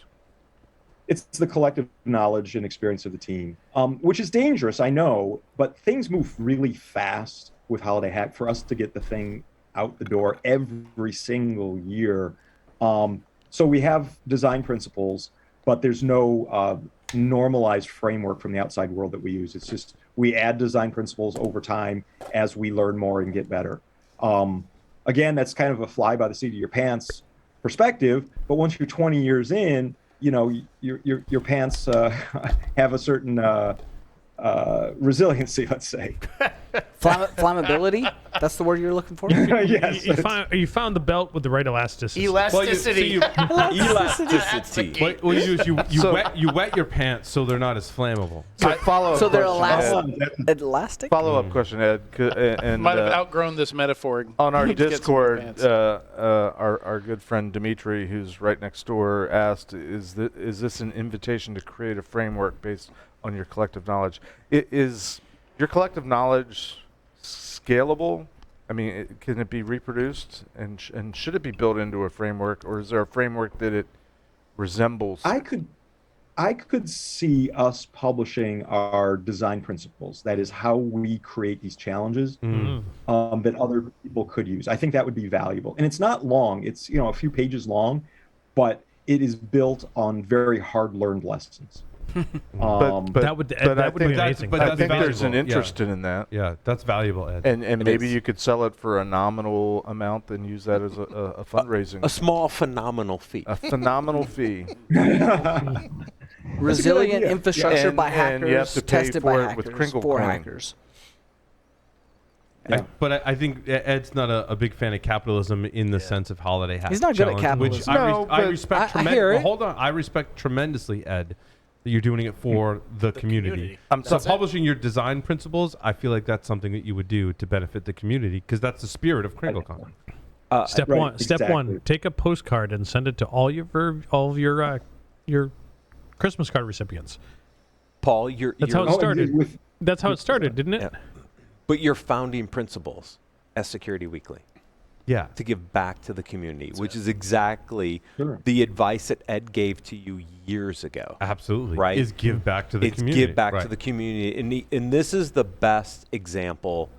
It's the collective knowledge and experience of the team, which is dangerous, I know, but things move really fast with Holiday Hack for us to get the thing out the door every single year. So we have design principles, but there's no normalized framework from the outside world that we use. It's just we add design principles over time as we learn more and get better. Again, that's kind of a fly by the seat of your pants perspective, but once you're 20 years in, your pants have a certain resiliency, let's say. Flammability? That's the word you're looking for? Yes. You found the belt with the right elasticity. Elasticity. Elasticity. What you do is you wet your pants so they're not as flammable. So they're question, elastic? Follow-up question, Ed. And Might have outgrown this metaphor. on our Need to get some more Discord, pants. our good friend Dimitri, who's right next door, asked, "Is this an invitation to create a framework based on your collective knowledge? Is your collective knowledge scalable? I mean, can it be reproduced, and should it be built into a framework, or is there a framework that it resembles?" I could see us publishing our design principles. That is how we create these challenges that other people could use. I think that would be valuable. And it's not long. It's a few pages long, but it is built on very hard-learned lessons. that would be amazing. But I that's think there's an valuable, interest in that. Yeah, that's valuable, Ed. And maybe you could sell it for a nominal amount and use that as a fundraising. A small phenomenal feat. A phenomenal fee. Resilient idea. infrastructure And- by and you have hackers, to pay tested for by it hackers, with Kringle for coin. hackers. But I think Ed's not a big fan of capitalism in the sense of Holiday Hack. He's not good at Challenge, which capitalism. I respect. I hear it. Hold on, I respect tremendously, Ed, that you're doing it for the community. community. So publishing your design principles, I feel like that's something that you would do to benefit the community because that's the spirit of KringleCon. Step Right, one. Step one. exactly. Take a postcard and send it to all of your Christmas card recipients. Paul, That's how it started. With, That's how it started, didn't it? Yeah. But your founding principles as Security Weekly Yeah. to give back to the community, which is exactly Sure. the advice that Ed gave to you years ago. Absolutely. Right. Is give back to the It's community. give back Right. to the community, and this is the best example.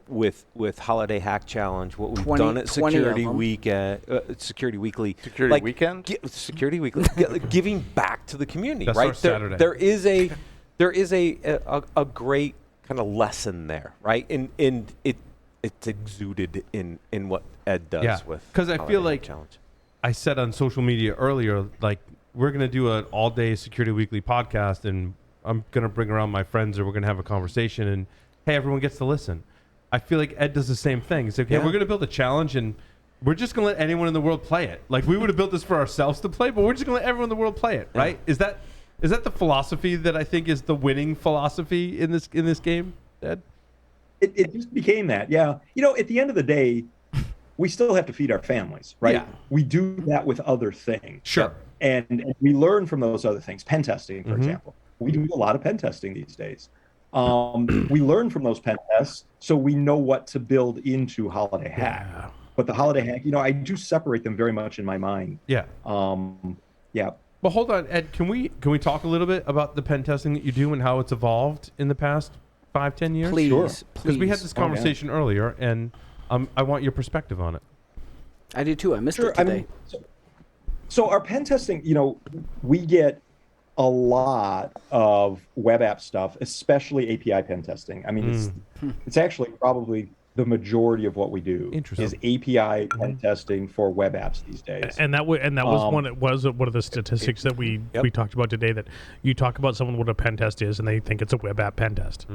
With Holiday Hack Challenge, what we've 20 done at 20 of Security them. Weekend, Security Weekly, Security Weekend? Security Weekly, giving back to the community. That's right our Saturday. There is a great kind of lesson there, right? And it's exuded in what Ed does Yeah, with. because I Holiday feel Hack like Challenge. I said on social media earlier, like we're gonna do an all-day Security Weekly podcast, and I'm gonna bring around my friends, or we're gonna have a conversation, and hey, everyone gets to listen. I feel like Ed does the same thing. It's like, okay, we're going to build a challenge, and we're just going to let anyone in the world play it. Like, we would have built this for ourselves to play, but we're just going to let everyone in the world play it, right? Is that the philosophy that I think is the winning philosophy in this game, Ed? It just became that, yeah. At the end of the day, we still have to feed our families, right? Yeah. We do that with other things. Sure. And we learn from those other things. Pen testing, for example. We do a lot of pen testing these days. We learn from those pen tests, so we know what to build into Holiday Hack. Yeah. But the Holiday Hack, I do separate them very much in my mind. Yeah. Yeah. Well, hold on, Ed. Can we talk a little bit about the pen testing that you do and how it's evolved in the past 5-10 years? Please, Sure. Because we had this conversation earlier, and I want your perspective on it. I do too. I missed it today. So our pen testing, we get a lot of web app stuff, especially API pen testing. I mean, it's actually probably the majority of what we do is API pen testing for web apps these days. And that was one of the statistics that we talked about today. That you talk about someone what a pen test is, and they think it's a web app pen test.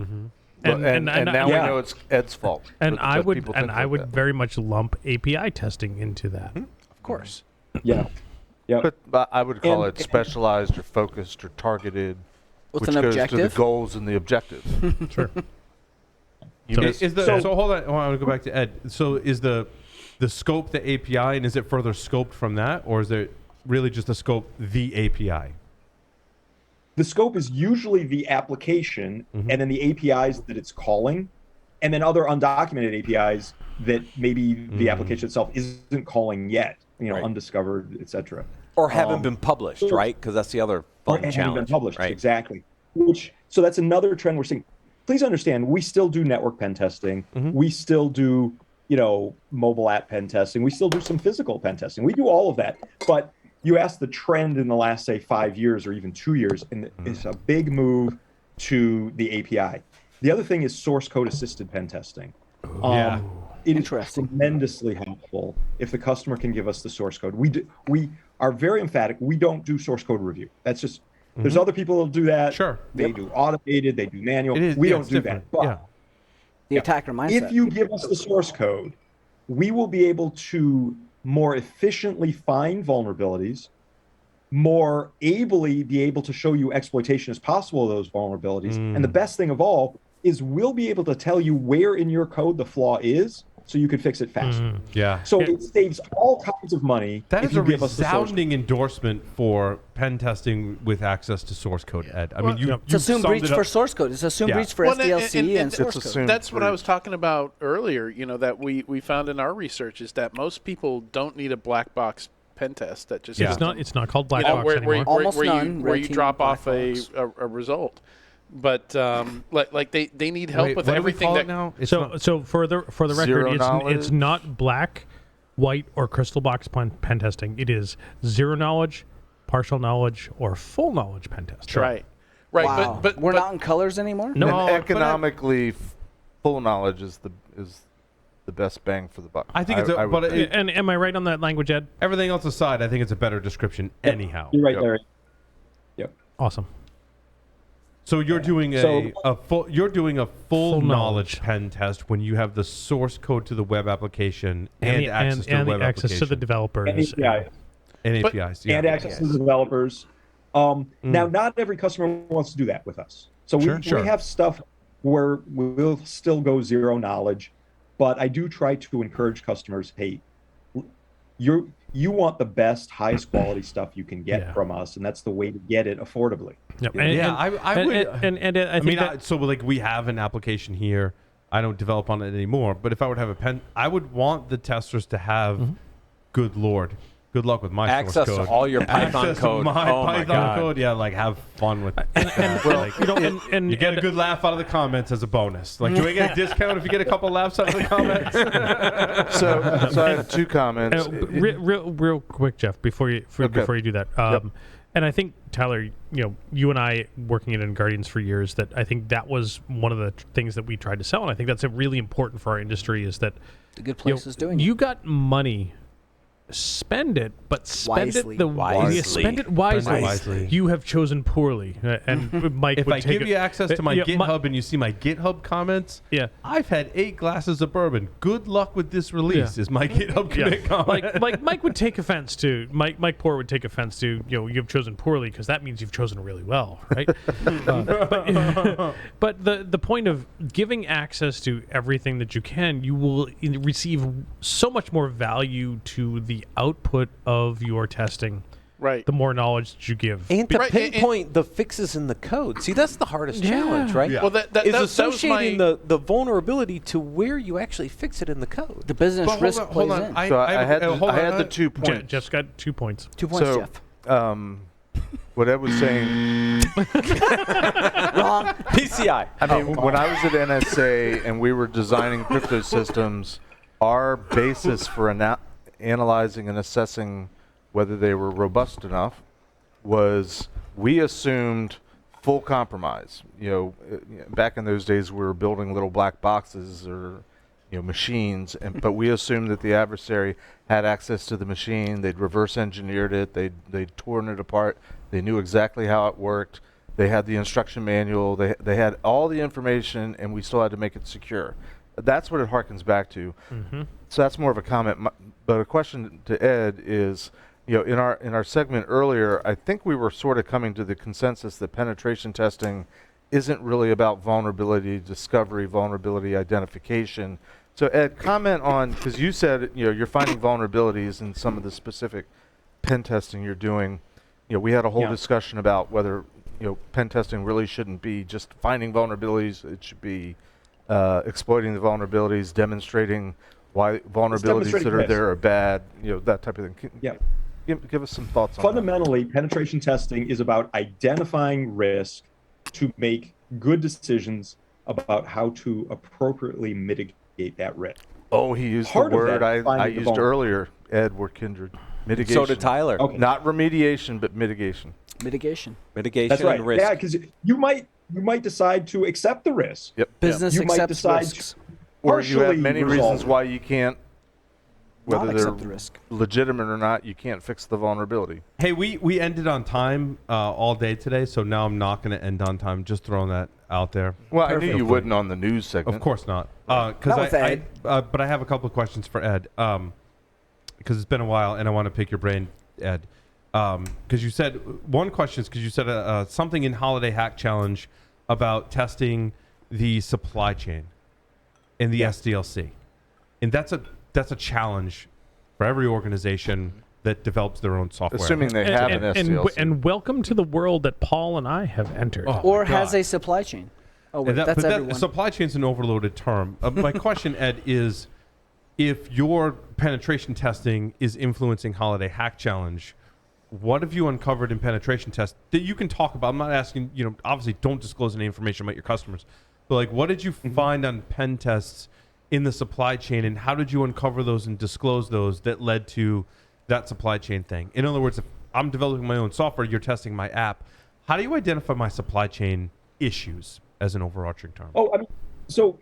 And now we know it's Ed's fault. And I would very much lump API testing into that. Of course. Yeah. But I would call it specialized or focused or targeted, With which an goes to objective? the goals and the objectives. Sure. So hold on. I want to go back to Ed. So is the scope the API, and is it further scoped from that, or is it really just the scope the API? The scope is usually the application and then the APIs that it's calling, and then other undocumented APIs that maybe the application itself isn't calling yet, undiscovered, etc. Or haven't been published, right? Because that's the other fun challenge. Haven't been published, right? exactly. So that's another trend we're seeing. Please understand, we still do network pen testing. We still do, mobile app pen testing. We still do some physical pen testing. We do all of that. But you asked the trend in the last, say, 5 years or even 2 years, and it's a big move to the API. The other thing is source code assisted pen testing. It is tremendously helpful if the customer can give us the source code. We are very emphatic. We don't do source code review. That's just, there's other people that'll do that. Sure. They do automated, they do manual. We don't do that. But the attacker mindset. if you give us the source code, we will be able to more efficiently find vulnerabilities, more ably be able to show you exploitation as possible of those vulnerabilities. And the best thing of all is we'll be able to tell you where in your code the flaw is, so you could fix it faster. So it saves all kinds of money. That if is you a give us the source resounding endorsement for pen testing with access to source code, Ed. I mean, It's assumed breach for source code. It's assumed breach for SDLC and source code. That's what I was talking about earlier. That we found in our research is that most people don't need a black box pen test. That just it's not called black box anymore. Where you drop off a result. But they need help with everything that now. So for the record, it's not black, white, or crystal box pen testing. It is zero knowledge, partial knowledge, or full knowledge pen test. Right. Wow. But we're not in colors anymore. No, economically, full knowledge is the best bang for the buck. I think and am I right on that language, Ed? Everything else aside, I think it's a better description anyhow. You're right, Larry. Yep. Awesome. So you're doing a full knowledge pen test when you have the source code to the web application and access to the web access application. to the developers and APIs, and access to the developers. Now, not every customer wants to do that with us. So we have stuff where we'll still go zero knowledge, but I do try to encourage customers, hey, you want the best, highest quality stuff you can get from us, and that's the way to get it affordably. Yep. I think so. Like, we have an application here. I don't develop on it anymore. But if I would have a pen, I would want the testers to have, good Lord, good luck with my access source code. to all your Python code. My Python code. Yeah, like, have fun with it. You get a good laugh out of the comments as a bonus. Like, do I get a discount if you get a couple laughs out of the comments? So I have two comments. Real quick, Jeff, before you do that. And I think, Tyler, you and I working at Guardians for years, that I think that was one of the things that we tried to sell, and I think that's really important for our industry, is that the good place is doing you got money spend it, but spend Wisely. it the Wisely. spend it wisely. Wisely. You have chosen poorly, and Mike. If would I take give you access to my yeah, GitHub and you see my GitHub comments, yeah. I've had 8 glasses of bourbon. Good luck with this release. Is my GitHub commit comment? Like Mike would take offense to Mike Poor would take offense to you've chosen poorly because that means you've chosen really well, right? But the point of giving access to everything that you can, you will receive so much more value to the output of your testing. Right. The more knowledge that you give. And to Right, pinpoint the fixes in the code. See, that's the hardest challenge, right? Well, that Is was associating my, the vulnerability to where you actually fix it in the code. The business But risk plays in. So I had the 2 points. Jeff's got 2 points. 2 points, So, Jeff. what Ed was saying, Wrong. PCI. I mean, when I was at NSA and we were designing crypto systems, our basis for analyzing and assessing whether they were robust enough was we assumed full compromise. Back in those days, we were building little black boxes or machines, but we assumed that the adversary had access to the machine. They'd reverse engineered it. They'd torn it apart. They knew exactly how it worked. They had the instruction manual. They had all the information, and we still had to make it secure. That's what it harkens back to. Mm-hmm. So that's more of a comment. But a question to Ed is, in our segment earlier, I think we were sort of coming to the consensus that penetration testing isn't really about vulnerability discovery, vulnerability identification. So Ed, comment on, because you said you're finding vulnerabilities in some of the specific pen testing you're doing. We had a whole discussion about whether pen testing really shouldn't be just finding vulnerabilities. It should be exploiting the vulnerabilities, demonstrating why vulnerabilities that are there are bad, that type of thing. Give us some thoughts on that. Fundamentally, penetration testing is about identifying risk to make good decisions about how to appropriately mitigate that risk. Oh, he used Part the of word that, I used earlier, Ed, we're kindred. Mitigation. So did Tyler. Okay. Not remediation, but mitigation. Mitigation. Mitigation That's right. and risk. Yeah, because you might decide to accept the risk. Yep. Business You might accepts decide risks. Or you have partially many resolve reasons it. why you can't, Not whether accept the they're risk. legitimate or not, you can't fix the vulnerability. Hey, we ended on time all day today, so now I'm not going to end on time. Just throwing that out there. Well, I knew Perfect. you wouldn't on the news segment. Of course not. Not with Ed. But I have a couple of questions for Ed. Because it's been a while, and I want to pick your brain, Ed. Because you said something in Holiday Hack Challenge about testing the supply chain in the SDLC, and that's a challenge for every organization that develops their own software. Assuming they have an SDLC. And welcome to the world that Paul and I have entered. Oh, Or my has God. a supply chain. Oh, wait, And that's everyone. supply chain is an overloaded term. My question, Ed, is if your penetration testing is influencing Holiday Hack Challenge, what have you uncovered in penetration tests that you can talk about? I'm not asking, obviously don't disclose any information about your customers, but what did you find on pen tests in the supply chain, and how did you uncover those and disclose those that led to that supply chain thing? In other words, if I'm developing my own software, you're testing my app, how do you identify my supply chain issues as an overarching term? Oh, I mean, so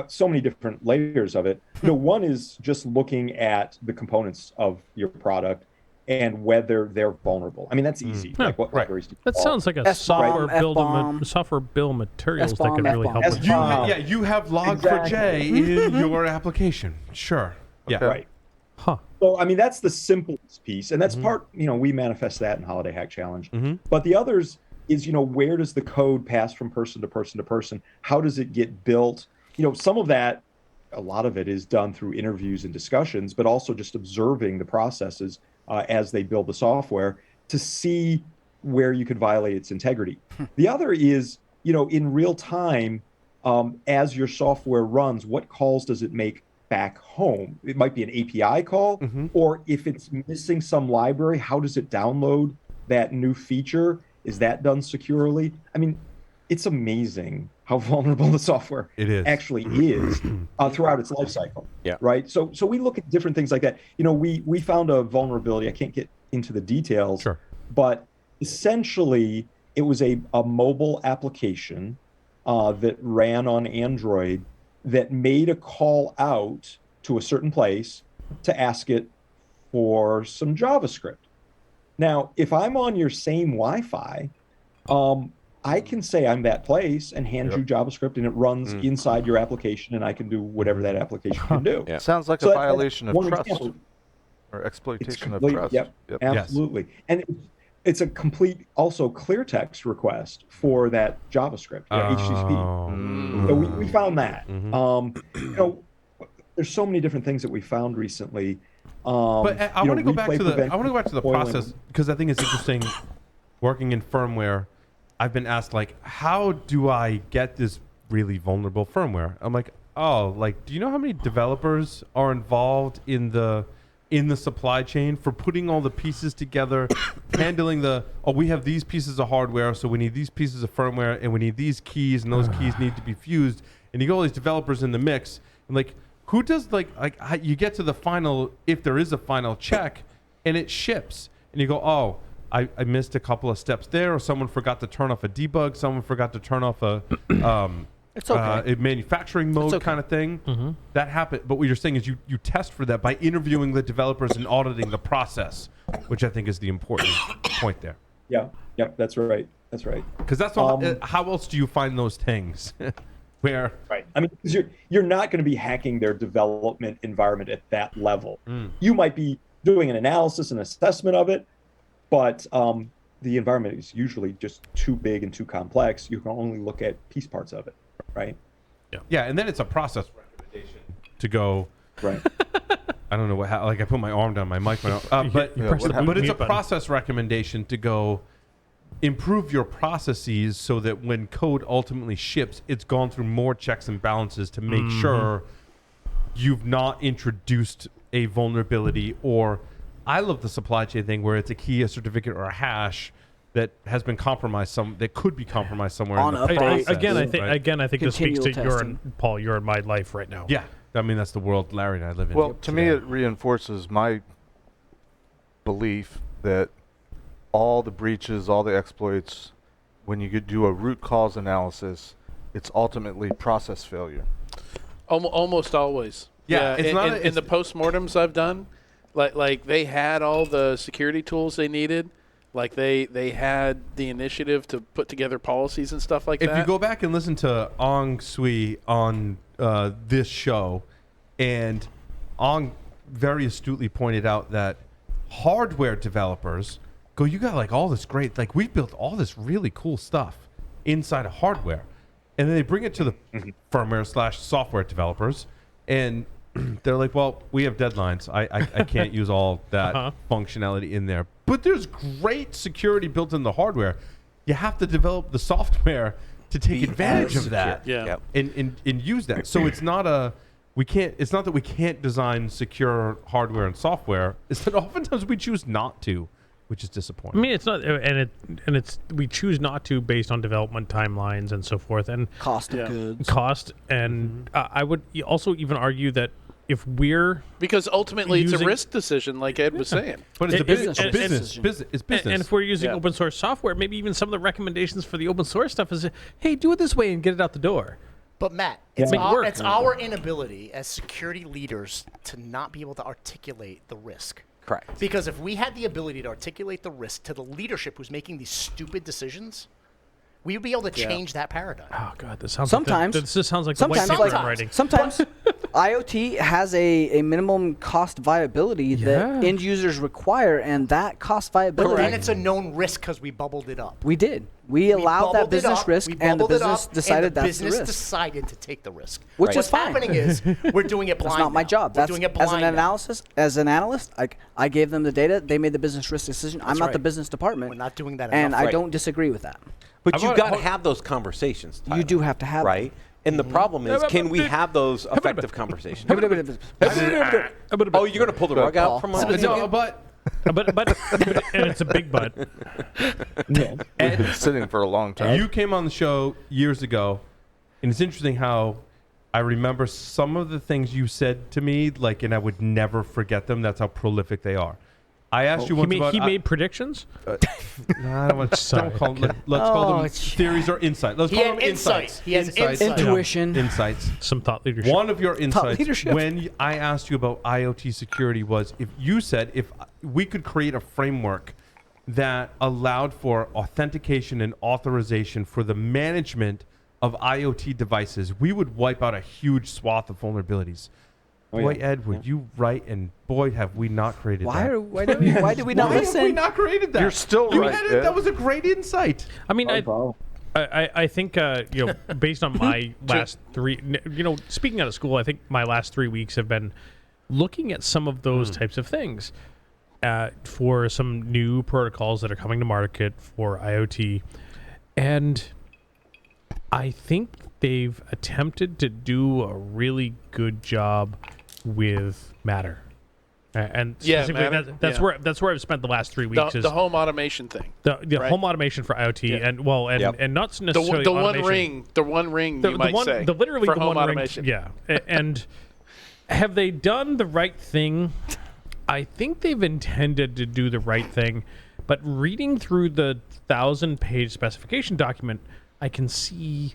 so many different layers of it. One is just looking at the components of your product and whether they're vulnerable. I mean, that's easy. Yeah, Like what right. libraries do. That sounds like a S-bomb, software bill of materials that S-bomb, could really help F-bomb. with S-bomb. Yeah, you have Exactly. Log4j in your application. Sure. Yeah. Right. Huh. So, I mean, that's the simplest piece. And that's part, we manifest that in Holiday Hack Challenge. But the others is, where does the code pass from person to person to person? How does it get built? Some of that, a lot of it is done through interviews and discussions, but also just observing the processes as they build the software to see where you could violate its integrity. The other is, in real time, as your software runs, what calls does it make back home? It might be an API call, or if it's missing some library, how does it download that new feature? Is that done securely? I mean, it's amazing how vulnerable the software actually is throughout its life cycle. Yeah. Right. So we look at different things like that. We found a vulnerability. I can't get into the details. Sure. But essentially, it was a mobile application that ran on Android that made a call out to a certain place to ask it for some JavaScript. Now, if I'm on your same Wi-Fi, I can say I'm that place and hand you JavaScript, and it runs inside your application, and I can do whatever that application can do. Yeah. Sounds like So a violation of trust example. or exploitation of Complete, trust. Yep, absolutely. And it's a complete also clear text request for that JavaScript, HTTP. So we found that. There's so many different things that we found recently. But I want to go back to the process, because I think it's interesting. Working in firmware, I've been asked, like, how do I get this really vulnerable firmware? I'm like, do you know how many developers are involved in the supply chain for putting all the pieces together, handling we have these pieces of hardware, so we need these pieces of firmware, and we need these keys, and those keys need to be fused, and you got all these developers in the mix, and like, who does you get to the final, if there is a final check, and it ships, and you go, I missed a couple of steps there, or someone forgot to turn off a debug, someone forgot to turn off a It's okay. a manufacturing mode kind of thing. That happened. But what you're saying is you test for that by interviewing the developers and auditing the process, which I think is the important point there. Yeah, that's right. That's right. Because that's all. How else do you find those things? Where? Right. I mean, because you're not going to be hacking their development environment at that level. You might be doing an analysis and assessment of it, but the environment is usually just too big and too complex. You can only look at piece parts of it, right? Yeah, and then it's a process recommendation to go. Right. I don't know I put my arm down my mic, but it's a process recommendation to go improve your processes so that when code ultimately ships, it's gone through more checks and balances to make sure you've not introduced a vulnerability. Or I love the supply chain thing where it's a key, a certificate, or a hash that has been compromised, that could be compromised somewhere in the process. Again, I think this speaks to Continual Paul, you're in my life right now. Yeah. I mean, that's the world Larry and I live in. Well, to me, it reinforces my belief that all the breaches, all the exploits, when you do a root cause analysis, it's ultimately process failure. Almost always. Yeah, it's in the postmortems I've done, like they had all the security tools they needed. Like they had the initiative to put together policies and stuff like that. If you go back and listen to Ong Sui on this show, and Ong very astutely pointed out that hardware developers go, you got like all this great, like we built all this really cool stuff inside of hardware. And then they bring it to the firmware / software developers, and they're like, well, we have deadlines. I can't use all that functionality in there. But there's great security built in the hardware. You have to develop the software to take advantage of that and use that. So it's not that we can't design secure hardware and software. It's that oftentimes we choose not to, which is disappointing. I mean, it's not, and it's we choose not to based on development timelines and so forth, and cost of goods. And I would also even argue that if we're because ultimately it's a risk decision, like Ed was saying. But it's a business. It's business. And if we're using open source software, maybe even some of the recommendations for the open source stuff is, hey, do it this way and get it out the door. But Matt, it's our inability as security leaders to not be able to articulate the risk. Correct. Because if we had the ability to articulate the risk to the leadership who's making these stupid decisions, we would be able to change that paradigm. Oh God, this sounds sometimes. Like this just sounds like the white paper I'm writing. Sometimes IoT has a minimum cost viability that end users require, and that cost viability. And it's a known risk because we bubbled it up. We did. We allowed that business risk, and the business decided that's the risk. The business decided to take the risk. Which is What's fine. happening is we're doing it blind. That's not my job. We're doing it blind as an analyst, I gave them the data. They made the business risk decision. I'm not the business department. We're not doing that and enough. I don't disagree with that. But you've got to have those conversations, Tyler, you do have to have right? And the problem is, can we have those effective conversations? Oh, you're going to pull the rug out from us? No, but and it's a big but. We've been sitting for a long time. You came on the show years ago, and it's interesting how I remember some of the things you said to me, and I would never forget them. That's how prolific they are. I asked you once about... He made predictions? No, I don't want to... Don't call them... Let's call them theories or insights. Let's call them insights. He has insight. Intuition. Insights. Some thought leadership. One of your insights leadership. when I asked you about IoT security was if you said if we could create a framework that allowed for authentication and authorization for the management of IoT devices, we would wipe out a huge swath of vulnerabilities. Boy, Ed, were you right? And boy, have we not created that. Why did we not Why listen? have we not created that? You're still You right. had it. That was a great insight. I mean, I think, based on my last speaking out of school, I think my last 3 weeks have been looking at some of those types of things for some new protocols that are coming to market for IoT. And I think they've attempted to do a really good job with Matter. And specifically, Matter, that's where I've spent the last 3 weeks. The home automation thing. The home automation for IoT, and not necessarily the automation. one ring. You might say literally for the home one automation. ring. Yeah, and have they done the right thing? I think they've intended to do the right thing, but reading through the 1,000-page specification document, I can see.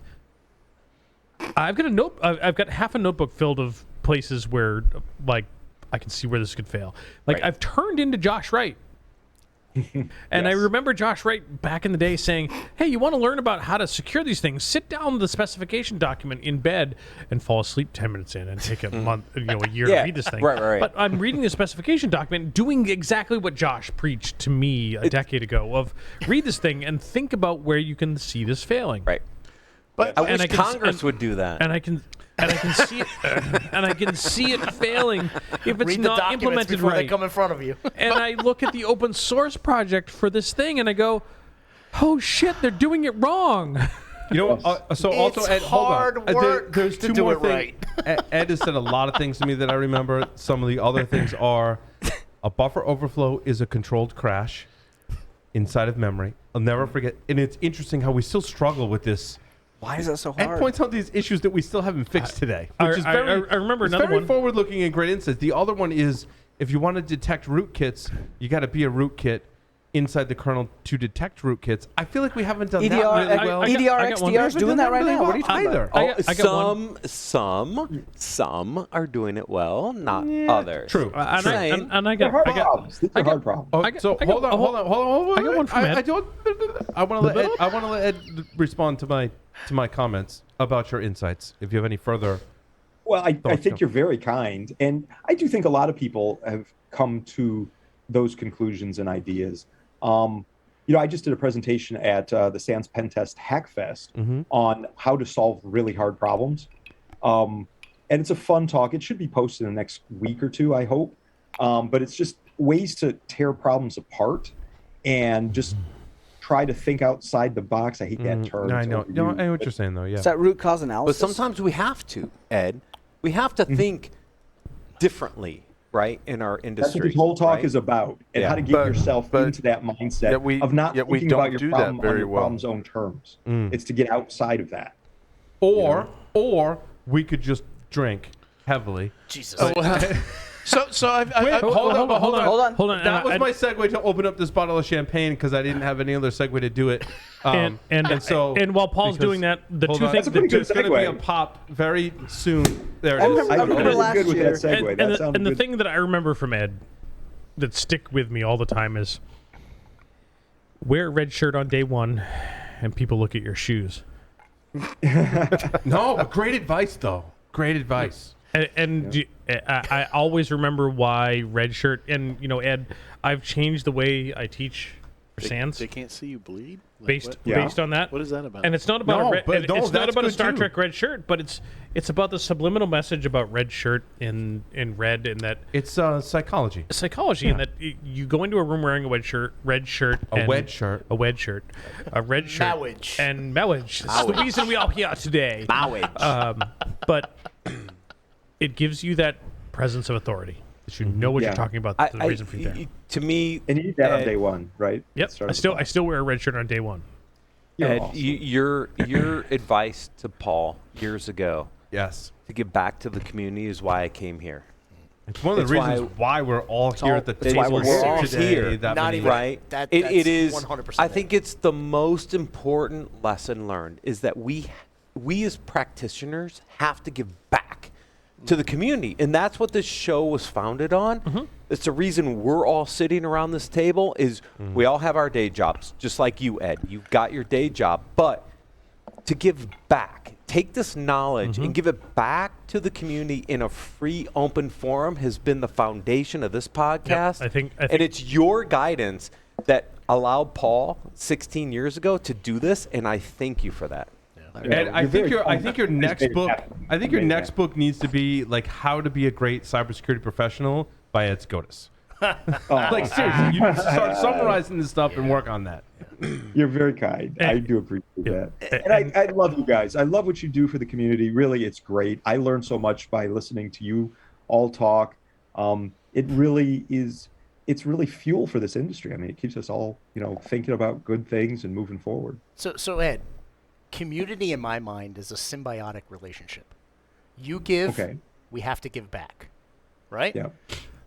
I've got half a notebook filled of places where, like, I can see where this could fail. Like, I've turned into Josh Wright. And I remember Josh Wright back in the day saying, hey, you want to learn about how to secure these things? Sit down with the specification document in bed and fall asleep 10 minutes in and take a month, a year to read this thing. Right. But I'm reading the specification document, doing exactly what Josh preached to me a decade ago of read this thing and think about where you can see this failing. Right. But I wish Congress would do that. And I can see it, and I can see it failing if it's Read the not documents implemented before right. they come in front of you. And I look at the open source project for this thing, and I go, "Oh shit, they're doing it wrong." You know, so also It's Ed, hold on. hard work There's to two do more it things. Ed has said a lot of things to me that I remember. Some of the other things are a buffer overflow is a controlled crash inside of memory. I'll never forget. And it's interesting how we still struggle with this. Why is that so hard? Ed points out these issues that we still haven't fixed today, I- which is I- very. I remember it's another very one. forward-looking and great insights. The other one is if you want to detect rootkits, you got to be a rootkit inside the kernel to detect rootkits. I feel like we haven't done that really well. EDR, I got one. XDR is doing that right really now. What are you well talking either. about? I got one. Some are doing it well, not others. True. And I They're got hard problems. These are hard problems. Oh, I got- so I got- hold on. I got one from Ed. I want to let Ed respond to my comments about your insights. If you have any further. Well, I Thoughts, think Joe? you're very kind. And I do think a lot of people have come to those conclusions and ideas. I just did a presentation at the Sans Pen Test Hackfest on how to solve really hard problems. And it's a fun talk. It should be posted in the next week or two, I hope. But it's just ways to tear problems apart and just try to think outside the box. I hate that term. I It's know. overused, No, I know what but you're saying, though. Yeah. It's that root cause But analysis. sometimes we have to, Ed. We have to think differently, right, in our industry. That's what this whole talk right? is about, and Yeah. how to get But- yourself but into that mindset yet we- of not yet we thinking don't about your do that problem on very your well. problem's own terms. It's to get outside of that. Or we could just drink heavily. Jesus. So I've Hold on. And That was my segue to open up this bottle of champagne because I didn't have any other segue to do it. And while Paul's doing that, the two things That's a pretty good there's going to be a segue. pop very soon. There I it is. remember- I remember did last good with year- that segue. That sounded and the good. thing that I remember from Ed that stick with me all the time is wear a red shirt on day one and people look at your shoes. No, but great advice, though. Great advice. I always remember why red shirt, and Ed, I've changed the way I teach for Sans They can't see you bleed. Like, based what? based on that. What is that about? And it's not about No, a red, but and no, it's not that's about a good Star too. Trek red shirt, but it's about the subliminal message about red shirt in red, and that It's psychology. psychology, and that you go into a room wearing a red shirt, A wedge shirt. a red shirt, Marriage. and marriage. That's the reason we are here today. But it gives you that presence of authority that you know what Yeah. you're talking about. The reason for you there. To me, And you need that on Ed, day one, right? Yep. Start I of the still wear a red shirt on day one. You're Ed, awesome. your advice to Paul years ago Yes. to give back to the community is why I came here. It's one of the reasons why we're all here at the that's table why we're all today. here. That Not many even right. That, It that's is 100%. I think it's the most important lesson learned is that we as practitioners have to give back to the community, and that's what this show was founded on. It's the reason we're all sitting around this table is we all have our day jobs, just like you, Ed. You've got your day job, but to give back, take this knowledge and give it back to the community in a free, open forum has been the foundation of this podcast. I think and it's your guidance that allowed Paul 16 years ago to do this, and I thank you for that. And I think your next book needs to be like How to Be a Great Cybersecurity Professional by Ed Skoudis. Like seriously, you need to start summarizing this stuff and work on that. You're very kind. I do appreciate that. And I love you guys. I love what you do for the community. Really, it's great. I learned so much by listening to you all talk. It really is. It's really fuel for this industry. I mean, it keeps us all, thinking about good things and moving forward. So Ed, community in my mind is a symbiotic relationship. You give, we have to give back, right? Yeah.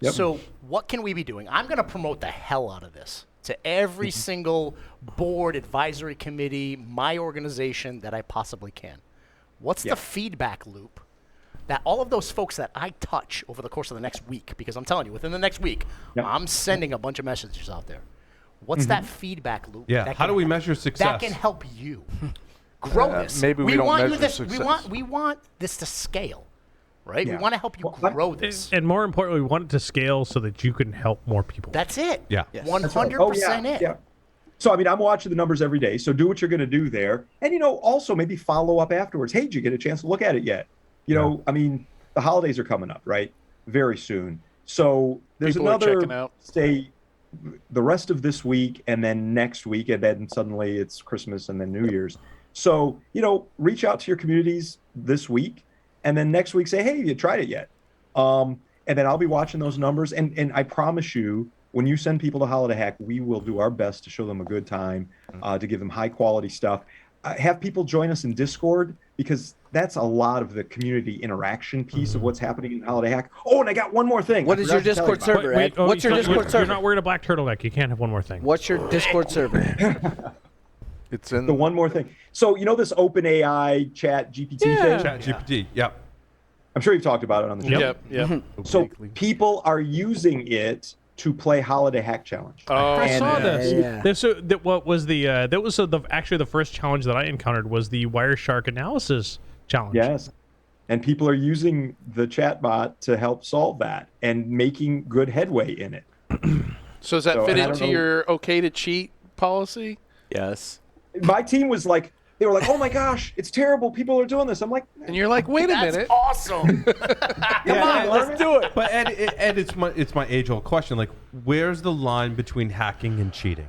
Yep. So what can we be doing? I'm going to promote the hell out of this to every single board, advisory committee, my organization that I possibly can. What's the feedback loop that all of those folks that I touch over the course of the next week, because I'm telling you, within the next week, I'm sending a bunch of messages out there. What's that feedback loop? Yeah. How do we measure success? That can help you grow this. Maybe we don't want measure success. We want this to scale, right? Yeah. We want to help you grow this. And more importantly, we want it to scale so that you can help more people. That's it. Yeah. 100% it. Yeah. So, I mean, I'm watching the numbers every day. So do what you're going to do there. And, also maybe follow up afterwards. Hey, did you get a chance to look at it yet? I mean, the holidays are coming up, right? Very soon. So there's People are checking out. say, the rest of this week and then next week. And then suddenly it's Christmas and then New Year's. So, reach out to your communities this week. And then next week say, hey, have you tried it yet? And then I'll be watching those numbers. And I promise you, when you send people to Holiday Hack, we will do our best to show them a good time, to give them high quality stuff. Have people join us in Discord, because that's a lot of the community interaction piece of what's happening in Holiday Hack. Oh, and I got one more thing. What is your Discord server, Ed? What's your Discord server? You're not wearing a black turtleneck. You can't have one more thing. What's your Discord server? It's in the one more thing. So, this OpenAI chat GPT thing? Chat GPT, yep. I'm sure you've talked about it on the show. Yep. So people are using it to play Holiday Hack Challenge. Oh, I saw Yeah. this. What was actually the first challenge that I encountered was the Wireshark analysis challenge. Yes. And people are using the chatbot to help solve that and making good headway in it. So does that fit and I don't into know- your okay to cheat policy? Yes. My team was like, they were like, oh my gosh, it's terrible. People are doing this. I'm like, And you're like, wait a That's minute. awesome. Let's do it. But Ed, it's my age-old question. Like, where's the line between hacking and cheating?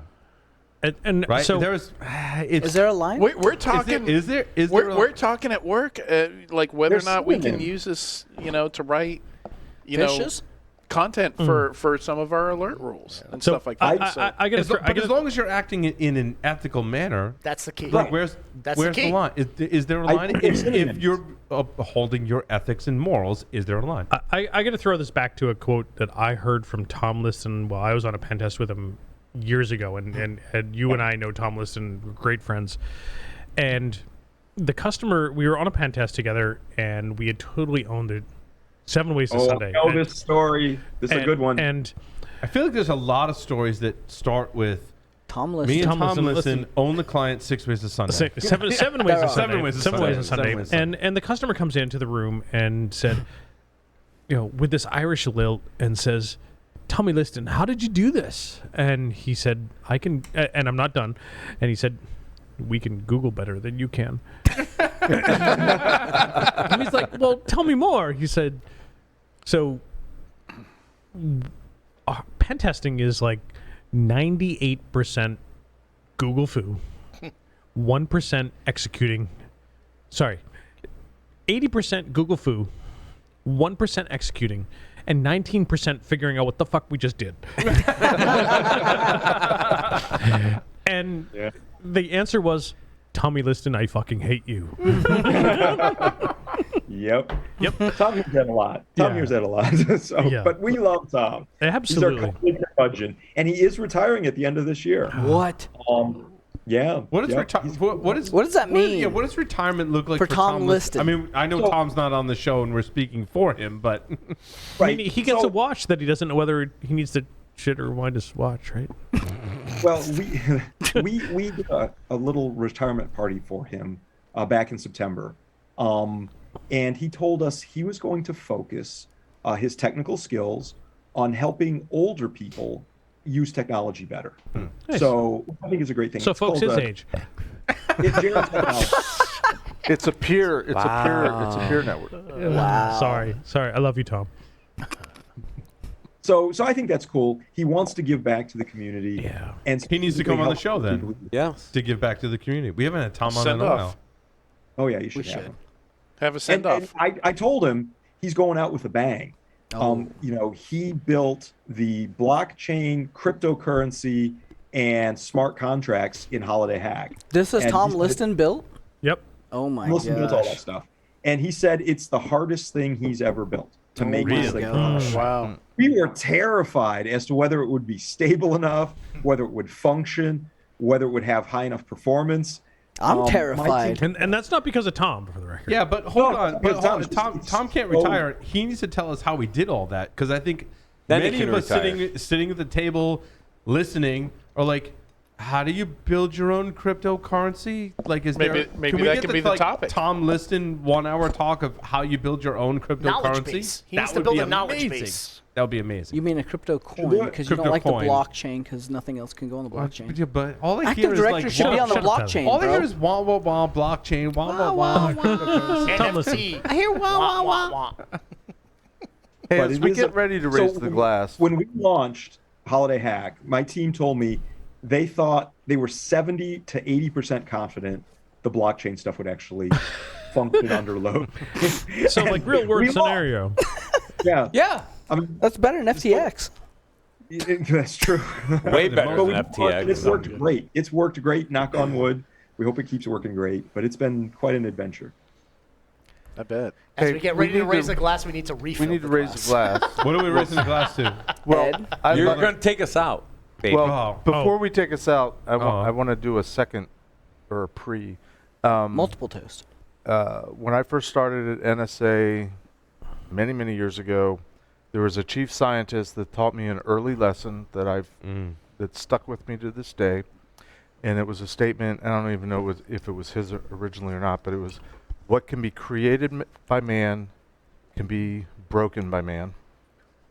And Right? so Is there a line? We're talking. Is there We're talking at work, like whether There's or not we can synonym. use this, to write, Fishes? content for some of our alert rules and so stuff like that. So I get but as long as you're acting in an ethical manner, That's the key. like where's That's the key. the line? Is there a line? think it's If synonyms. you're upholding your ethics and morals, is there a line? I got to throw this back to a quote that I heard from Tom Liston while I was on a pen test with him years ago, and you and I know Tom Liston, we're great friends, and the customer, we were on a pen test together, and we had totally owned it. 7 Ways to Sunday. I know this story. This is a good one. And I feel like there's a lot of stories that start with Tom me Liston. and Tom Liston own the client 6 ways to Sunday. seven ways to Sunday. 7 ways to Seven Sunday. ways to Sunday. 7 ways to Sunday. And the customer comes into the room and said, with this Irish lilt, and says, "Tell me, Liston, how did you do this?" And he said, "I can," and I'm not done. And he said, "We can Google better than you can." And he's like, "Well, tell me more." He said, "So, pen testing is like 98% Google foo, 1% executing. Sorry, 80% Google foo, 1% executing, and 19% figuring out what the fuck we just did." And the answer was, "Tommy Liston, I fucking hate you." Yep. Yep. Tom hears that a lot. Tom Yeah. hears that a lot. So, Yeah. but we love Tom. Absolutely. He's our complete curmudgeon, and he is retiring at the end of this year. What? Yeah. What is yep. what does that mean? What does retirement look like For Tom Liston? Liston? I mean, I know So- Tom's not on the show and we're speaking for him, but I mean, he gets a watch that he doesn't know whether he needs to shit or wind his watch, right? Well, we did a little retirement party for him back in September, and he told us he was going to focus his technical skills on helping older people use technology better. Nice. So I think it's a great thing. So It's folks called, his age. It's Jared Technology. It's a peer. It's a peer network. Wow. Sorry. I love you, Tom. So I think that's cool. He wants to give back to the community. Yeah. And he needs to come on the show specifically help then people. Yeah. to give back to the community. We haven't had Tom on in Send a off. while. Oh yeah, you should have should. him. Have a send And off. I told him he's going out with a bang. He built the blockchain, cryptocurrency, and smart contracts in Holiday Hack. This is And Tom he said- Liston built? Yep. Oh my Wilson built all that gosh. stuff. And he said it's the hardest thing he's ever built to make my this thing. gosh. Wow. We were terrified as to whether it would be stable enough, whether it would function, whether it would have high enough performance. I'm my terrified. team- And that's not because of Tom, for the record. Yeah, but hold No, on. because But Tom's Tom just- can't so- retire. He needs to tell us how he did all that because I think Then he many can of us retire. sitting at the table listening are like, how do you build your own cryptocurrency? Like, is Maybe- there? maybe can we that get could be the topic. Tom Liston 1 hour talk of how you build your own cryptocurrency. Knowledge base. He needs to would build be a knowledge amazing. base. That would be amazing. You mean a crypto coin do it. because you don't like the Crypto coin. blockchain because nothing else can go on the blockchain. Yeah, but all I Active hear Directory is should like be on the shut up, blockchain, all I bro. hear is wah wah wah blockchain wah wah wah. NFT. I hear wah wah wah. Hey, But as it we is get a- ready to so raise the glass, When we launched Holiday Hack, my team told me they thought they were 70 to 80% confident the blockchain stuff would actually function under load. So, like, real world We lost. scenario. Yeah. Yeah, I mean, that's better than FTX. that's true. Way better But than it's FTX. worked great. It's worked great, knock on wood. We hope it keeps working great, but it's been quite an adventure. I bet. As Hey, we get we ready to need raise to- the glass, we need to refill we need to raise the glass. What are we raising the glass to? Ed, You're I'd going to take us out, baby. Well, Oh. before we take us out, Oh. I want to do a second or a pre. multiple toast. When I first started at NSA many years ago, there was a chief scientist that taught me an early lesson that that stuck with me to this day, and it was a statement. I don't even know if it was his originally or not, but it was, "What can be created by man can be broken by man."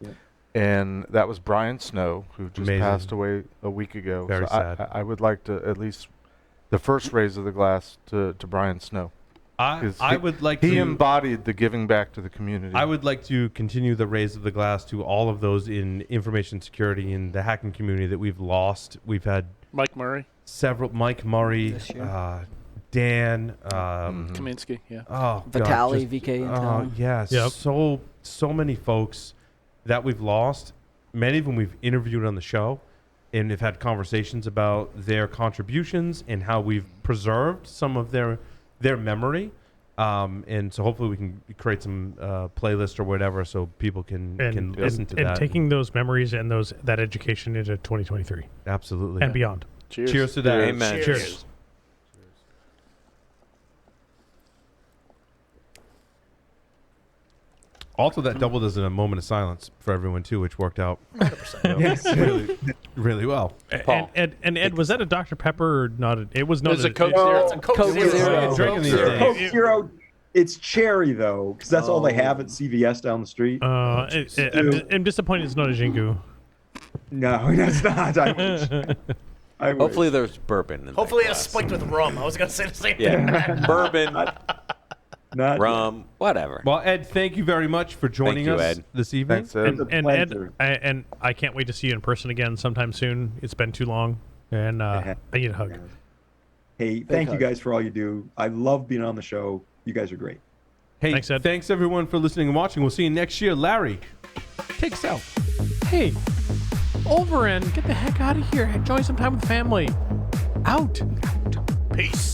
Yeah. And that was Brian Snow, who just Amazing. passed away a week ago. Very so sad. I would like to at least the first raise of the glass to Brian Snow. I would like He to. embodied the giving back to the community. I would like to continue the raise of the glass to all of those in information security in the hacking community that we've lost. We've had Mike Murray, several, Mike Murray, This year. Dan, Kaminsky, yeah. oh, God, Vitali, just- VK, and oh, Talon. yeah, Yep. so many folks that we've lost. Many of them we've interviewed on the show and have had conversations about their contributions and how we've preserved some of their memory. And so hopefully we can create some playlist or whatever so people can listen to and that. taking those memories and that education into 2023 Absolutely. and beyond. Cheers. Cheers to that. Amen. Cheers. Also, that doubled as a moment of silence for everyone too, which worked out Yes. really well. Paul. And Ed, was that a Dr. Pepper or not? It was not. It's a Coke Zero. It's a Coke Coke Zero. Zero. Drinking these Zero. days. Coke Zero, it's cherry though, because that's all they have at CVS down the street. I'm disappointed it's not a Jingu. No, that's not. I wish. I wish. Hopefully there's bourbon in that Hopefully it's glass. spiked with rum. I was going to say the same thing. Yeah. Bourbon, Not rum, whatever. Well, Ed, thank you very much for joining you, us Ed. this evening. Thanks, Ed. It's a And Ed, pleasure. I can't wait to see you in person again sometime soon. It's been too long, and I need a hug. Hey, thank you guys for all you do. I love being on the show. You guys are great. Hey, Thanks, Ed. thanks everyone for listening and watching. We'll see you next year. Larry, take us out. Hey, over and get the heck out of here. Enjoy some time with family. Out. Peace.